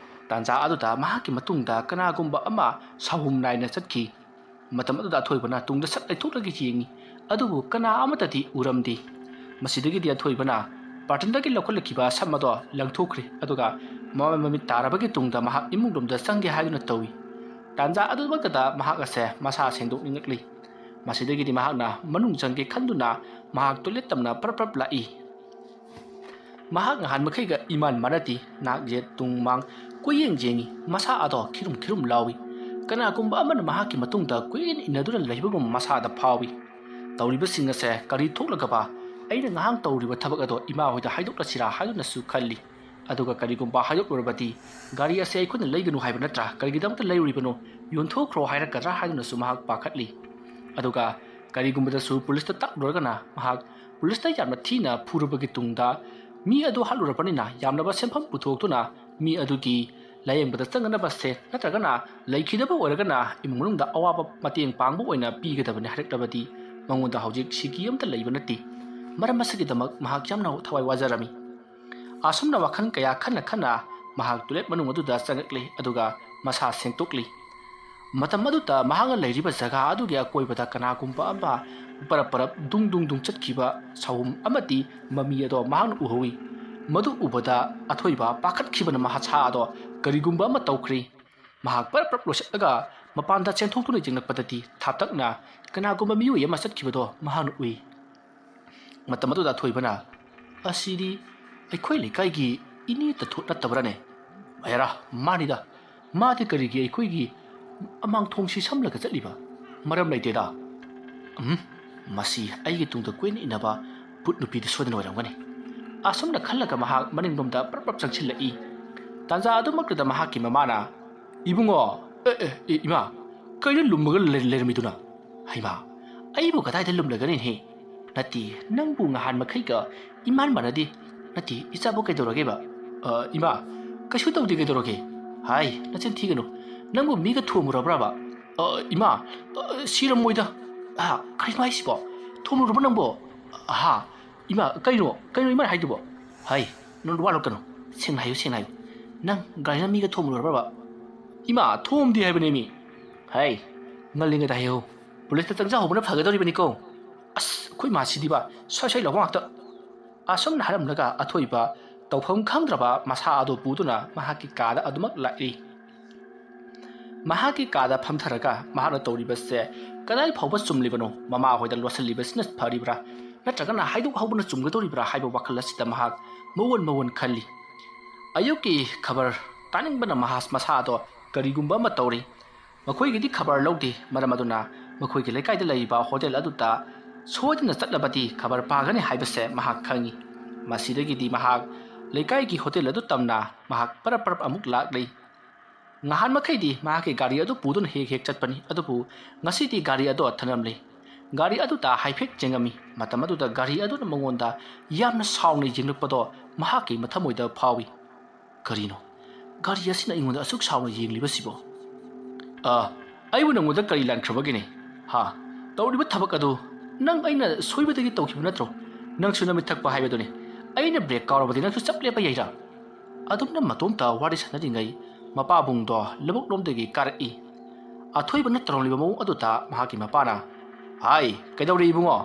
ꯇꯥꯟꯖꯥ ꯑꯗꯨꯗ ꯃꯍꯥꯛꯀꯤ ꯃꯇꯨꯡꯗ ꯀꯅꯥꯒꯨꯝꯕ ꯑꯃ ꯁꯥꯍꯨꯝ ꯅꯥꯏꯅ ꯆꯠꯈꯤ ꯃꯇꯝ ꯑꯗꯨꯗ ꯑꯊꯣꯏꯕꯅ ꯇꯨꯡꯗ ꯁꯠ ꯂꯩꯊꯣꯛꯂꯒ ꯌꯦꯡꯉꯤ ꯑꯗꯨꯕꯨ ꯀꯅꯥ ꯑꯃꯠꯇꯗꯤ ꯎꯔꯝꯗꯦ ꯃꯁꯤꯗꯒꯤꯗꯤ ꯑꯊꯣꯏꯕꯅ ꯕꯥꯔꯇꯟꯗꯒꯤ ꯂꯧꯈꯠꯂꯛꯈꯤꯕ ꯁꯝ ꯑꯗꯣ ꯂꯪꯊꯣꯛꯈ꯭ꯔꯤ ꯑꯗꯨꯒ ꯃꯃꯤꯠ ꯇꯥꯔꯕꯒꯤ ꯇꯨꯡꯗ ꯃꯍꯥꯛ ꯏꯃꯨꯡꯂꯣꯝꯗ ꯆꯪꯒꯦ ꯍꯥꯏꯗꯨꯅ ꯇꯧꯏ ꯇꯥꯟꯖꯥ ꯑꯗꯨꯃꯛꯇꯗ ꯃꯍꯥꯛ ꯑꯁꯦ ꯃꯁꯥ ꯁꯦꯡꯗꯣꯛꯅꯤꯡꯉꯛꯂꯤ ꯃꯁꯤꯗꯒꯤꯗꯤ ꯃꯍꯥꯛꯅ ꯃꯅꯨꯡ ꯆꯪꯒꯦ ꯈꯟꯗꯨꯅ ꯃꯍꯥꯛ ꯇꯣꯏꯂꯦꯠ ꯇꯝꯅ ꯄꯔꯞ ꯂꯥꯛꯏ ꯃꯍꯥꯛ ꯉꯍꯥꯟ ꯃꯈꯩꯒ ꯏꯃꯥꯟ ꯃꯥꯟꯅꯗꯦ ꯅꯥꯛ ꯌꯦꯠ ꯇꯨꯡ ꯃꯥꯡ ꯀꯣꯏꯌꯦꯡ ꯌꯦꯡꯉꯤ ꯃꯁꯥ ꯑꯗꯣ ꯈꯤꯔꯨꯝ ꯂꯥꯎꯏ ꯀꯅꯥꯒꯨꯝꯕ ꯑꯃꯅ ꯃꯍꯥꯛꯀꯤ ꯃꯇꯨꯡꯗ ꯀꯨꯏꯅ ꯏꯟꯅꯗꯨꯅ ꯂꯩꯕꯒꯨꯝ ꯃꯁꯥꯗ ꯐꯥꯎꯏ ꯇꯧꯔꯤꯕꯁꯤꯡ ꯑꯁꯦ ꯀꯔꯤ ꯊꯣꯛꯂꯒꯕ ꯑꯩꯅ ꯉꯍꯥꯛ ꯇꯧꯔꯤꯕ ꯊꯕꯛ ꯑꯗꯣ ꯏꯃꯥ ꯍꯣꯏꯗ ꯍꯥꯏꯗꯣꯛꯂꯁꯤꯔꯥ ꯍꯥꯏꯗꯨꯅꯁꯨ ꯈꯜꯂꯤ ꯑꯗꯨꯒ ꯀꯔꯤꯒꯨꯝꯕ ꯍꯥꯏꯗꯣꯛꯂꯨꯔꯕꯗꯤ ꯒꯥꯔꯤ ꯑꯁꯦ ꯑꯩꯈꯣꯏꯅ ꯂꯩꯒꯅꯨ ꯍꯥꯏꯕ ꯅꯠꯇ꯭ꯔꯥ ꯀꯔꯤꯒꯤꯗꯃꯛꯇ ꯂꯩꯔꯨꯔꯤꯕꯅꯣ ꯌꯣꯟꯊꯣꯛꯈ꯭ꯔꯣ ꯍꯥꯏꯔꯛꯀꯗ꯭ꯔꯥ ꯍꯥꯏꯗꯨꯅꯁꯨ ꯃꯍꯥꯛ ꯄꯥꯈꯠꯂꯤ ꯑꯗꯨꯒ ꯀꯔꯤꯒꯨꯝꯕꯗꯁꯨ ꯄꯨꯂꯤꯁꯇ ꯇꯥꯛꯂꯨꯔꯒꯅ ꯃꯍꯥꯛ ꯄꯨꯂꯤꯁꯇ ꯌꯥꯝꯅ ꯊꯤꯅ ꯐꯨꯔꯕꯒꯤ ꯇꯨꯡꯗ ꯃꯤ ꯑꯗꯨ ꯍꯥꯠꯂꯨꯔꯕꯅꯤꯅ ꯌꯥꯝꯅꯕ ꯁꯦꯟꯐꯝ ꯄꯨꯊꯣꯛꯇꯨꯅ ꯃꯤ ꯑꯗꯨꯒꯤ ꯂꯥꯌꯦꯡꯕꯗ ꯆꯪꯒꯅꯕ ꯁꯦꯟ ꯅꯠꯇ꯭ꯔꯒꯅ ꯂꯩꯈꯤꯗꯕ ꯑꯣꯏꯔꯒꯅ ꯏꯃꯨꯡ ꯃꯅꯨꯡꯗ ꯑꯋꯥꯕ ꯃꯇꯦꯡ ꯄꯥꯡꯕ ꯑꯣꯏꯅ ꯄꯤꯒꯗꯕꯅꯤ ꯍꯥꯏꯔꯛꯂꯕꯗꯤ ꯃꯉꯣꯟꯗ ꯍꯧꯖꯤꯛ ꯁꯤꯀꯤ ꯑꯃꯇ ꯂꯩꯕ ꯅꯠꯇꯦ ꯃꯔꯝ ꯑꯁꯤꯒꯤꯗꯃꯛ ꯃꯍꯥꯛ ꯌꯥꯝꯅ ꯊꯋꯥꯏ ꯋꯥꯖꯔꯝꯃꯤ ꯑꯁꯨꯝꯅ ꯋꯥꯈꯜ ꯀꯌꯥ ꯈꯟꯅ ꯃꯍꯥꯛ ꯇꯣꯏꯂꯦꯠ ꯃꯅꯨꯡ ꯑꯗꯨꯗ ꯆꯪꯉꯛꯂꯤ ꯑꯗꯨꯒ ꯃꯁꯥ ꯁꯦꯡꯗꯣꯛꯂꯤ ꯃꯇꯝ ꯑꯗꯨꯗ ꯃꯍꯥꯛꯅ ꯂꯩꯔꯤꯕ ꯖꯒꯥ ꯑꯗꯨꯒꯤ ꯑꯀꯣꯏꯕꯗ ꯀꯅꯥꯒꯨꯝꯕ ꯑꯃ ꯄꯔꯞ ꯗꯨꯡ ꯆꯠꯈꯤꯕ ꯁꯍꯨꯝ ꯑꯃꯗꯤ ꯃꯃꯤ ꯑꯗꯣ ꯃꯍꯥꯛꯅ ꯎꯍꯧꯏ ꯃꯗꯨ ꯎꯕꯗ ꯑꯊꯣꯏꯕ ꯄꯥꯈꯠꯈꯤꯕꯅ ꯃꯁꯥ ꯑꯗꯣ ꯀꯔꯤꯒꯨꯝꯕ ꯑꯃ ꯇꯧꯈ꯭ꯔꯤ ꯃꯍꯥꯛ ꯄꯔꯞ ꯂꯣꯏꯁꯤꯜꯂꯒ ꯃꯄꯥꯟꯗ ꯆꯦꯟꯊꯣꯛꯇꯨꯅ ꯌꯦꯡꯂꯛꯄꯗꯗꯤ ꯊꯥꯞꯇꯛꯅ ꯀꯅꯥꯒꯨꯝꯕ ꯃꯤꯑꯣꯏ ꯑꯃ ꯆꯠꯈꯤꯕꯗꯣ ꯃꯍꯥꯛꯅ ꯎꯏ ꯃꯇꯝ ꯑꯗꯨꯗ ꯑꯊꯣꯏꯕꯅ ꯑꯁꯤꯗꯤ ꯑꯩꯈꯣꯏ ꯂꯩꯀꯥꯏꯒꯤ ꯏꯅꯦꯇ ꯅꯠꯇꯕ꯭ꯔꯅꯦ ꯍꯦꯔꯥ ꯃꯥꯅꯤꯗ ꯃꯥꯗꯤ ꯀꯔꯤꯒꯤ ꯑꯩꯈꯣꯏꯒꯤ ꯑꯃꯥꯡꯊꯣꯡꯁꯤ ꯁꯝꯂꯒ ꯆꯠꯂꯤꯕ ꯃꯔꯝ ꯂꯩꯇꯦꯗ ꯃꯁꯤ ꯑꯩꯒꯤ ꯇꯨꯡꯗ ꯀꯣꯏꯅ ꯏꯟꯅꯕ ꯕꯨꯠ ꯅꯨꯄꯤꯗꯤ ꯁꯣꯏꯗꯅ ꯑꯣꯏꯔꯝꯒꯅꯤ ꯑꯁꯨꯝꯅ ꯈꯜꯂꯒ ꯃꯍꯥꯛ ꯃꯅꯤꯡꯂꯣꯝꯗ ꯄꯔꯞ ꯆꯪꯁꯤꯜꯂꯛꯏ ꯇꯥꯟꯖꯥ ꯑꯗꯨꯃꯛꯇꯗ ꯃꯍꯥꯛꯀꯤ ꯃꯃꯥꯅ ꯏꯕꯨꯡꯉꯣ ꯏꯃꯥ ꯀꯩꯅꯣ ꯂꯨꯝꯃꯒ ꯂꯩꯔꯝꯃꯤꯗꯨꯅ ꯍꯩꯃꯥ ꯑꯩꯕꯨ ꯀꯗꯥꯏꯗ ꯂꯨꯝꯂꯒꯅꯤꯍꯦ ꯅꯠꯇꯦ ꯅꯪꯕꯨ ꯉꯍꯥꯟ ꯃꯈꯩꯒ ꯏꯃꯥꯟ ꯃꯥꯟꯅꯗꯦ ꯅꯠꯇꯦ ꯏꯆꯥꯕꯨ ꯀꯩꯗꯧꯔꯒꯦꯕ ꯏꯃꯥ ꯀꯩꯁꯨ ꯇꯧꯗꯦ ꯀꯩꯗꯧꯔꯒꯦ ꯍꯥꯏ ꯅꯆꯤꯟ ꯊꯤꯒꯅꯨ ꯅꯪꯕꯨ ꯃꯤꯒ ꯊꯣꯝꯃꯨꯔꯕ꯭ꯔꯕ ꯏꯃꯥ ꯁꯤꯔꯝꯃꯣꯏꯗ ꯀꯔꯤꯅꯣ ꯍꯥꯏꯁꯤꯕꯣ ꯊꯣꯝꯃꯨꯔꯕ ꯅꯪꯕꯣ ꯏꯃꯥ ꯀꯩꯅꯣ ꯏꯃꯥꯅ ꯍꯥꯏꯗꯨꯕꯣ ꯍꯥꯏ ꯅꯪ ꯋꯥꯠꯂꯛꯀꯅꯨ ꯁꯦꯡꯅ ꯍꯥꯏꯌꯨ ꯅꯪ ꯒꯥꯔꯤꯅ ꯃꯤꯒ ꯊꯣꯝꯃꯨꯔꯕ꯭ꯔꯕ ꯏꯃꯥ ꯊꯣꯝꯗꯦ ꯍꯥꯏꯕꯅꯦ ꯃꯤ ꯍꯥꯏ ꯉꯜꯂꯤꯉꯩꯗ ꯍꯥꯏꯌꯨ ꯄꯨꯂꯤꯁꯇ ꯆꯪꯖꯍꯧꯕꯅ ꯐꯒꯗꯧꯔꯤꯕꯅꯤꯀꯣ ꯑꯁ ꯑꯩꯈꯣꯏ ꯃꯥꯁꯤꯗꯤꯕ ꯁ꯭ꯋꯥꯏ ꯂꯥꯎꯕ ꯉꯥꯛꯇ ꯑꯁꯨꯝꯅ ꯍꯥꯏꯔꯝꯂꯒ ꯑꯊꯣꯏꯕ ꯇꯧꯐꯝ ꯈꯪꯗ꯭ꯔꯕ ꯃꯁꯥ ꯑꯗꯨ ꯄꯨꯗꯨꯅ ꯃꯍꯥꯛꯀꯤ ꯀꯥꯗ ꯑꯗꯨꯃꯛ ꯂꯥꯛꯏ ꯃꯍꯥꯛꯀꯤ ꯀꯥꯗ ꯐꯝꯊꯔꯒ ꯃꯍꯥꯛꯅ ꯇꯧꯔꯤꯕꯁꯦ ꯀꯗꯥꯏ ꯐꯥꯎꯕ ꯆꯨꯝꯂꯤꯕꯅꯣ ꯃꯃꯥ ꯍꯣꯏꯗ ꯂꯣꯠꯁꯤꯜꯂꯤꯕꯁꯤꯅ ꯐꯔꯤꯕ꯭ꯔꯥ ꯅꯠꯇ꯭ꯔꯒꯅ ꯍꯥꯏꯗꯣꯛꯍꯧꯕꯅ ꯆꯨꯝꯒꯗꯧꯔꯤꯕ꯭ꯔꯥ ꯍꯥꯏꯕ ꯋꯥꯈꯜ ꯑꯁꯤꯗ ꯃꯍꯥꯛ ꯃꯋꯣꯟ ꯈꯜꯂꯤ ꯑꯌꯨꯛꯀꯤ ꯈꯕꯔ ꯇꯥꯅꯤꯡꯕꯅ ꯃꯁꯥ ꯑꯗꯣ ꯀꯔꯤꯒꯨꯝꯕ ꯑꯃ ꯇꯧꯔꯤ ꯃꯈꯣꯏꯒꯤꯗꯤ ꯈꯕꯔ ꯂꯧꯗꯦ ꯃꯔꯝ ꯑꯗꯨꯅ ꯃꯈꯣꯏꯒꯤ ꯂꯩꯀꯥꯏꯗ ꯂꯩꯔꯤꯕ ꯍꯣꯇꯦꯜ ꯑꯗꯨꯗ ꯁꯣꯏꯗꯅ ꯆꯠꯂꯕꯗꯤ ꯈꯕꯔ ꯄꯥꯒꯅꯤ ꯍꯥꯏꯕꯁꯦ ꯃꯍꯥꯛ ꯈꯪꯉꯤ ꯃꯁꯤꯗꯒꯤꯗꯤ ꯃꯍꯥꯛ ꯂꯩꯀꯥꯏꯒꯤ ꯍꯣꯇꯦꯜ ꯑꯗꯨ ꯇꯝꯅ ꯃꯍꯥꯛ ꯄꯔꯞ ꯑꯃꯨꯛ ꯂꯥꯛꯂꯤ ꯉꯍꯥꯟ ꯃꯈꯩꯗꯤ ꯃꯍꯥꯛꯀꯤ ꯒꯥꯔꯤ ꯑꯗꯨ ꯄꯨꯗꯨꯅ ꯍꯦꯛ ꯆꯠꯄꯅꯤ ꯑꯗꯨꯕꯨ ꯉꯁꯤꯗꯤ ꯒꯥꯔꯤ ꯑꯗꯨ ꯊꯅꯝꯂꯤ ꯒꯥꯔꯤ ꯑꯗꯨꯗ ꯍꯥꯏꯐꯦꯠ ꯌꯦꯡꯉꯝꯃꯤ ꯃꯇꯝ ꯑꯗꯨꯗ ꯒꯥꯔꯤ ꯑꯗꯨꯅ ꯃꯉꯣꯟꯗ ꯌꯥꯝꯅ ꯁꯥꯎꯅ ꯌꯦꯡꯂꯛꯄꯗꯣ ꯃꯍꯥꯛꯀꯤ ꯃꯊꯃꯣꯏꯗ ꯐꯥꯎꯏ ꯀꯔꯤꯅꯣ ꯒꯥꯔꯤ ꯑꯁꯤꯅ ꯑꯩꯉꯣꯟꯗ ꯑꯁꯨꯛ ꯁꯥꯎꯅ ꯌꯦꯡꯂꯤꯕꯁꯤꯕꯣ ꯑꯩꯕꯨ ꯅꯪꯉꯣꯟꯗ ꯀꯔꯤ ꯂꯥꯟꯈ꯭ꯔꯕꯒꯤꯅꯦ ꯇꯧꯔꯤꯕ ꯊꯕꯛ ꯑꯗꯨ ꯅꯪ ꯑꯩꯅ ꯁꯣꯏꯕꯗꯒꯤ ꯇꯧꯈꯤꯕ ꯅꯠꯇ꯭ꯔꯣ ꯅꯪꯁꯨ ꯅꯃꯤꯠ ꯊꯛꯄ ꯍꯥꯏꯕꯗꯨꯅꯤ ꯑꯩꯅ ꯕ꯭ꯔꯦꯛ ꯀꯥꯎꯔꯕꯗꯤ ꯅꯪꯁꯨ ꯆꯞ ꯂꯦꯞꯄ ꯌꯥꯏꯔꯥ ꯑꯗꯨꯝꯅ ꯃꯇꯣꯝꯇ ꯋꯥꯔꯤ ꯁꯥꯟꯅꯔꯤꯉꯩ ꯃꯄꯥꯕꯨꯡꯗꯣ ꯂꯧꯕꯨꯛꯂꯣꯝꯗꯒꯤ ꯀꯥꯔꯛꯏ ꯑꯊꯣꯏꯕꯅ ꯇꯧꯔꯝꯂꯤꯕ ꯃꯑꯣꯡ ꯑꯗꯨꯗ ꯃꯍꯥꯛꯀꯤ ꯃꯄꯥꯅ ꯍꯥꯏ ꯀꯩꯗꯧꯔꯤ ꯏꯕꯨꯡꯉꯣ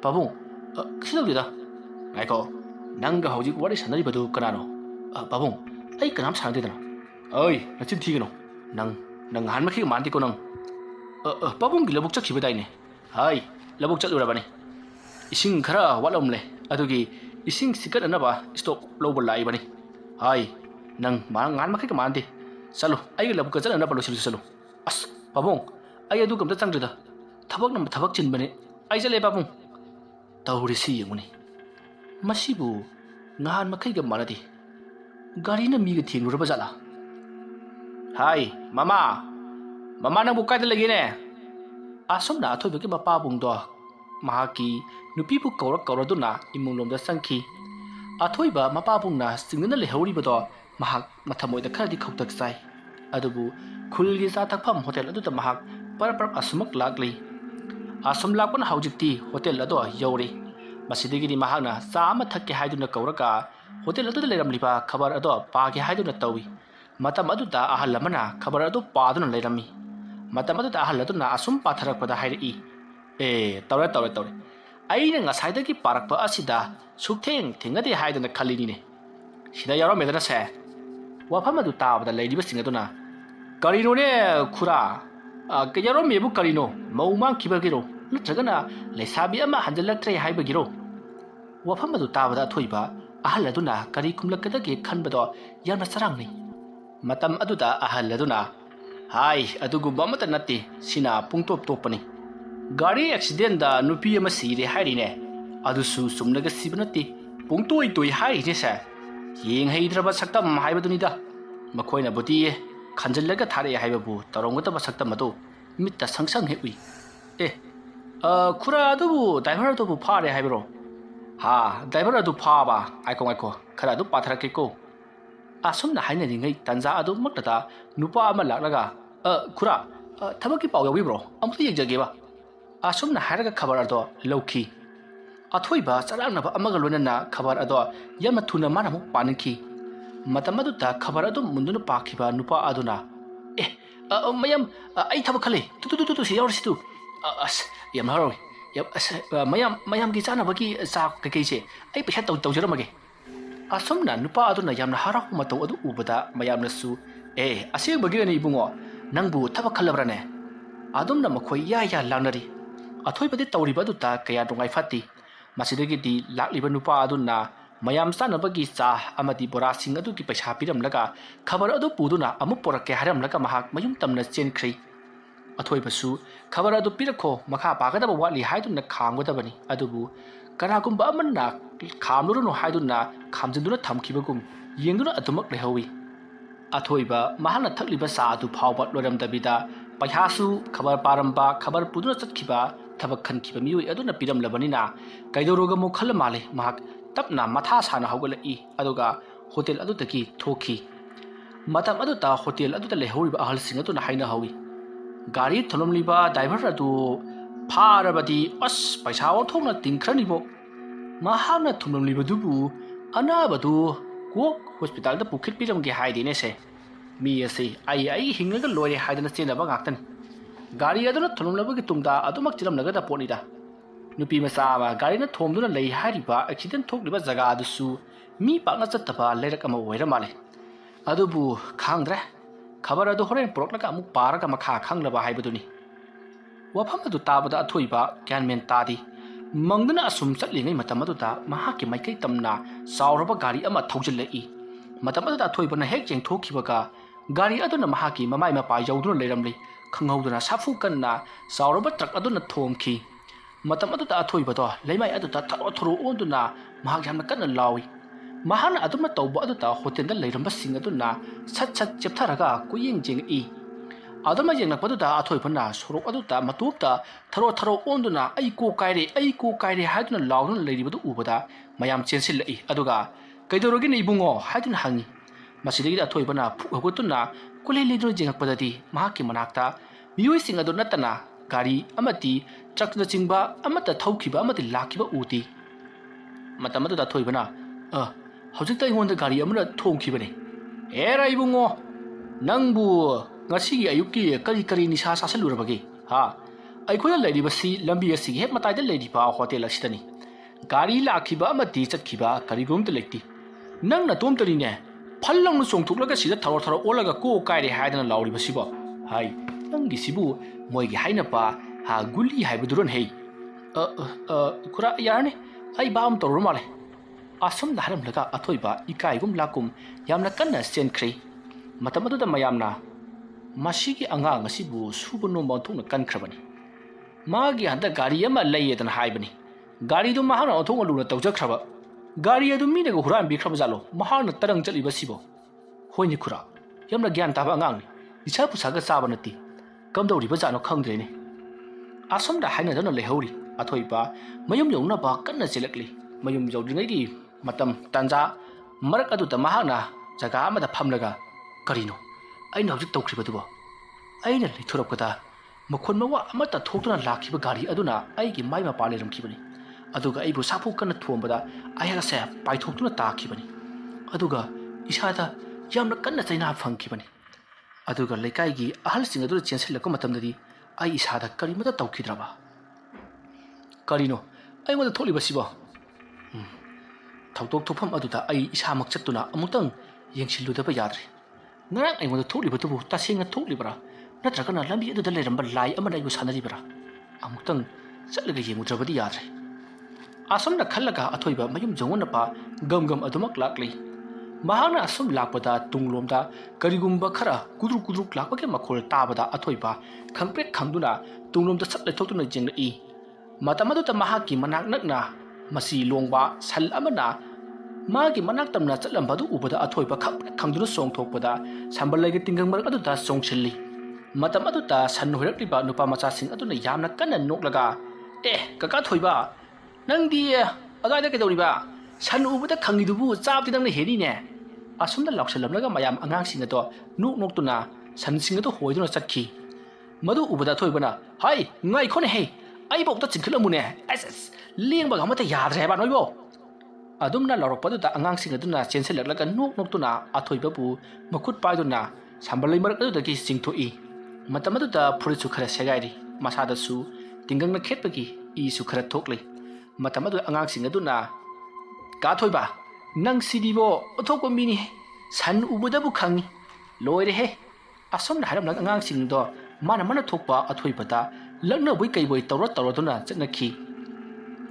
ꯄꯥꯕꯨꯡ ꯀꯩꯁꯨ ꯇꯧꯗꯦꯗ ꯉꯥꯏꯈꯣ ꯅꯪꯒ ꯍꯧꯖꯤꯛ ꯋꯥꯔꯤ ꯁꯥꯟꯅꯔꯤꯕꯗꯨ ꯀꯅꯥꯅꯣ ꯄꯥꯕꯨꯡ ꯑꯩ ꯀꯅꯥꯝ ꯁꯥꯟꯅꯗꯦꯗꯅ ꯅꯆꯤꯟ ꯊꯤꯒꯅꯨ ꯅꯪ nang han makhi mandi ko nang pabung gi labuk chakhiba daine hai labuk chatlurabani ising khara walomle adugi ising sikat anaba stop lobol lai bani hai nang ma ngan makhi mandi salu ai labuk ka chalana palo salu as pabung ai adu kam ta changdida thabak nam thabak chin bani ai jale pabung tawri si yenguni masibu ngan makhi ga manadi gari na mi ga thenuraba jala hai mama nang bukai ta lagi ne asom na thoi bagi mapa bung do mahaki nupi bu kaura duna imung lom da sangki athoi ba mapa bung na singna le hori ba do mahak mathamoi da khadi khautak sai adubu khulgi sa thakpham hotel adu ta mahak par asmak lagli asom lakpan haujikti hotel ado yori masidigi ni mahak na sa ama thakke haiduna kauraka hotel adu leram liba khabar ado pa ge haiduna tawi matam adu ta ahal lamana khabar adu paduna lerami matam adu ta ahal adu na asum patharak pada hairi tawre ai na ngasai da ki parak pa asida sukteng thengade haiduna khalini ne sida yaro medana se wafam adu ta bada leidiba singaduna karino ne khura ke yaro mebu karino maumang kibagiro natragana lesabi ama hanjalaktre haibagiro wafam adu ta bada thoiba ahal adu na kari kumlakada ke khanbado yarna sarangni matam adu da ahal adu na hai adugu bamata natti sina pungtop topani gari accident da nupi ama sire hairi ne adusu sumnaga sibnati pungtoi toi hairi ne sa yeng heidraba saktam haibaduni da makoina bodi khanjallaga thare haibabu tarongata basaktam adu mitta sangsang heui khura adubu driver adubu phare haibro ha driver adu phaba aiko khara adu patharakeko asumna hainari tanja adu makta nupa ama laklaga khura thabaki paw yawibro amta yegjageba asumna haraga khabar ado lawki athoiba charangna ba amaga lonana khabar ado yama thuna mana mu paninki matamadu ta khabar ado munduna pakhiba nupa aduna mayam ai thaba khale tu si yawri situ as yam haroi mayam gi chana bagi sa kai se ai pesa tawjaramage asomna nupa aduna yamna hara mato adu ubada mayamna su ase bagi ni bungo nangbu thaba khalabrane adumna makhoi ya langnari athoi badi tawri badu ta kaya dongai fati masidagi di lakliba nupa aduna mayam sana bagi cha amadi bora sing adu ki paisa piram laga khabar adu puduna amu porake haram laga mahak mayum tamna chen khri athoi basu khabar adu pirakho makha pagadaba wali haiduna khamgodabani adubu kanagumba amanna khamlurunu haiduna khamjinduna thamkibagum yengduna adumak lehawi athoiba mahana thakliba sa adu phawba loram dabida paihasu khabar paramba khabar puduna chatkhiba thabak khankiba mioi aduna piram labanina kaidoroga mo khal male mahak tapna matha sana hawgalai aduga hotel adu taki thoki matam adu ta hotel adu ta lehoriba ahal sing adu na haina hawi gari tholomliba driver adu pharabadi as paisa thokna tingkhrani bo mahana thumlibadubu anabadu ko hospital da pukhit piram ge haidine se mi ase ai hingnaga lore haidana chena ba ngaktan gari aduna thulumlaba gi tungda adumak chiram naga da ponida nupi masa ba gari na thomduna lei hariba accident thokliba jaga adusu mi pakna chattaba lerak ama oira male adubu khangdra khabar adu horen proklaka amuk paraga makha khanglaba haibaduni wafam adu tabada athoiba kyanmen tadi mangdana asum chatlingai matam adu ta mahaki maikai tamna sauraba gari ama thoujillai matam adu athoiba na hek jeng thokhibaga gari aduna mahaki mamai ma pai jawduna leiramli khanghauduna safu kanna sauraba truck aduna thomki matam adu ta athoiba do leimai adu ta tharo onduna mahak yamna kanna lawi mahana aduma tawba adu ta hotel da leiramba sing aduna sat cheptharaga kuyeng jeng adama jeng nakpadu da athoibana sorok adu ta matupta tharo onduna ai ko kaire haduna lawduna leiribadu ubada mayam chensil lai aduga kaidorogi ni bungo haduna hangi masidagi da athoibana phugotuna kule lidro jeng nakpadati mahaki manakta miyoi sing adu natana gari amati truck na chingba amata thaukiba amati lakiba uti matamadu da athoibana hojikta ingonda gari amuna thongkibane era ibungo nangbu ngasi ayuki kari nisa sasalurabagi ha aikoya leiribasi lambi asi he mataida leiriba hotel asitani gari lakhiba amati chatkhiba karigum te lekti nang na tom tari ne phallang nu chongthuklaga sida tharo olaga ko kaire haidana lauribasiba hai nang gi sibu moi gi haina pa ha guli hai buduron hei kura yarne ai baam toru male asam da haram laga athoi ba ikai gum lakum yamna kanna sen khri matam adu da mayamna masi gi anga ngasi bu subu no ma thong na kan khrabani ma gi handa gari ama lai edan haibani gari du mahana thong alu na tawja khraba gari adu mi daga huran bi khraba jalo mahana tarang chali ba sibo hoini khura yamna gyan ta ba ngang isa pu saga sa ba nati kam dawri ba jano khangdre ne asam da haina dana lehori athoi ba mayum yongna ba kanna chelakli mayum jawdringai gi matam tanja marak adu ta mahana jaga ama da phamlaga karino aina hojik tawkhriba dubo aina leithorapkada makhon mawa amata thoktuna lakhiba gari aduna aigi mai ma pale ramkhibani aduga aibu sapu kana thombada ayaga sa paithoktuna takhibani aduga isada yamna kanna chaina phangkhibani aduga lekai gi ahal sing adu chenselako matamdadi ai isada karimata tawkhidraba karino ai moda tholiba sibo thautok thofam aduda ai isamak chatuna amutang yengsiludaba yadre ngarang ai moda tholiba tubu tasinga tholibara natragana lambi aduda leramba lai ama daibu sanaribara amutang chatlaga yemudrabadi yadre asomna khallaga athoiba mayum jongona pa gam gam adumak lakli mahana asum lakpada tunglomda karigumba khara kudruk kudruk lakpake makhol tabada athoiba khangprek khangduna tunglomda chatle thotuna jengri matamadu ta mahaki manak nakna masi longba sal amana magi manak tamna chatlambadu ubada athoiba khangprek khangduna song thokpada sambalai ge tinggang marak adu ta song chilli matamadu ta san hoirakliba nupa macha sing aduna yamna kanna noklaga kaka thoiba nangdi agaida ke doriba san ubada khangidubu chapti dangna heri ne asumda lauksalamlaga mayam angang sing ado nuk noktuna san sing ado hoiduna chakhi madu ubada thoibana hai ngai khone he ai bokta chingkhilamune lengba gamata yadre ba noibo adumna laropadu ta angang sing aduna chenselakla nuk noktuna athoibabu makut paiduna sambalai marak adu dagi singthoi matamadu ta phurichu khara segairi masada su tingangna khetpagi i su khara thokli matamadu angang sing aduna ka thoiba nang sidibo othokko mini san ubudabu khangi loire he asomna haram nang angang sing do mana thokpa athoibata lakna boi kai boi tawra chatnakhi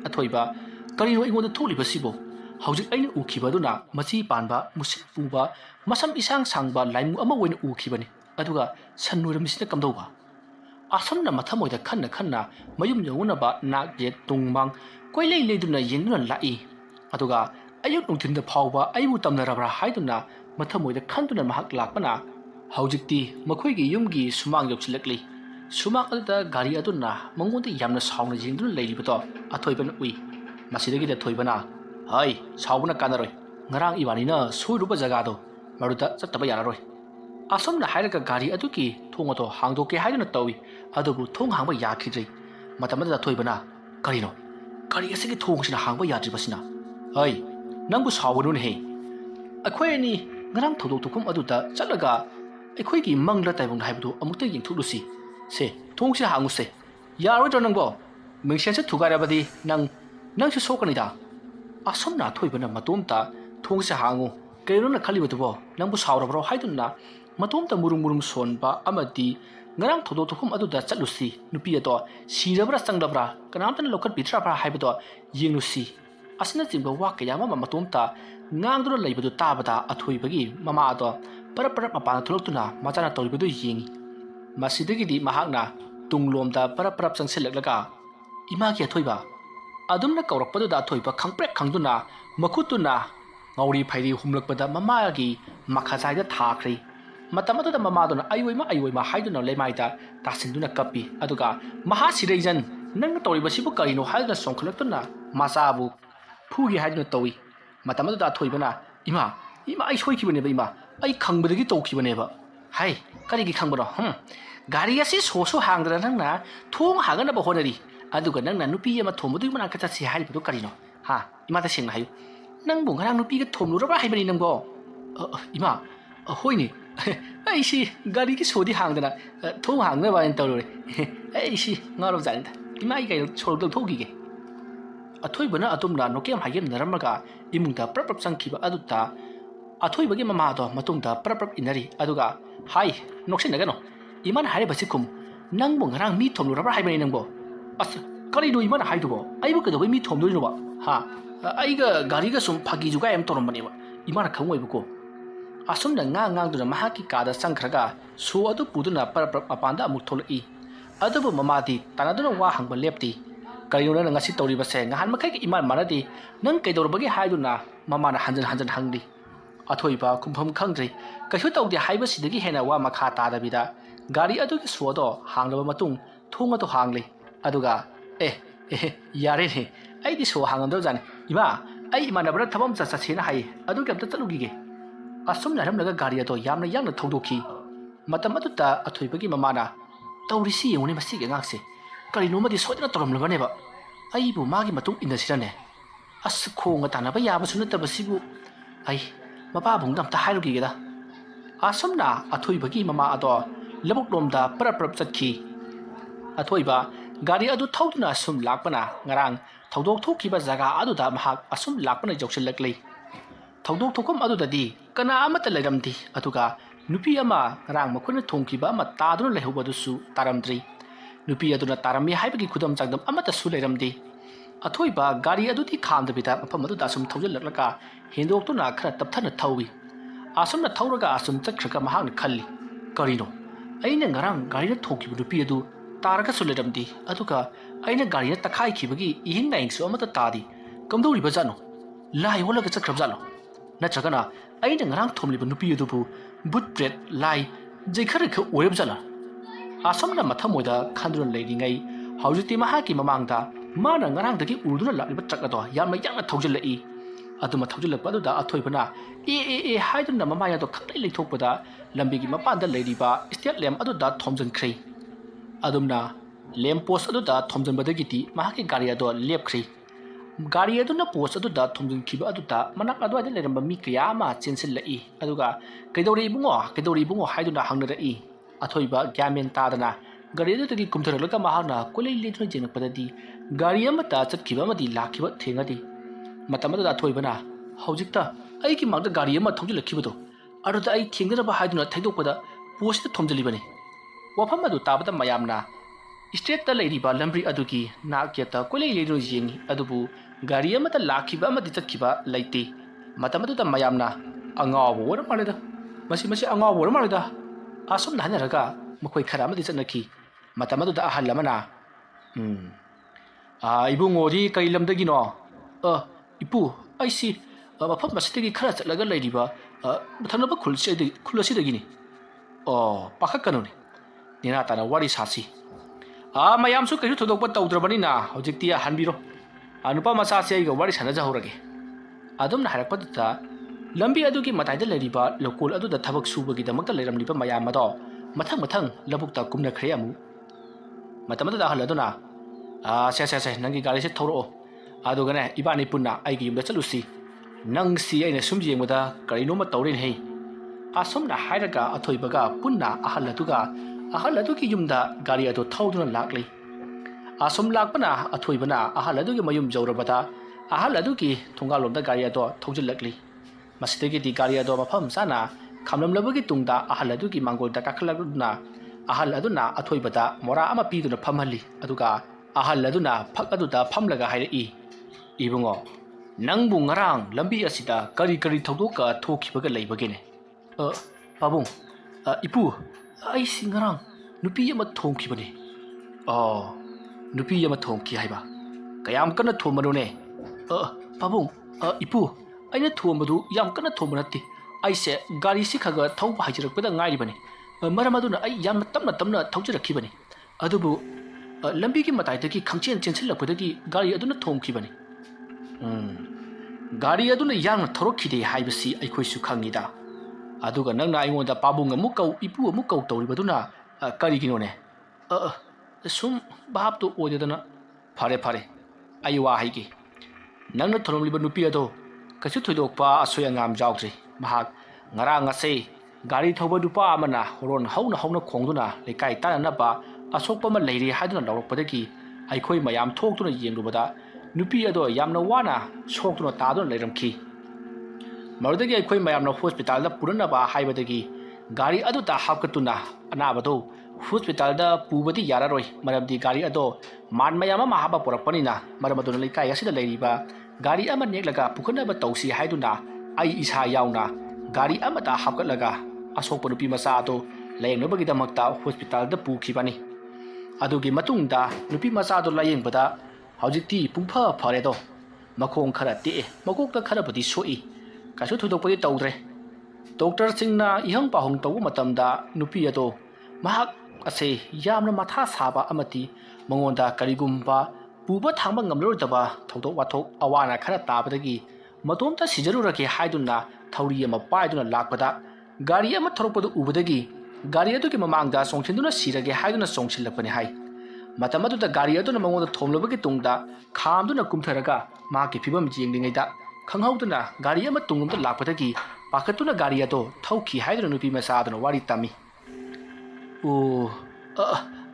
athoiba karino ingoda tholiba sibo haujik aina ukhibaduna machi panba musik puba masam isang sangba laimu ama woina ukhibani aduga sannuramsina kamdauba asomna mathamoida khanna mayum yonguna ba nakye tungmang koilei leiduna yenguna lai aduga ayuk nungthinda phawba aibu tamnarabra haiduna mathamoida khanduna mahak lakpana haujikti makhoigi yumgi sumang yoksilakli sumak aduda gari aduna mangonda yamna sauna jingduna leiribato athoiban ui masidagi da thoibana hai saubna kanaroi ngarang ibanina soiruba jagado maruda chattaba yararoi asomna hairaga gari aduki thongoto hangdoke haiduna tawi adubu thong hangba yakhidrei matamada thoibana karino kari asigi thongsina hangba yadribasina hai nangbu sawunun he akhoi ni ngarang thodok thukum aduda chatlaga akhoi gi mangla taibong haibdu amukta yingthulusi se thongsi hangu se yaroi dro nangbo mingsense thugarabadi nang su sokanida asomna thoibana matomta thongsi hangu kairona khalibatubo nangbu sawrabro haidunna matomta murum sonba amadi ngarang thodok thukum aduda chatlusi nupi ato sirabra changlabra kanamtana lokhat bithra haibado yenglusi asna jimba wa kayama matomta ngangduna leibadu tabada athoibagi mama ado para mapana tholoktuna machana toribadu yengi masidagidi mahakna tunglomda para changselaklaga ima ki athoiba adumna kaurakpadu da athoiba khangprek khangduna makhutuna ngauri phairi humlakpada mamagi makhasaida thakri matamadu da mamaduna aiwoima haiduna lemaida tasinduna kapi aduga mahasireijan nang toriba sibu karino haiduna songkhalaktuna masabu phugi haiduna towi matamadu da athoibana ima ai soikibane ba ima ai khangbadagi tawkibane ba hai karigi khangbaro gari asi soso hangdra nangna thong hagana ba honari aduga nangna nupi ama thombudu mana kata si haibadu karino ha ima ta singna hayu nang bu ngarang nupi ga thomluraba haibani nangbo ima hoini ai si gari ki sodi hangdana thong hangna ba entawre ai si ngaro janida ima ai kai chordo thogige athoibana atumna nokem hagem naramga imungda prap changkiba aduta athoibagi mama do matungda prap inari aduga hai noksinagano iman hari basi kum nang bong ngarang mi thom lura hai bani nang bo as kari no iman hai dubo ai bu kedo mi thom do ba ha ai ga gari ga sum phagi ju ga em torom bani ba iman khang oi bu ko asum na ngang du na maha ki ka da sang khraga su adu pudu na par apanda amuk tholai adu bu mama di tanadu na wa hang ba lepti kari no na ngasi tori ba se ngahan makai ki iman manadi nang kai dor bagi hai du na mama na hanjan hangdi athoi ba kumpham khangdri kahu tawdi hai ba sidagi hena wa makha ta da bida gari adu ki suodo hanglaba matung thunga to hangli aduga yare ne ai di so hangam do jani ima ai ima na bra thabam cha sena hai adu kam ta talugi ge asum na ram laga gari ado yamna yangna thongdokhi matam adu ta athoi bagi mama na tawri si yone masi ge ngakse kari no madi sodna torom laba ne ba ai bu magi matung indasira ne as khonga ta na ba ya ba sunu ta basibu ai mapa bung dam ta hairugi ge da asum na athoi bagi mama ado labuk lom da parap chakhi athoi ba gari adu thauduna sum lakpana ngarang thaudok thokhi ba jaga adu da mahak asum lakpana joksil laklei thaudok thokom adu da di kana amata leiramdi atuga nupi ama ngarang makhuna thongki ba ma taduna lehuba du su taramdri nupi aduna tarami haibagi khudam changdam amata su leiramdi athoi ba gari adu ti khamda bida mafam adu da sum thaujil laklaka hindok tu na khara tapthana thawi asum na thauraga asum chakhraka mahak na khalli karino aina ngarang gari na thongki nupi adu taraga su leiramdi aduga aina gari na takhai khibagi ihing naing su amata tadi kamdori bajano lai wala ga chakhrab jalo natragana aina ngarang thomliba nupi adu bu but bread lai jaikhar kha oyab jala asam na mathamoida khandron leiringai haujiti mahaki mamangda mana ngarang dagi urduna lakliba chakado yamma yangna thaujilai aduma thaujilak padu da athoibana haiduna mamaya do khaklai leithokpada lambigi mapanda leiriba state lem adu da thomjan khrei adumna lem post adu da thomjan badagi ti mahaki gari ado lepkhri gari aduna post adu da thomjin khiba adu da manak adu ade leramba mi kya ma chensil lai aduga kaidori bungo haiduna hangna rai athoiba gyamen tadana gari adu tagi kumtharalaka mahana kolei leithna jenakpadadi gari amata chatkhiba amadi lakhiba thengadi matamada da athoibana haujikta ai ki magda gari ama thonjilakhiba adu da ai thengdaba haiduna thaidokpada post ta thomjilibani wafam adu tabada mayamna state ta leiriba lambri adugi nakyata kolei leino yengi adubu gari amata lakhiba amadi chatkhiba leite matamadu da mayamna angawo wor maleda masi angawo wor maleda asum na hanaraga makhoi khara amadi chanakhi matamadu da ahallamana ibungo di kai lamdagi no ipu aisi mafam masitagi khara chatlaga leiriba mathanaba khulasi ni pakhakkanu ni nina tana wari sasi mayam su kayu thodok pa tawdrabani na hojikti hanbiro anupa masa se ga wari sanaja horage adum na harakpa ta lambi adu ki matai da leriba lokol adu da thabak subagi da makta leram lipa mayam ma do mathang labuk ta kumna khre amu matam da hal aduna se nangi gari se thoro adu gane ibani punna ai gi yumda chalusi nang si aina sumji yengda kari no ma tawrin hei asum na hairaga athoibaga punna ahal adu ki yumda gari adu thauduna lakli asum lakpana athoibana ahal adu ki mayum jawrabata ahal adu ki thungalomda gari adu thaujilakli masitegi di gari adu mafam sana khamlamlabagi tungda ahal adu ki mangolda kakhlaguna ahal aduna athoibata mora ama piduna phamhalli aduga ahal aduna phak aduda phamlaga hairi ibungo nangbu ngarang lambi asida kari thodoka thokhibaga leibagene pabung ipu ai singarang nupi ama thongkhibani nupi ama thongki haiba kayam kana thomarone pabung ipu aina thomadu yam kana thomanati aise gari sikhaga thauba haijirakpada ngairibani maramaduna ai yam tamna thaujirakibani adubu lambi ki matai dagi khangchen chensilakpadagi gari aduna thongkhibani gari aduna yang thorokhide haibasi aikhoisu khangida aduga nangna aingonda pabung amukau ipu amukau tawribaduna kariginone sum bab to odedana fare aiwa haigi nangna thoromliba nupi ado kachu thoidokpa asoyangam jawdri mahak ngarang ase gari thoba dupa amana horon hauna khongduna lekai tanana ba asokpa ma leiri haduna lawrokpadagi aikhoi mayam thoktuna yengrubada nupi ado yamna wana soktuna taduna leiramki marudagi aikhoi mayamna hospital da purana ba haibadagi gari adu ta hapkatuna anabado ꯍꯣꯁꯄꯤꯇꯥꯜꯗ ꯄꯨꯕꯗꯤ ꯌꯥꯔꯔꯣꯏ ꯃꯔꯝꯗꯤ ꯒꯥꯔꯤ ꯑꯗꯣ ꯃꯥꯟ ꯃꯌꯥꯝ ꯑꯃ ꯍꯥꯞꯄ ꯄꯨꯔꯛꯄꯅꯤꯅ ꯃꯔꯝ ꯑꯗꯨꯅ ꯂꯩꯀꯥꯏ ꯑꯁꯤꯗ ꯂꯩꯔꯤꯕ ꯒꯥꯔꯤ ꯑꯃ ꯅꯦꯛꯂꯒ ꯄꯨꯈꯠꯅꯕ ꯇꯧꯁꯤ ꯍꯥꯏꯗꯨꯅ ꯑꯩ ꯏꯁꯥ ꯌꯥꯎꯅ ꯒꯥꯔꯤ ꯑꯃꯗ ꯍꯥꯞꯀꯠꯂꯒ ꯑꯁꯣꯛꯄ ꯅꯨꯄꯤ ꯃꯆꯥ ꯑꯗꯣ ꯂꯥꯌꯦꯡꯅꯕꯒꯤꯗꯃꯛꯇ ꯍꯣꯁꯄꯤꯇꯥꯜꯗ ꯄꯨꯈꯤꯕꯅꯤ ꯑꯗꯨꯒꯤ ꯃꯇꯨꯡꯗ ꯅꯨꯄꯤ ꯃꯆꯥꯗꯣ ꯂꯥꯌꯦꯡꯕꯗ ꯍꯧꯖꯤꯛꯇꯤ ꯄꯨꯡꯐ ꯐꯔꯦꯗꯣ ꯃꯈꯣꯡ ꯈꯔ ꯇꯦꯛꯑꯦ ꯃꯀꯣꯛꯇ ꯈꯔꯕꯨꯗꯤ ꯁꯣꯛꯏ ꯀꯩꯁꯨ ꯊꯣꯏꯗꯣꯛꯄꯗꯤ ꯇꯧꯗ꯭ꯔꯦ ꯗꯣꯛꯇꯔꯁꯤꯡꯅ ꯏꯍꯪ ꯄꯥꯎꯍꯪ ꯇꯧꯕ ꯃꯇꯝꯗ ꯅꯨꯄꯤ ꯑꯗꯣ ꯃꯍꯥꯛ ꯑꯁꯦ ꯌꯥꯝꯅ ꯃꯊꯥ ꯁꯥꯕ ꯑꯃꯗꯤ ꯃꯉꯣꯟꯗ ꯀꯔꯤꯒꯨꯝꯕ ꯄꯨꯕ ꯊꯥꯡꯕ ꯉꯝꯂꯔꯣꯏꯗꯕ ꯊꯧꯗꯣꯛ ꯋꯥꯊꯣꯛ ꯑꯋꯥ ꯈꯔ ꯇꯥꯕꯗꯒꯤ ꯃꯇꯣꯝꯇ ꯁꯤꯖꯔꯨꯔꯒꯦ ꯍꯥꯏꯗꯨꯅ ꯊꯧꯔꯤ ꯑꯃ ꯄꯥꯏꯗꯨꯅ ꯂꯥꯛꯄꯗ ꯒꯥꯔꯤ ꯑꯃ ꯊꯧꯔꯛꯄꯗꯨ ꯎꯕꯗꯒꯤ ꯒꯥꯔꯤ ꯑꯗꯨꯒꯤ ꯃꯃꯥꯡꯗ ꯆꯣꯡꯁꯤꯟꯗꯨꯅ ꯁꯤꯔꯒꯦ ꯍꯥꯏꯗꯨꯅ ꯆꯣꯡꯁꯤꯜꯂꯛꯄꯅꯤ ꯍꯥꯏ ꯃꯇꯝ ꯑꯗꯨꯗ ꯒꯥꯔꯤ ꯑꯗꯨꯅ ꯃꯉꯣꯟꯗ ꯊꯣꯝꯂꯕꯒꯤ ꯇꯨꯡꯗ ꯈꯥꯝꯗꯨꯅ ꯀꯨꯝꯊꯔꯒ ꯃꯍꯥꯛꯀꯤ ꯐꯤꯕꯝ ꯌꯦꯡꯂꯤꯉꯩꯗ ꯈꯪꯍꯧꯗꯨꯅ ꯒꯥꯔꯤ ꯑꯃ ꯇꯨꯡꯂꯣꯝꯗ ꯂꯥꯛꯄꯗꯒꯤ ꯄꯥꯈꯠꯇꯨꯅ ꯒꯥꯔꯤ ꯑꯗꯣ ꯊꯧꯈꯤ ꯍꯥꯏꯗꯨꯅ ꯅꯨꯄꯤ ꯃꯆꯥ ꯑꯗꯨꯅ ꯋꯥꯔꯤ ꯇꯝꯃꯤ ꯑꯣ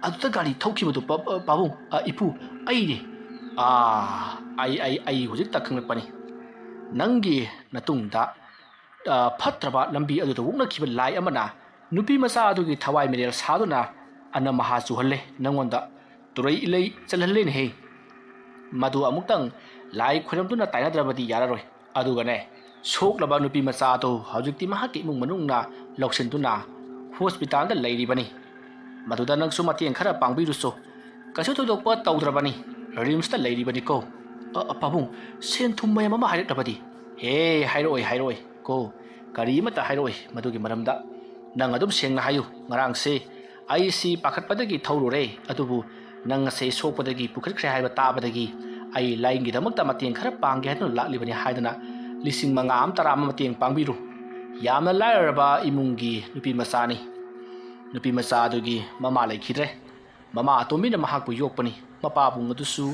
ꯑꯗꯨꯗ ꯒꯥꯔꯤ ꯊꯧꯈꯤꯕꯗꯣ ꯄꯥꯕꯨꯡ ꯏꯄꯨ ꯑꯩꯅꯦ ꯑꯩ ꯍꯧꯖꯤꯛꯇ ꯈꯪꯂꯛꯄꯅꯤ ꯅꯪꯒꯤ ꯃꯇꯨꯡꯗ ꯐꯠꯇ꯭ꯔꯕ ꯂꯝꯕꯤ ꯑꯗꯨꯗ ꯋꯣꯛꯅꯈꯤꯕ ꯂꯥꯏ ꯑꯃꯅ ꯅꯨꯄꯤ ꯃꯆꯥ ꯑꯗꯨꯒꯤ ꯊꯋꯥꯏ ꯃꯤꯔꯦꯜ ꯁꯥꯗꯨꯅ ꯑꯅꯃꯍꯥ ꯆꯨꯍꯜꯂꯦ ꯅꯪꯉꯣꯟꯗ ꯇꯨꯔꯩ ꯏꯂꯩ ꯆꯜꯍꯜꯂꯦꯅꯦꯍꯦ ꯃꯗꯨ ꯑꯃꯨꯛꯇꯪ ꯂꯥꯏ ꯈꯣꯏꯔꯝꯗꯨꯅ ꯇꯥꯏꯅꯗ꯭ꯔꯕꯗꯤ ꯌꯥꯔꯔꯣꯏ ꯑꯗꯨꯒꯅꯦ ꯁꯣꯛꯂꯕ ꯅꯨꯄꯤ ꯃꯆꯥ ꯑꯗꯨ ꯍꯧꯖꯤꯛꯇꯤ ꯃꯍꯥꯛꯀꯤ ꯏꯃꯨꯡ ꯃꯅꯨꯡꯅ ꯂꯧꯁꯤꯟꯗꯨꯅ ꯍꯣꯁꯄꯤꯇꯥꯜꯗ ꯂꯩꯔꯤꯕꯅꯤ ꯃꯗꯨꯗ ꯅꯪꯁꯨ ꯃꯇꯦꯡ ꯈꯔ ꯄꯥꯡꯕꯤꯔꯨꯆꯣ ꯀꯩꯁꯨ ꯊꯣꯏꯗꯣꯛꯄ ꯇꯧꯗ꯭ꯔꯕꯅꯤ ꯔꯤꯝꯁꯇ ꯂꯩꯔꯤꯕꯅꯤꯀꯣ ꯄꯥꯕꯨꯡ ꯁꯦꯟ ꯊꯨꯝ ꯃꯌꯥꯝ ꯑꯃ ꯍꯥꯏꯔꯛꯂꯕꯗꯤ ꯍꯥꯏꯔꯛꯑꯣꯏ ꯀꯣ ꯀꯔꯤ ꯑꯃꯠꯇ ꯍꯥꯏꯔꯛꯑꯣꯏ ꯃꯗꯨꯒꯤ ꯃꯔꯝꯗ ꯅꯪ ꯑꯗꯨꯝ ꯁꯦꯡꯅ ꯍꯥꯏꯌꯨ ꯉꯔꯥꯡꯁꯦ ꯑꯩꯁꯤ ꯄꯥꯈꯠꯄꯗꯒꯤ ꯊꯧꯔꯨꯔꯦ ꯑꯗꯨꯕꯨ ꯅꯪ ꯑꯁꯦ ꯁꯣꯛꯄꯗꯒꯤ ꯄꯨꯈꯠꯈ꯭ꯔꯦ ꯍꯥꯏꯕ ꯇꯥꯕꯗꯒꯤ ꯑꯩ ꯂꯥꯏꯌꯦꯡꯒꯤꯗꯃꯛꯇ ꯃꯇꯦꯡ ꯈꯔ ꯄꯥꯡꯒꯦ ꯍꯥꯏꯗꯨꯅ ꯂꯥꯛꯂꯤꯕꯅꯤ ꯍꯥꯏꯗꯨꯅ 5,000 ꯑꯃ ꯃꯇꯦꯡ ꯄꯥꯡꯕꯤꯔꯨ ꯌꯥꯝꯅ ꯂꯥꯏꯔꯔꯕ ꯏꯃꯨꯡꯒꯤ ꯅꯨꯄꯤ ꯃꯆꯥꯅꯤ ꯅꯨꯄꯤ ꯃꯆꯥ ꯑꯗꯨꯒꯤ ꯃꯃꯥ ꯂꯩꯈꯤꯗ꯭ꯔꯦ ꯃꯃꯥ ꯑꯇꯣꯝꯕꯤꯅ ꯃꯍꯥꯛꯄꯨ ꯌꯣꯛꯄꯅꯤ ꯃꯄꯥꯕꯨꯡ ꯑꯗꯨꯁꯨ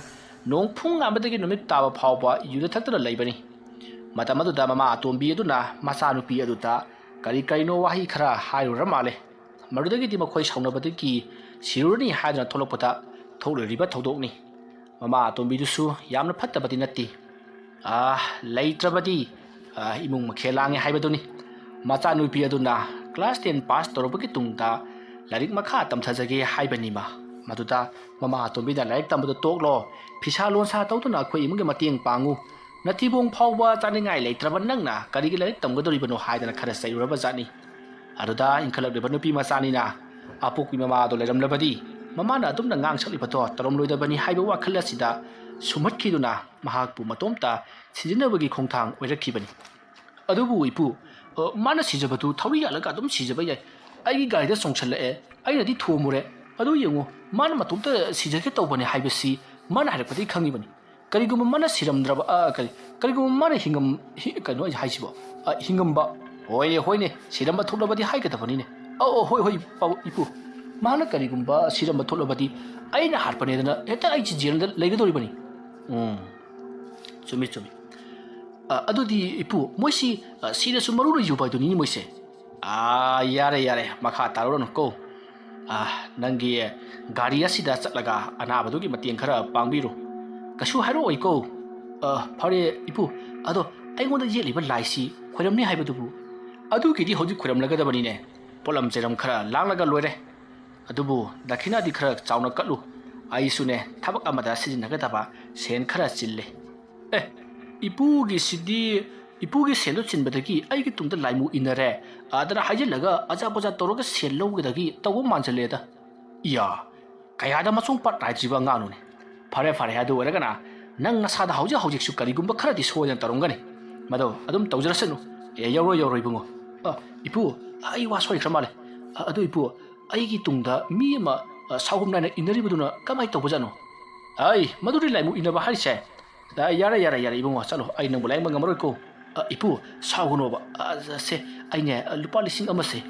ꯅꯣꯡ ꯐꯨꯡ ꯉꯥꯟꯕꯗꯒꯤ ꯅꯨꯃꯤꯠ ꯇꯥꯕ ꯐꯥꯎꯕ ꯌꯨꯗ ꯊꯛꯇꯨꯅ ꯂꯩꯕꯅꯤ ꯃꯇꯝ ꯑꯗꯨꯗ ꯃꯃꯥ ꯑꯇꯣꯝꯕꯤ ꯑꯗꯨꯅ ꯃꯆꯥꯅꯨꯄꯤ ꯑꯗꯨꯗ ꯀꯔꯤꯅꯣ ꯋꯥꯍꯩ ꯈꯔ ꯍꯥꯏꯔꯨꯔ ꯃꯥꯜꯂꯦ ꯃꯗꯨꯗꯒꯤꯗꯤ ꯃꯈꯣꯏ ꯁꯥꯎꯅꯕꯗꯒꯤ ꯁꯤꯔꯨꯔꯅꯤ ꯍꯥꯏꯗꯨꯅ ꯊꯣꯛꯂꯛꯄꯗ ꯊꯣꯛꯂꯤꯕ ꯊꯧꯗꯣꯛꯅꯤ ꯃꯃꯥ ꯑꯇꯣꯝꯕꯤꯗꯨꯁꯨ ꯌꯥꯝꯅ ꯐꯠꯇꯕꯗꯤ ꯅꯠꯇꯦ ꯂꯩꯇ꯭ꯔꯕꯗꯤ ꯏꯃꯨꯡ ꯃꯈꯦꯜ ꯂꯥꯡꯉꯦ ꯍꯥꯏꯕꯗꯨꯅꯤ ꯃꯆꯥꯅꯨꯄꯤ ꯑꯗꯨꯅ ꯀ꯭ꯂꯥꯁ 10 ꯄꯥꯁ ꯇꯧꯔꯕꯒꯤ ꯇꯨꯡꯗ ꯂꯥꯏꯔꯤꯛ ꯃꯈꯥ ꯇꯝꯊꯖꯒꯦ ꯍꯥꯏꯕꯅꯤꯃ ꯃꯗꯨꯗ ꯃꯃꯥ ꯑꯇꯣꯝꯕꯤꯅ ꯂꯥꯏꯔꯤꯛ ꯇꯝꯕꯗꯣ ꯇꯣꯛꯂꯣ ꯐꯤꯁꯥ ꯂꯣꯟꯁꯥ ꯇꯧꯗꯨꯅ ꯑꯩꯈꯣꯏ ꯏꯃꯨꯡꯒꯤ ꯃꯇꯦꯡ ꯄꯥꯡꯉꯨ ꯅꯊꯤꯕꯣꯡ ꯐꯥꯎꯕ ꯆꯥꯅꯤꯡꯉꯥꯏ ꯂꯩꯇ꯭ꯔꯕ ꯅꯪꯅ ꯀꯔꯤꯒꯤ ꯂꯥꯏꯔꯤꯛ ꯇꯝꯒꯗꯧꯔꯤꯕꯅꯣ ꯍꯥꯏꯗꯅ ꯈꯔ ꯆꯩꯔꯨꯔꯕ ꯖꯥꯠꯅꯤ ꯑꯗꯨꯗ ꯏꯟꯈꯠꯂꯛꯂꯤꯕ ꯅꯨꯄꯤ ꯃꯆꯥꯅꯤꯅ ꯑꯄꯣꯛꯄꯤ ꯃꯃꯥꯗꯣ ꯂꯩꯔꯝꯂꯕꯗꯤ ꯃꯃꯥꯅ ꯑꯗꯨꯝꯅ ꯉꯥꯡꯁꯛꯂꯤꯕꯗꯣ ꯇꯧꯔꯝꯂꯣꯏꯗꯕꯅꯤ ꯍꯥꯏꯕ ꯋꯥꯈꯜ ꯑꯁꯤꯗ ꯁꯨꯝꯍꯠꯈꯤꯗꯨꯅ ꯃꯍꯥꯛꯄꯨ ꯃꯇꯣꯝꯇ ꯁꯤꯖꯤꯟꯅꯕꯒꯤ ꯈꯣꯡꯊꯥꯡ ꯑꯣꯏꯔꯛꯈꯤꯕꯅꯤ ꯑꯗꯨꯕꯨ ꯏꯄꯨ ꯃꯥꯅ ꯁꯤꯖꯕꯗꯨ ꯊꯧꯔꯤ ꯌꯥꯜꯂꯒ ꯑꯗꯨꯝ ꯁꯤꯖꯕ ꯌꯥꯏ ꯑꯩꯒꯤ ꯒꯥꯔꯤꯗ ꯆꯣꯡꯁꯜꯂꯛꯑꯦ ꯑꯩꯅꯗꯤ ꯊꯣꯝꯃꯨꯔꯦ ꯑꯗꯨ ꯌꯦꯡꯉꯨ ꯃꯥꯅ ꯃꯇꯣꯝꯇ ꯁꯤꯖꯒꯦ ꯇꯧꯕꯅꯤ ꯍꯥꯏꯕꯁꯤ ꯃꯥꯅ ꯍꯥꯏꯔꯛꯄꯗꯒꯤ ꯈꯪꯉꯤꯕꯅꯤ ꯀꯔꯤꯒꯨꯝꯕ ꯃꯥꯅ ꯁꯤꯔꯝꯗ꯭ꯔꯕ ꯀꯔꯤꯒꯨꯝꯕ ꯃꯥꯅ ꯀꯩꯅꯣ ꯍꯥꯏꯁꯤꯕꯣ ꯍꯤꯡꯉꯝꯕ ꯍꯣꯏꯅꯦ ꯁꯤꯔꯝꯕ ꯊꯣꯛꯂꯕꯗꯤ ꯍꯥꯏꯒꯗꯕꯅꯤꯅꯦ ꯍꯣꯏ ꯏꯄꯨ ꯃꯥꯅ ꯀꯔꯤꯒꯨꯝꯕ ꯁꯤꯔꯝꯕ ꯊꯣꯛꯂꯕꯗꯤ ꯑꯩꯅ ꯍꯥꯠꯄꯅꯦꯗꯅ ꯍꯦꯛꯇ ꯑꯩꯁꯤ ꯖꯦꯜꯗ ꯂꯩꯒꯗꯧꯔꯤꯕꯅꯤ ꯆꯨꯝꯃꯤ ꯑꯗꯨꯗꯤ ꯏꯄꯨ ꯃꯣꯏꯁꯤ ꯁꯤꯔꯁꯨ ꯃꯔꯨꯅ ꯌꯨꯕ ꯍꯥꯏꯗꯨꯅꯤ ꯃꯣꯏꯁꯦ ꯌꯥꯔꯦ ꯃꯈꯥ ꯇꯥꯔꯨꯔꯅꯨ ꯀꯣ ꯅꯪꯒꯤ ꯒꯥꯔꯤ ꯑꯁꯤꯗ ꯆꯠꯂꯒ ꯑꯅꯥꯕꯗꯨꯒꯤ ꯃꯇꯦꯡ ꯈꯔ ꯄꯥꯡꯕꯤꯔꯨ ꯀꯩꯁꯨ ꯍꯥꯏꯔꯛꯑꯣꯏꯀꯣ ꯐꯔꯦ ꯏꯄꯨ ꯑꯗꯣ ꯑꯩꯉꯣꯟꯗ ꯌꯦꯠꯂꯤꯕ ꯂꯥꯏꯁꯤ ꯈꯣꯏꯔꯝꯅꯤ ꯍꯥꯏꯕꯗꯨꯕꯨ ꯑꯗꯨꯒꯤꯗꯤ ꯍꯧꯖꯤꯛ ꯈꯣꯏꯔꯝꯂꯒꯗꯕꯅꯤꯅꯦ ꯄꯣꯠꯂꯝ ꯆꯩꯔꯝ ꯈꯔ ꯂꯥꯡꯂꯒ ꯂꯣꯏꯔꯦ ꯑꯗꯨꯕꯨ ꯗꯈꯤꯅꯥꯗꯤ ꯈꯔ ꯆꯥꯎꯅ ꯀꯠꯂꯨ ꯑꯩꯁꯨꯅꯦ ꯊꯕꯛ ꯑꯃꯗ ꯁꯤꯖꯤꯟꯅꯒꯗꯕ ꯁꯦꯟ ꯈꯔ ꯆꯤꯜꯂꯦ ꯏꯄꯨꯒꯤ ꯁꯦꯟꯗꯣ ꯆꯤꯟꯕꯗꯒꯤ ꯑꯩꯒꯤ ꯇꯨꯡꯗ ꯂꯥꯏꯃꯨ ꯏꯟꯅꯔꯦ ꯑꯗꯨꯅ ꯍꯥꯏꯖꯤꯜꯂꯒ ꯑꯖꯥꯄꯖꯥ ꯇꯧꯔꯒ ꯁꯦꯟ ꯂꯧꯒꯗꯒꯤ ꯇꯧꯕ ꯃꯥꯟꯁꯤꯜꯂꯦꯗ ꯀꯌꯥꯗ ꯃꯆꯨꯡ ꯄꯠ ꯅꯥꯏꯗ꯭ꯔꯤꯕ ꯑꯉꯥꯡꯅꯣꯅꯦ ꯐꯔꯦ ꯑꯗꯨ ꯑꯣꯏꯔꯒꯅ ꯅꯪ ꯅꯁꯥꯗ ꯍꯧꯖꯤꯛꯁꯨ ꯀꯔꯤꯒꯨꯝꯕ ꯈꯔꯗꯤ ꯁꯣꯏꯗꯅ ꯇꯧꯔꯝꯒꯅꯤ ꯃꯗꯣ ꯑꯗꯨꯝ ꯇꯧꯖꯔꯁꯅꯨ ꯌꯧꯔꯣꯏ ꯏꯕꯨꯡꯉꯣ ꯏꯄꯨ ꯑꯩ ꯋꯥ ꯁꯣꯏꯈ꯭ꯔ ꯃꯥꯜꯂꯦ ꯑꯗꯨ ꯏꯄꯨ ꯑꯩꯒꯤ ꯇꯨꯡꯗ ꯃꯤ ꯑꯃ ꯁꯥꯎꯒꯨꯝ ꯅꯥꯏꯅ ꯏꯟꯅꯔꯤꯕꯗꯨꯅ ꯀꯃꯥꯏꯅ ꯇꯧꯕꯖꯥꯠꯅꯣ ꯃꯗꯨꯗꯤ ꯂꯥꯏꯃꯨ ꯏꯟꯅꯕ ꯍꯥꯏꯔꯤꯁꯦ ꯌꯥꯔꯦ ꯏꯕꯨꯡꯉꯣ ꯆꯠꯂꯣ ꯑꯩ ꯅꯪꯕꯨ ꯂꯥꯏꯌꯦꯡꯕ ꯉꯝꯃꯔꯣꯏꯀꯣ ꯏꯄꯨ ꯁꯥꯎꯒꯅꯣꯕ ꯁꯦ ꯑꯩꯅꯦ 50,000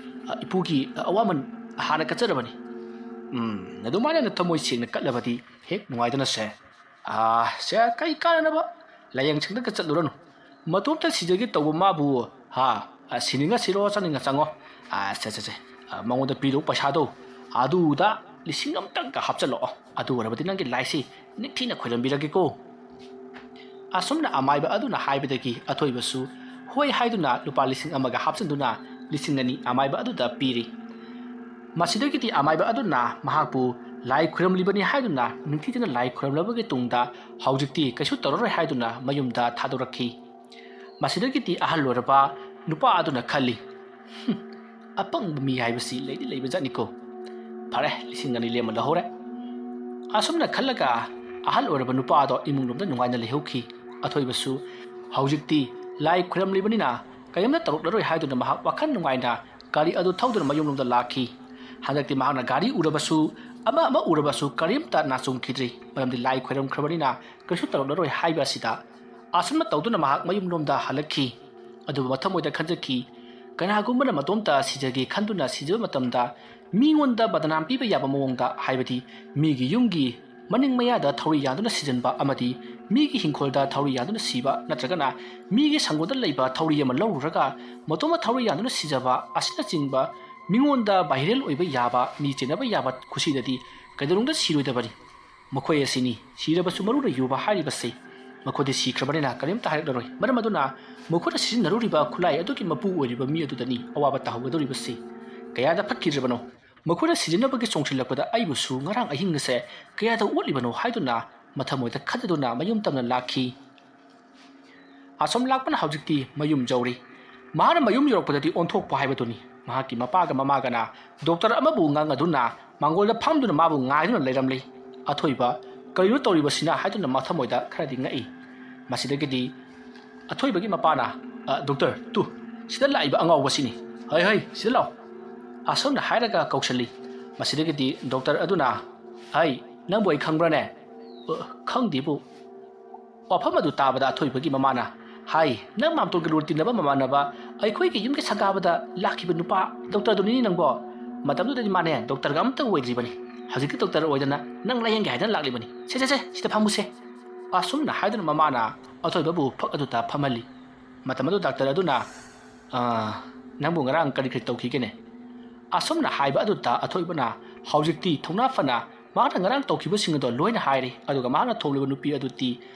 ꯏꯄꯨꯒꯤ ꯑꯋꯥꯃꯟ ꯍꯥꯟꯅ ꯀꯠꯆꯔꯕꯅꯤ ꯑꯗꯨꯃꯥꯏꯅ ꯊꯃꯣꯏ ꯁꯦꯡꯅ ꯀꯠꯂꯕꯗꯤ ꯍꯦꯛ ꯅꯨꯡꯉꯥꯏꯗꯅ ꯁꯦ ꯀꯩ ꯀꯥꯟꯅꯅꯕ ꯂꯥꯏꯌꯦꯡꯁꯪꯗꯒ ꯆꯠꯂꯨꯔꯅꯨ ꯃꯇꯣꯝꯇ ꯁꯤꯖꯒꯦ ꯇꯧꯕ ꯃꯥꯕꯨ ꯁꯤꯅꯤꯡꯉ ꯁꯤꯔꯣ ꯆꯥꯅꯤꯡꯉ ꯆꯪꯉꯣ ꯁꯦ ꯃꯉꯣꯟꯗ ꯄꯤꯗꯧ ꯄꯩꯁꯥꯗꯣ ꯑꯗꯨꯗ 1,000 ꯍꯥꯞꯆꯜꯂꯛꯑꯣ ꯑꯗꯨ ꯑꯣꯏꯔꯕꯗꯤ ꯅꯪꯒꯤ ꯂꯥꯏꯁꯤ ꯅꯤꯡꯊꯤꯅ ꯈꯣꯏꯔꯝꯕꯤꯔꯒꯦꯀꯣ ꯑꯁꯨꯝꯅ ꯑꯃꯥꯏꯕ ꯑꯗꯨꯅ ꯍꯥꯏꯕꯗꯒꯤ ꯑꯊꯣꯏꯕꯁꯨ ꯍꯣꯏ ꯍꯥꯏꯗꯨꯅ ꯂꯨꯄꯥ 1,000 ꯍꯥꯞꯆꯤꯟꯗꯨꯅ 2,000 ꯑꯃꯥꯏꯕ ꯑꯗꯨꯗ ꯄꯤꯔꯤ ꯃꯁꯤꯗꯒꯤꯗꯤ ꯑꯃꯥꯏꯕ ꯑꯗꯨꯅ ꯃꯍꯥꯛꯄꯨ ꯂꯥꯏ ꯈꯨꯔꯝꯂꯤꯕꯅꯤ ꯍꯥꯏꯗꯨꯅ ꯅꯤꯡꯊꯤꯖꯅ ꯂꯥꯏ ꯈꯨꯔꯝꯂꯕꯒꯤ ꯇꯨꯡꯗ ꯍꯧꯖꯤꯛꯇꯤ ꯀꯩꯁꯨ ꯇꯧꯔꯔꯣꯏ ꯍꯥꯏꯗꯨꯅ ꯃꯌꯨꯝꯗ ꯊꯥꯗꯣꯔꯛꯈꯤ꯫ ꯃꯁꯤꯗꯒꯤꯗꯤ ꯑꯍꯜ ꯑꯣꯏꯔꯕ ꯅꯨꯄꯥ ꯑꯗꯨꯅ ꯈꯜꯂꯤ, ꯑꯄꯪꯕ ꯃꯤ ꯍꯥꯏꯕꯁꯤ ꯂꯩꯗꯤ ꯂꯩꯕꯖꯥꯠꯅꯤꯀꯣ, ꯐꯔꯦ 2,000 ꯂꯦꯝꯃ ꯂꯧꯍꯧꯔꯦ꯫ ꯑꯁꯨꯝꯅ ꯈꯜꯂꯒ ꯑꯍꯜ ꯑꯣꯏꯔꯕ ꯅꯨꯄꯥ ꯑꯗꯣ ꯏꯃꯨꯡꯂꯣꯝꯗ ꯅꯨꯡꯉꯥꯏꯅ ꯂꯩꯍꯧꯈꯤ꯫ ꯑꯊꯣꯏꯕꯁꯨ ꯍꯧꯖꯤꯛꯇꯤ ꯂꯥꯏ ꯈꯨꯔꯝꯂꯤꯕꯅꯤꯅ ꯀꯔꯤꯝꯇ ꯇꯧꯔꯛꯂꯔꯣꯏ ꯍꯥꯏꯗꯨꯅ ꯃꯍꯥꯛ ꯋꯥꯈꯜ ꯅꯨꯡꯉꯥꯏꯅ ꯒꯥꯔꯤ ꯑꯗꯨ ꯊꯧꯗꯨꯅ ꯃꯌꯨꯝꯂꯣꯝꯗ ꯂꯥꯛꯈꯤ꯫ ꯍꯟꯗꯛꯇꯤ ꯃꯍꯥꯛꯅ ꯒꯥꯔꯤ ꯎꯔꯕꯁꯨ ꯑꯃ ꯎꯔꯕꯁꯨ ꯀꯔꯤꯝꯇ ꯅꯥꯆꯨꯡꯈꯤꯗ꯭ꯔꯤ, ꯃꯔꯝꯗꯤ ꯂꯥꯏ ꯈꯨꯔꯝꯈ꯭ꯔꯕꯅꯤꯅ ꯀꯩꯁꯨ ꯇꯧꯔꯛꯂꯔꯣꯏ ꯍꯥꯏꯕ ꯑꯁꯤꯗ꯫ ꯑꯁꯨꯝꯅ ꯇꯧꯗꯨꯅ ꯃꯍꯥꯛ ꯃꯌꯨꯝꯂꯣꯝꯗ ꯍꯜꯂꯛꯈꯤ꯫ ꯑꯗꯨꯕꯨ ꯃꯊꯃꯣꯏꯗ ꯈꯟꯖꯈꯤ, ꯀꯅꯥꯒꯨꯝꯕꯅ ꯃꯇꯣꯝꯇ ꯁꯤꯖꯒꯦ ꯈꯟꯗꯨꯅ ꯁꯤꯖꯕ ꯃꯇꯝꯗ ꯃꯤꯉꯣꯟꯗ ꯕꯗꯅꯥꯝ ꯄꯤꯕ ꯌꯥꯕ ꯃꯑꯣꯡꯗ, ꯍꯥꯏꯕꯗꯤ ꯃꯤꯒꯤ ꯌꯨꯝꯒꯤ ꯃꯅꯤꯡ ꯃꯌꯥꯗ ꯊꯧꯔꯤ ꯌꯥꯟꯗꯨꯅ ꯁꯤꯖꯟꯕ ꯑꯃꯗꯤ ꯃꯤꯒꯤ ꯍꯤꯡꯈꯣꯜꯗ ꯊꯧꯔꯤ ꯌꯥꯟꯗꯨꯅ ꯁꯤꯕ, ꯅꯠꯇ꯭ꯔꯒꯅ ꯃꯤꯒꯤ ꯁꯪꯒꯣꯜꯗ ꯂꯩꯕ ꯊꯧꯔꯤ ꯑꯃ ꯂꯧꯔꯨꯔꯒ ꯃꯇꯣꯝꯇ ꯊꯧꯔꯤ ꯌꯥꯟꯗꯨꯅ ꯁꯤꯖꯕ ꯑꯁꯤꯅꯆꯤꯡꯕ ꯃꯤꯉꯣꯟꯗ ꯚꯥꯏꯔꯦꯜ ꯑꯣꯏꯕ ꯌꯥꯕ, ꯃꯤ ꯆꯦꯟꯅꯕ ꯌꯥꯕ ꯈꯨꯁꯤꯗꯗꯤ ꯀꯩꯗꯧꯅꯨꯡꯗ ꯁꯤꯔꯣꯏꯗꯕꯅꯤ꯫ ꯃꯈꯣꯏ ꯑꯁꯤꯅꯤ ꯁꯤꯔꯕꯁꯨ ꯃꯔꯨꯅ ꯌꯨꯕ ꯍꯥꯏꯔꯤꯕꯁꯤ꯫ ꯃꯈꯣꯏꯗꯤ ꯁꯤꯈ꯭ꯔꯕꯅꯤꯅ ꯀꯔꯤꯝꯇ ꯍꯥꯏꯔꯛꯂꯔꯣꯏ, ꯃꯔꯝ ꯑꯗꯨꯅ ꯃꯈꯣꯏꯅ ꯁꯤꯖꯤꯟꯅꯔꯨꯔꯤꯕ ꯈꯨꯠꯂꯥꯏ ꯑꯗꯨꯒꯤ ꯃꯄꯨ ꯑꯣꯏꯔꯤꯕ ꯃꯤ ꯑꯗꯨꯗꯅꯤ ꯑꯋꯥꯕ ꯇꯥꯍꯧꯒꯗꯧꯔꯤꯕꯁꯤ꯫ ꯀꯌꯥꯗ ꯐꯠꯈꯤꯗ꯭ꯔꯕꯅꯣ, ꯃꯈꯣꯏꯅ ꯁꯤꯖꯤꯟꯅꯕꯒꯤ ꯆꯣꯡꯁꯤꯜꯂꯛꯄꯗ ꯑꯩꯕꯨꯁꯨ ꯉꯔꯥꯡ ꯑꯍꯤꯡ ꯑꯁꯦ ꯀꯌꯥꯗ ꯑꯣꯠꯂꯤꯕꯅꯣ ꯍꯥꯏꯗꯨꯅ ꯃꯊꯃꯣꯏꯗ ꯈꯟꯖꯗꯨꯅ ꯃꯌꯨꯝ ꯇꯝꯅ ꯂꯥꯛꯈꯤ꯫ ꯑꯁꯣꯝ ꯂꯥꯛꯄꯅ ꯍꯧꯖꯤꯛꯇꯤ ꯃꯌꯨꯝ ꯌꯧꯔꯤ꯫ ꯃꯍꯥꯛꯅ ꯃꯌꯨꯝ ꯌꯧꯔꯛꯄꯗꯗꯤ ꯑꯣꯟꯊꯣꯛꯄ ꯍꯥꯏꯕꯗꯨꯅꯤ꯫ ꯃꯍꯥꯛꯀꯤ ꯃꯄꯥꯒ ꯃꯃꯥꯒꯅ ꯗꯣꯛꯇꯔ ꯑꯃꯕꯨ ꯉꯪꯉꯗꯨꯅ ꯃꯥꯡꯒꯣꯜꯗ ꯐꯝꯗꯨꯅ ꯃꯥꯕꯨ ꯉꯥꯏꯗꯨꯅ ꯂꯩꯔꯝꯂꯤ꯫ ꯑꯊꯣꯏꯕ ꯀꯔꯤꯅꯣ ꯇꯧꯔꯤꯕꯁꯤꯅ ꯍꯥꯏꯗꯨꯅ ꯃꯊꯃꯣꯏꯗ ꯈꯔꯗꯤ ꯉꯛꯏ꯫ ꯃꯁꯤꯗꯒꯤꯗꯤ ꯑꯊꯣꯏꯕꯒꯤ ꯃꯄꯥꯅ, ꯗꯣꯛꯇꯔ ꯇꯨ ꯁꯤꯗ ꯂꯥꯛꯏꯕ ꯑꯉꯥꯎꯕꯁꯤꯅꯤ, ꯍꯩ ꯁꯤꯗ ꯂꯥꯛꯑꯣ, ꯑꯁꯣꯝꯅ ꯍꯥꯏꯔꯒ ꯀꯧꯁꯤꯜꯂꯤ꯫ ꯃꯁꯤꯗꯒꯤꯗꯤ ꯗꯣꯛꯇꯔ ꯑꯗꯨꯅ, ꯅꯪꯕꯨ ꯑꯩ ꯈꯪꯕ꯭ꯔꯅꯦ? ꯈꯪꯗꯦꯕꯨ꯫ ꯋꯥꯐꯝ ꯑꯗꯨ ꯇꯥꯕꯗ ꯑꯊꯣꯏꯕꯒꯤ ꯃꯃꯥꯅ, ꯅꯪ ꯃꯥꯝꯇꯣꯟꯒ ꯂꯨꯅ ꯇꯤꯟꯅꯕ ꯃꯃꯥꯟꯅꯕ ꯑꯩꯈꯣꯏꯒꯤ ꯌꯨꯝꯒꯤ ꯁꯪꯒꯥꯕꯗ ꯂꯥꯛꯈꯤꯕ ꯅꯨꯄꯥ ꯗꯣꯛꯇꯔꯗꯨꯅꯤꯅꯦ ꯅꯪꯕꯣ? ꯃꯇꯝꯗꯨꯗꯗꯤ ꯃꯥꯅꯦ ꯗꯣꯛꯇꯔꯒ ꯑꯃꯇ ꯑꯣꯏꯗ꯭ꯔꯤꯕꯅꯤ, ꯍꯧꯖꯤꯛꯇꯤ ꯗꯣꯛꯇꯔ ꯑꯣꯏꯗꯅ ꯅꯪ ꯂꯥꯌꯦꯡꯒꯦ ꯍꯥꯏꯗꯅ ꯂꯥꯛꯂꯤꯕꯅꯤ, ꯁꯦ ꯁꯤꯗ ꯐꯝꯃꯨꯁꯦ꯫ ꯑꯁꯨꯝꯅ ꯍꯥꯏꯗꯨꯅ ꯃꯃꯥꯅ ꯑꯊꯣꯏꯕꯕꯨ ꯐꯛ ꯑꯗꯨꯗ ꯐꯝꯍꯜꯂꯤ꯫ ꯃꯇꯝ ꯑꯗꯨ ꯗꯥꯛꯇꯔ ꯑꯗꯨꯅ, ꯅꯪꯕꯨ ꯉꯔꯥꯡ ꯀꯔꯤ ꯇꯧꯈꯤꯒꯦꯅꯦ? ꯑꯁꯨꯝꯅ ꯍꯥꯏꯕ ꯑꯗꯨꯗ ꯑꯊꯣꯏꯕꯅ ꯍꯧꯖꯤꯛꯇꯤ ꯊꯧꯅꯥ ꯐꯅ ꯃꯍꯥꯛꯅ ꯉꯔꯥꯡ ꯇꯧꯈꯤꯕꯁꯤꯡ ꯑꯗꯨ ꯂꯣꯏꯅ ꯍꯥꯏꯔꯤ꯫ ꯑꯗꯨꯒ ꯃꯍꯥꯛꯅ ꯊꯣꯝꯂꯤꯕ ꯅꯨꯄꯤ ꯑꯗꯨꯗꯤ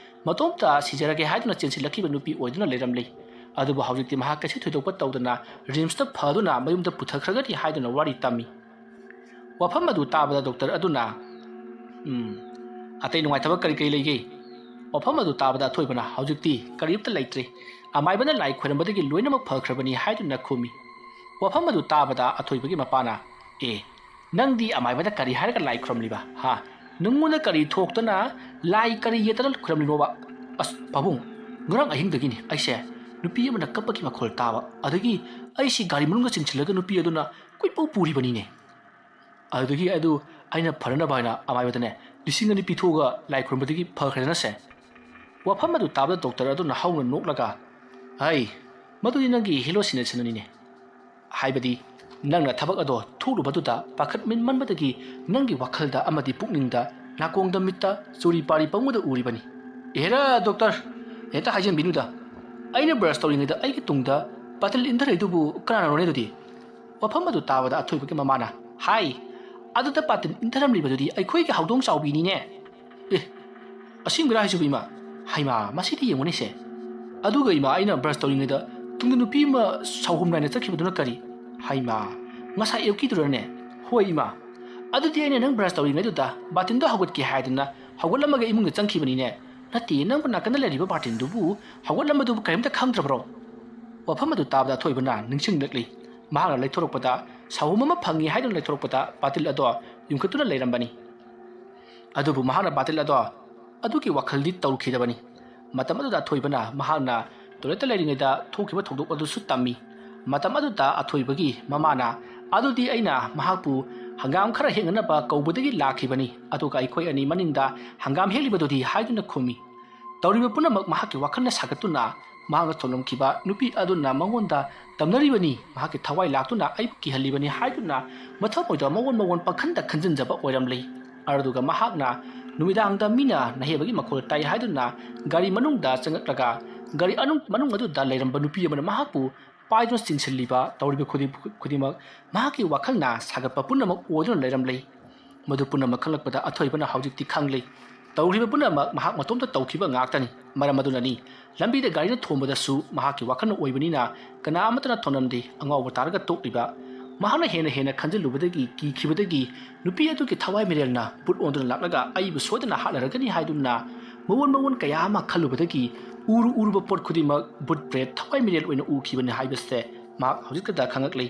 ꯃꯇꯣꯝꯇ ꯁꯤꯖꯔꯒꯦ ꯍꯥꯏꯗꯨꯅ ꯆꯦꯟꯁꯤꯜꯂꯛꯈꯤꯕ ꯅꯨꯄꯤ ꯑꯣꯏꯗꯨꯅ ꯂꯩꯔꯝꯂꯤ꯫ ꯑꯗꯨꯕꯨ ꯍꯧꯖꯤꯛꯇꯤ ꯃꯍꯥꯛ ꯀꯩꯁꯨ ꯊꯣꯏꯗꯣꯛꯄ ꯇꯧꯗꯅ ꯔꯤꯝꯁꯇ ꯐꯗꯨꯅ ꯃꯌꯨꯝꯗ ꯄꯨꯊꯈ꯭ꯔꯒꯅꯤ ꯍꯥꯏꯗꯨꯅ ꯋꯥꯔꯤ ꯇꯝꯃꯤ꯫ ꯋꯥꯐꯝ ꯑꯗꯨ ꯇꯥꯕꯗ ꯗꯣꯛꯇꯔ ꯑꯗꯨꯅ, ꯑꯇꯩ ꯅꯨꯡꯉꯥꯏꯇꯕ ꯀꯔꯤ ꯂꯩꯒꯦ? ꯋꯥꯐꯝ ꯑꯗꯨ ꯇꯥꯕꯗ ꯑꯊꯣꯏꯕꯅ ꯍꯧꯖꯤꯛꯇꯤ ꯀꯔꯤꯝꯇ ꯂꯩꯇ꯭ꯔꯤ, ꯑꯃꯥꯏꯕꯅ ꯂꯥꯏ ꯈꯣꯏꯔꯝꯕꯗꯒꯤ ꯂꯣꯏꯅꯃꯛ ꯐꯈ꯭ꯔꯕꯅꯤ ꯍꯥꯏꯗꯨꯅ ꯈꯨꯝꯃꯤ꯫ ꯋꯥꯐꯝ ꯑꯗꯨ ꯇꯥꯕꯗ ꯑꯊꯣꯏꯕꯒꯤ ꯃꯄꯥꯅ, ꯅꯪꯗꯤ ꯑꯃꯥꯏꯕꯗ ꯀꯔꯤ ꯍꯥꯏꯔꯒ ꯂꯥꯏ ꯈꯨꯔꯝꯂꯤꯕ? ꯅꯪꯉꯣꯟꯗ ꯀꯔꯤ ꯊꯣꯛꯇꯅ ꯂꯥꯏ ꯀꯔꯤ ꯌꯦꯠꯇꯅ ꯈꯨꯔꯝꯂꯤꯅꯣꯕ? ꯑꯁ ꯄꯥꯕꯨꯡ, ꯉꯔꯥꯡ ꯑꯍꯤꯡꯗꯒꯤꯅꯤ ꯑꯩꯁꯦ ꯅꯨꯄꯤ ꯑꯃꯅ ꯀꯞꯄꯒꯤ ꯃꯈꯣꯜ ꯇꯥꯕ, ꯑꯗꯒꯤ ꯑꯩꯁꯤ ꯒꯥꯔꯤ ꯃꯅꯨꯡꯗ ꯆꯤꯡꯁꯤꯜꯂꯒ ꯅꯨꯄꯤ ꯑꯗꯨꯅ ꯀꯣꯏꯄꯨ ꯄꯨꯔꯤꯕꯅꯤꯅꯦ꯫ ꯑꯗꯨꯗꯒꯤ ꯑꯩꯅ ꯐꯅꯅꯕ ꯍꯥꯏꯅ ꯑꯃꯥꯏꯕꯗꯅꯦ 2,000 ꯄꯤꯊꯣꯛꯑꯒ ꯂꯥꯏ ꯈꯨꯔꯨꯝꯕꯗꯒꯤ ꯐꯈ꯭ꯔꯦꯗꯅꯁꯦ꯫ ꯋꯥꯐꯝ ꯑꯗꯨ ꯇꯥꯕꯗ ꯗꯣꯛꯇꯔ ꯑꯗꯨꯅ ꯍꯧꯅ ꯅꯣꯛꯂꯒ, ꯃꯗꯨꯗꯤ ꯅꯪꯒꯤ ꯍꯦꯂꯣꯁꯤꯅꯦꯁꯟꯅꯤꯅꯦ, ꯍꯥꯏꯕꯗꯤ ꯅꯪꯅ ꯊꯕꯛ ꯑꯗꯣ ꯊꯣꯛꯂꯨꯕꯗꯨꯗ ꯄꯥꯈꯠꯃꯟꯕꯗꯒꯤ ꯅꯪꯒꯤ ꯋꯥꯈꯜꯗ ꯑꯃꯗꯤ ꯄꯨꯛꯅꯤꯡꯗ, ꯅꯥꯀꯣꯡꯗ ꯃꯤꯠꯇ ꯆꯨꯔꯤ ꯄꯥꯔꯤ ꯄꯪꯕꯗ ꯎꯔꯤꯕꯅꯤ꯫ ꯍꯦꯔꯥ ꯗꯣꯛꯇꯔ, ꯍꯦꯛꯇ ꯍꯥꯏꯖꯟꯕꯤꯅꯨꯗ, ꯑꯩꯅ ꯕ꯭ꯔꯁ ꯇꯧꯔꯤꯉꯩꯗ ꯑꯩꯒꯤ ꯇꯨꯡꯗ ꯕꯥꯇꯤꯜ ꯏꯟꯊꯔꯛꯏꯗꯨꯕꯨ ꯀꯅꯥꯅꯣꯅꯦ ꯑꯗꯨꯗꯤ? ꯋꯥꯐꯝ ꯑꯗꯨ ꯇꯥꯕꯗ ꯑꯊꯣꯏꯕꯒꯤ ꯃꯃꯥꯅ, ꯑꯗꯨꯗ ꯕꯥꯇꯤꯜ ꯏꯟꯊꯔꯝꯂꯤꯕꯗꯨꯗꯤ ꯑꯩꯈꯣꯏꯒꯤ ꯍꯧꯗꯣꯡ ꯆꯥꯎꯕꯤꯅꯤꯅꯦ꯫ ꯑꯁꯦꯡꯕꯔꯥ ꯍꯥꯏꯁꯤꯕꯨ ꯏꯃꯥ? ꯍꯩꯃꯥ, ꯃꯁꯤꯗꯤ ꯌꯦꯡꯉꯨꯅꯦꯁꯦ꯫ ꯑꯗꯨꯒ ꯏꯃꯥ, ꯑꯩꯅ ꯕ꯭ꯔꯁ ꯇꯧꯔꯤꯉꯩꯗ ꯇꯨꯡꯗ ꯅꯨꯄꯤ ꯑꯃ ꯁꯥꯎꯍꯨꯝ ꯅꯥꯏꯅ ꯆꯠꯈꯤꯕꯗꯨꯅ ꯀꯔꯤ? ꯍꯩꯃꯥ, ꯉꯁꯥꯏ ꯑꯌꯨꯛꯀꯤꯗꯨꯔꯅꯦ? ꯍꯣꯏ ꯏꯃꯥ, ꯑꯗꯨꯗꯤ ꯑꯩꯅ ꯅꯪ ꯕ꯭ꯔꯁ ꯇꯧꯔꯤꯉꯩꯗꯨꯗ ꯕꯥꯇꯤꯟꯗꯣ ꯍꯧꯒꯠꯀꯦ ꯍꯥꯏꯗꯅ ꯍꯧꯒꯠꯂꯝꯃꯒ ꯏꯃꯨꯡꯗ ꯆꯪꯈꯤꯕꯅꯤꯅꯦ꯫ ꯅꯠꯇꯦ, ꯅꯪꯕꯨ ꯅꯥꯀꯟꯗ ꯂꯩꯔꯤꯕ ꯕꯥꯇꯤꯟꯗꯨꯕꯨ ꯍꯧꯒꯠꯂꯝꯕꯗꯨꯕꯨ ꯀꯔꯤꯝꯇ ꯈꯪꯗ꯭ꯔꯕ꯭ꯔꯣ? ꯋꯥꯐꯝ ꯑꯗꯨ ꯇꯥꯕꯗ ꯑꯊꯣꯏꯕꯅ ꯅꯤꯡꯁꯤꯡꯂꯛꯂꯤ꯫ ꯃꯍꯥꯛꯅ ꯂꯩꯊꯣꯔꯛꯄꯗ ꯁꯥꯍꯨꯝ ꯑꯃ ꯐꯪꯉꯤ ꯍꯥꯏꯗꯨꯅ ꯂꯩꯊꯣꯔꯛꯄꯗ ꯕꯥꯇꯤꯜ ꯑꯗꯣ ꯌꯨꯡꯈꯠꯇꯨꯅ ꯂꯩꯔꯝꯕꯅꯤ꯫ ꯑꯗꯨꯕꯨ ꯃꯍꯥꯛꯅ ꯕꯥꯇꯤꯜ ꯑꯗꯣ ꯑꯗꯨꯒꯤ ꯋꯥꯈꯜꯗꯤ ꯇꯧꯈꯤꯗꯕꯅꯤ꯫ ꯃꯇꯝ ꯑꯗꯨꯗ ꯑꯊꯣꯏꯕꯅ ꯃꯍꯥꯛꯅ ꯇꯣꯏꯂꯦꯠꯇ ꯂꯩꯔꯤꯉꯩꯗ ꯊꯣꯛꯈꯤꯕ ꯊꯧꯗꯣꯛ ꯑꯗꯨꯁꯨ ꯇꯝꯃꯤ꯫ ꯃꯇꯝ ꯑꯗꯨꯗ ꯑꯊꯣꯏꯕꯒꯤ ꯃꯃꯥꯅ, ꯑꯗꯨꯗꯤ ꯑꯩꯅ ꯃꯍꯥꯛꯄꯨ ꯍꯪꯒꯥꯝ ꯈꯔ ꯍꯦꯛꯅꯅꯕ ꯀꯧꯕꯗꯒꯤ ꯂꯥꯛꯈꯤꯕꯅꯤ, ꯑꯗꯨꯒ ꯑꯩꯈꯣꯏ ꯑꯅꯤ ꯃꯅꯤꯡꯗ ꯍꯪꯒꯥꯝ ꯍꯦꯛꯂꯤꯕꯗꯨꯗꯤ ꯍꯥꯏꯗꯨꯅ ꯈꯨꯝꯃꯤ꯫ ꯇꯧꯔꯤꯕ ꯄꯨꯝꯅꯃꯛ ꯃꯍꯥꯛꯀꯤ ꯋꯥꯈꯜꯅ ꯁꯥꯒꯠꯇꯨꯅ ꯃꯍꯥꯛꯅ ꯊꯣꯝꯂꯝꯈꯤꯕ ꯅꯨꯄꯤ ꯑꯗꯨꯅ ꯃꯉꯣꯟꯗ ꯇꯝꯅꯔꯤꯕꯅꯤ, ꯃꯍꯥꯛꯀꯤ ꯊꯋꯥꯏ ꯂꯥꯛꯇꯨꯅ ꯑꯩꯕꯨ ꯀꯤꯍꯜꯂꯤꯕꯅꯤ ꯍꯥꯏꯗꯨꯅ ꯃꯊꯃꯣꯏꯗ ꯃꯑꯣꯟ ꯄꯪꯈꯟꯗ ꯈꯟꯖꯤꯟꯖꯕ ꯑꯣꯏꯔꯝꯂꯤ꯫ ꯑꯗꯨꯒ ꯃꯍꯥꯛꯅ ꯅꯨꯃꯤꯗꯥꯡꯗ ꯃꯤꯅ ꯅꯥꯍꯦꯕꯒꯤ ꯃꯈꯣꯜ ꯇꯥꯏ ꯍꯥꯏꯗꯨꯅ ꯒꯥꯔꯤ ꯃꯅꯨꯡꯗ ꯆꯪꯉꯛꯂꯒ ꯒꯥꯔꯤ ꯃꯅꯨꯡ ꯑꯗꯨꯗ ꯂꯩꯔꯝꯕ ꯅꯨꯄꯤ ꯑꯃꯅ ꯃꯍꯥꯛꯄꯨ ꯄꯥꯏꯗꯨꯅ ꯆꯤꯡꯁꯤꯜꯂꯤꯕ, ꯇꯧꯔꯤꯕ ꯈꯨꯗꯤꯡꯃꯛ ꯃꯍꯥꯛꯀꯤ ꯋꯥꯈꯜꯅ ꯁꯥꯒꯠꯄ ꯄꯨꯝꯅꯃꯛ ꯑꯣꯏꯗꯨꯅ ꯂꯩꯔꯝꯂꯤ꯫ ꯃꯗꯨ ꯄꯨꯝꯅꯃꯛ ꯈꯪꯂꯛꯄꯗ ꯑꯊꯣꯏꯕꯅ ꯍꯧꯖꯤꯛꯇꯤ ꯈꯪꯂꯤ, ꯇꯧꯔꯤꯕ ꯄꯨꯝꯅꯃꯛ ꯃꯍꯥꯛ ꯃꯇꯣꯝꯇ ꯇꯧꯈꯤꯕ ꯉꯥꯛꯇꯅꯤ꯫ ꯃꯔꯝ ꯑꯗꯨꯅꯅꯤ ꯂꯝꯕꯤꯗ ꯒꯥꯔꯤꯅ ꯊꯣꯝꯕꯗꯁꯨ ꯃꯍꯥꯛꯀꯤ ꯋꯥꯈꯜꯅ ꯑꯣꯏꯕꯅꯤꯅ ꯀꯅꯥ ꯑꯃꯠꯇꯅ ꯊꯣꯝꯂꯝꯗꯦ, ꯑꯉꯥꯎꯕ ꯇꯥꯔꯒ ꯇꯣꯛꯂꯤꯕ꯫ ꯃꯍꯥꯛꯅ ꯍꯦꯟꯅ ꯈꯟꯖꯤꯜꯂꯨꯕꯗꯒꯤ ꯀꯤꯈꯤꯕꯗꯒꯤ ꯅꯨꯄꯤ ꯑꯗꯨꯒꯤ ꯊꯋꯥꯏ ꯃꯤꯔꯦꯜꯅ ꯕꯨꯠ ꯑꯣꯟꯗꯨꯅ ꯂꯥꯛꯂꯒ ꯑꯩꯕꯨ ꯁꯣꯏꯗꯅ ꯍꯥꯠꯅꯔꯒꯅꯤ ꯍꯥꯏꯗꯨꯅ ꯃꯑꯣꯟ ꯀꯌꯥ ꯑꯃ ꯈꯜꯂꯨꯕꯗꯒꯤ ꯎꯔꯨꯕ ꯄꯣꯠ ꯈꯨꯗꯤꯡꯃꯛ ꯕꯨꯠ ꯄ꯭ꯔꯦꯠ ꯊꯋꯥꯏ ꯃꯤꯔꯦꯜ ꯑꯣꯏꯅ ꯎꯈꯤꯕꯅꯤ ꯍꯥꯏꯕꯁꯦ ꯃꯍꯥꯛ ꯍꯧꯖꯤꯛꯇꯗ ꯈꯪꯂꯛꯂꯤ꯫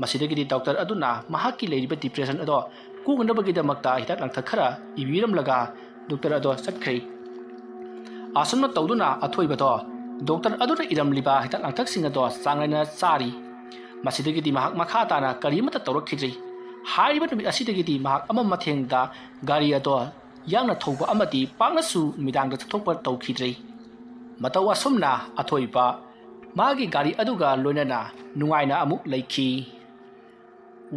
ꯃꯁꯤꯗꯒꯤꯗꯤ ꯗꯣꯛꯇꯔ ꯑꯗꯨꯅ ꯃꯍꯥꯛꯀꯤ ꯂꯩꯔꯤꯕ ꯗꯤꯄ꯭ꯔꯦꯁꯟ ꯑꯗꯣ ꯀꯣꯛꯅꯕꯒꯤꯗꯃꯛꯇ ꯍꯤꯗꯥꯛ ꯂꯥꯡꯊꯛ ꯈꯔ ꯏꯕꯤꯔꯝꯂꯒ ꯗꯣꯛꯇꯔ ꯑꯗꯣ ꯆꯠꯈ꯭ꯔꯦ꯫ ꯑꯁꯨꯝꯅ ꯇꯧꯗꯨꯅ ꯑꯊꯣꯏꯕꯗꯣ ꯗꯣꯛꯇꯔ ꯑꯗꯨꯅ ꯏꯔꯝꯂꯤꯕ ꯍꯤꯗꯥꯛ ꯂꯥꯡꯊꯛꯁꯤꯡ ꯑꯗꯣ ꯆꯥꯡ ꯅꯥꯏꯅ ꯆꯥꯔꯤ꯫ ꯃꯁꯤꯗꯒꯤꯗꯤ ꯃꯍꯥꯛ ꯃꯈꯥ ꯇꯥꯅ ꯀꯔꯤꯃꯠꯇ ꯇꯧꯔꯛꯈꯤꯗ꯭ꯔꯤ꯫ ꯍꯥꯏꯔꯤꯕ ꯅꯨꯃꯤꯠ ꯑꯁꯤꯗꯒꯤꯗꯤ ꯃꯍꯥꯛ ꯃꯊꯦꯡꯗ ꯒꯥꯔꯤ ꯑꯗꯣ ꯌꯥꯡꯅ ꯊꯧꯕ ꯑꯃꯗꯤ ꯄꯥꯛꯅꯁꯨ ꯅꯨꯃꯤꯗꯥꯡꯗ ꯆꯠꯊꯣꯛꯄ ꯇꯧꯈꯤꯗ꯭ꯔꯤ꯫ ꯃꯇꯧ ꯑꯁꯨꯝꯅ ꯑꯊꯣꯏꯕ ꯃꯥꯒꯤ ꯒꯥꯔꯤ ꯑꯗꯨꯒ ꯂꯣꯏꯅꯅ ꯅꯨꯡꯉꯥꯏꯅ ꯑꯃꯨꯛ ꯂꯩꯈꯤ꯫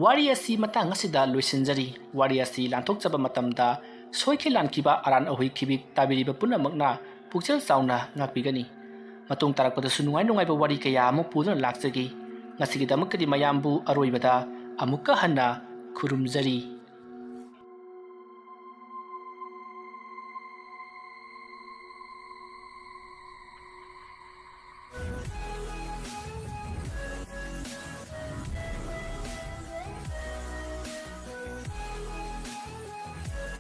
ꯋꯥꯔꯤ ꯑꯁꯤ ꯃꯇꯥꯡ ꯑꯁꯤꯗ ꯂꯣꯏꯁꯤꯟꯖꯔꯤ꯫ ꯋꯥꯔꯤ ꯑꯁꯤ ꯂꯥꯟꯊꯣꯛꯆꯕ ꯃꯇꯝꯗ ꯁꯣꯏꯈꯤ ꯂꯥꯟꯈꯤꯕ ꯑꯔꯥꯟ ꯑꯍꯣꯏ ꯈꯤꯕꯤꯛ ꯇꯥꯕꯤꯔꯤꯕ ꯄꯨꯝꯅꯃꯛꯅ ꯄꯨꯛꯆꯦꯜ ꯆꯥꯎꯅ ꯉꯥꯛꯄꯤꯒꯅꯤ꯫ ꯃꯇꯨꯡ ꯇꯥꯔꯛꯄꯗꯁꯨ ꯅꯨꯡꯉꯥꯏꯕ ꯋꯥꯔꯤ ꯀꯌꯥ ꯑꯃ ꯄꯨꯗꯨꯅ ꯂꯥꯛꯆꯒꯦ꯫ ꯉꯁꯤꯒꯤꯗꯃꯛꯇꯗꯤ ꯃꯌꯥꯝꯕꯨ ꯑꯔꯣꯏꯕꯗ ꯑꯃꯨꯛꯀ ꯍꯟꯅ ꯈꯨꯔꯨꯝꯖꯔꯤ꯫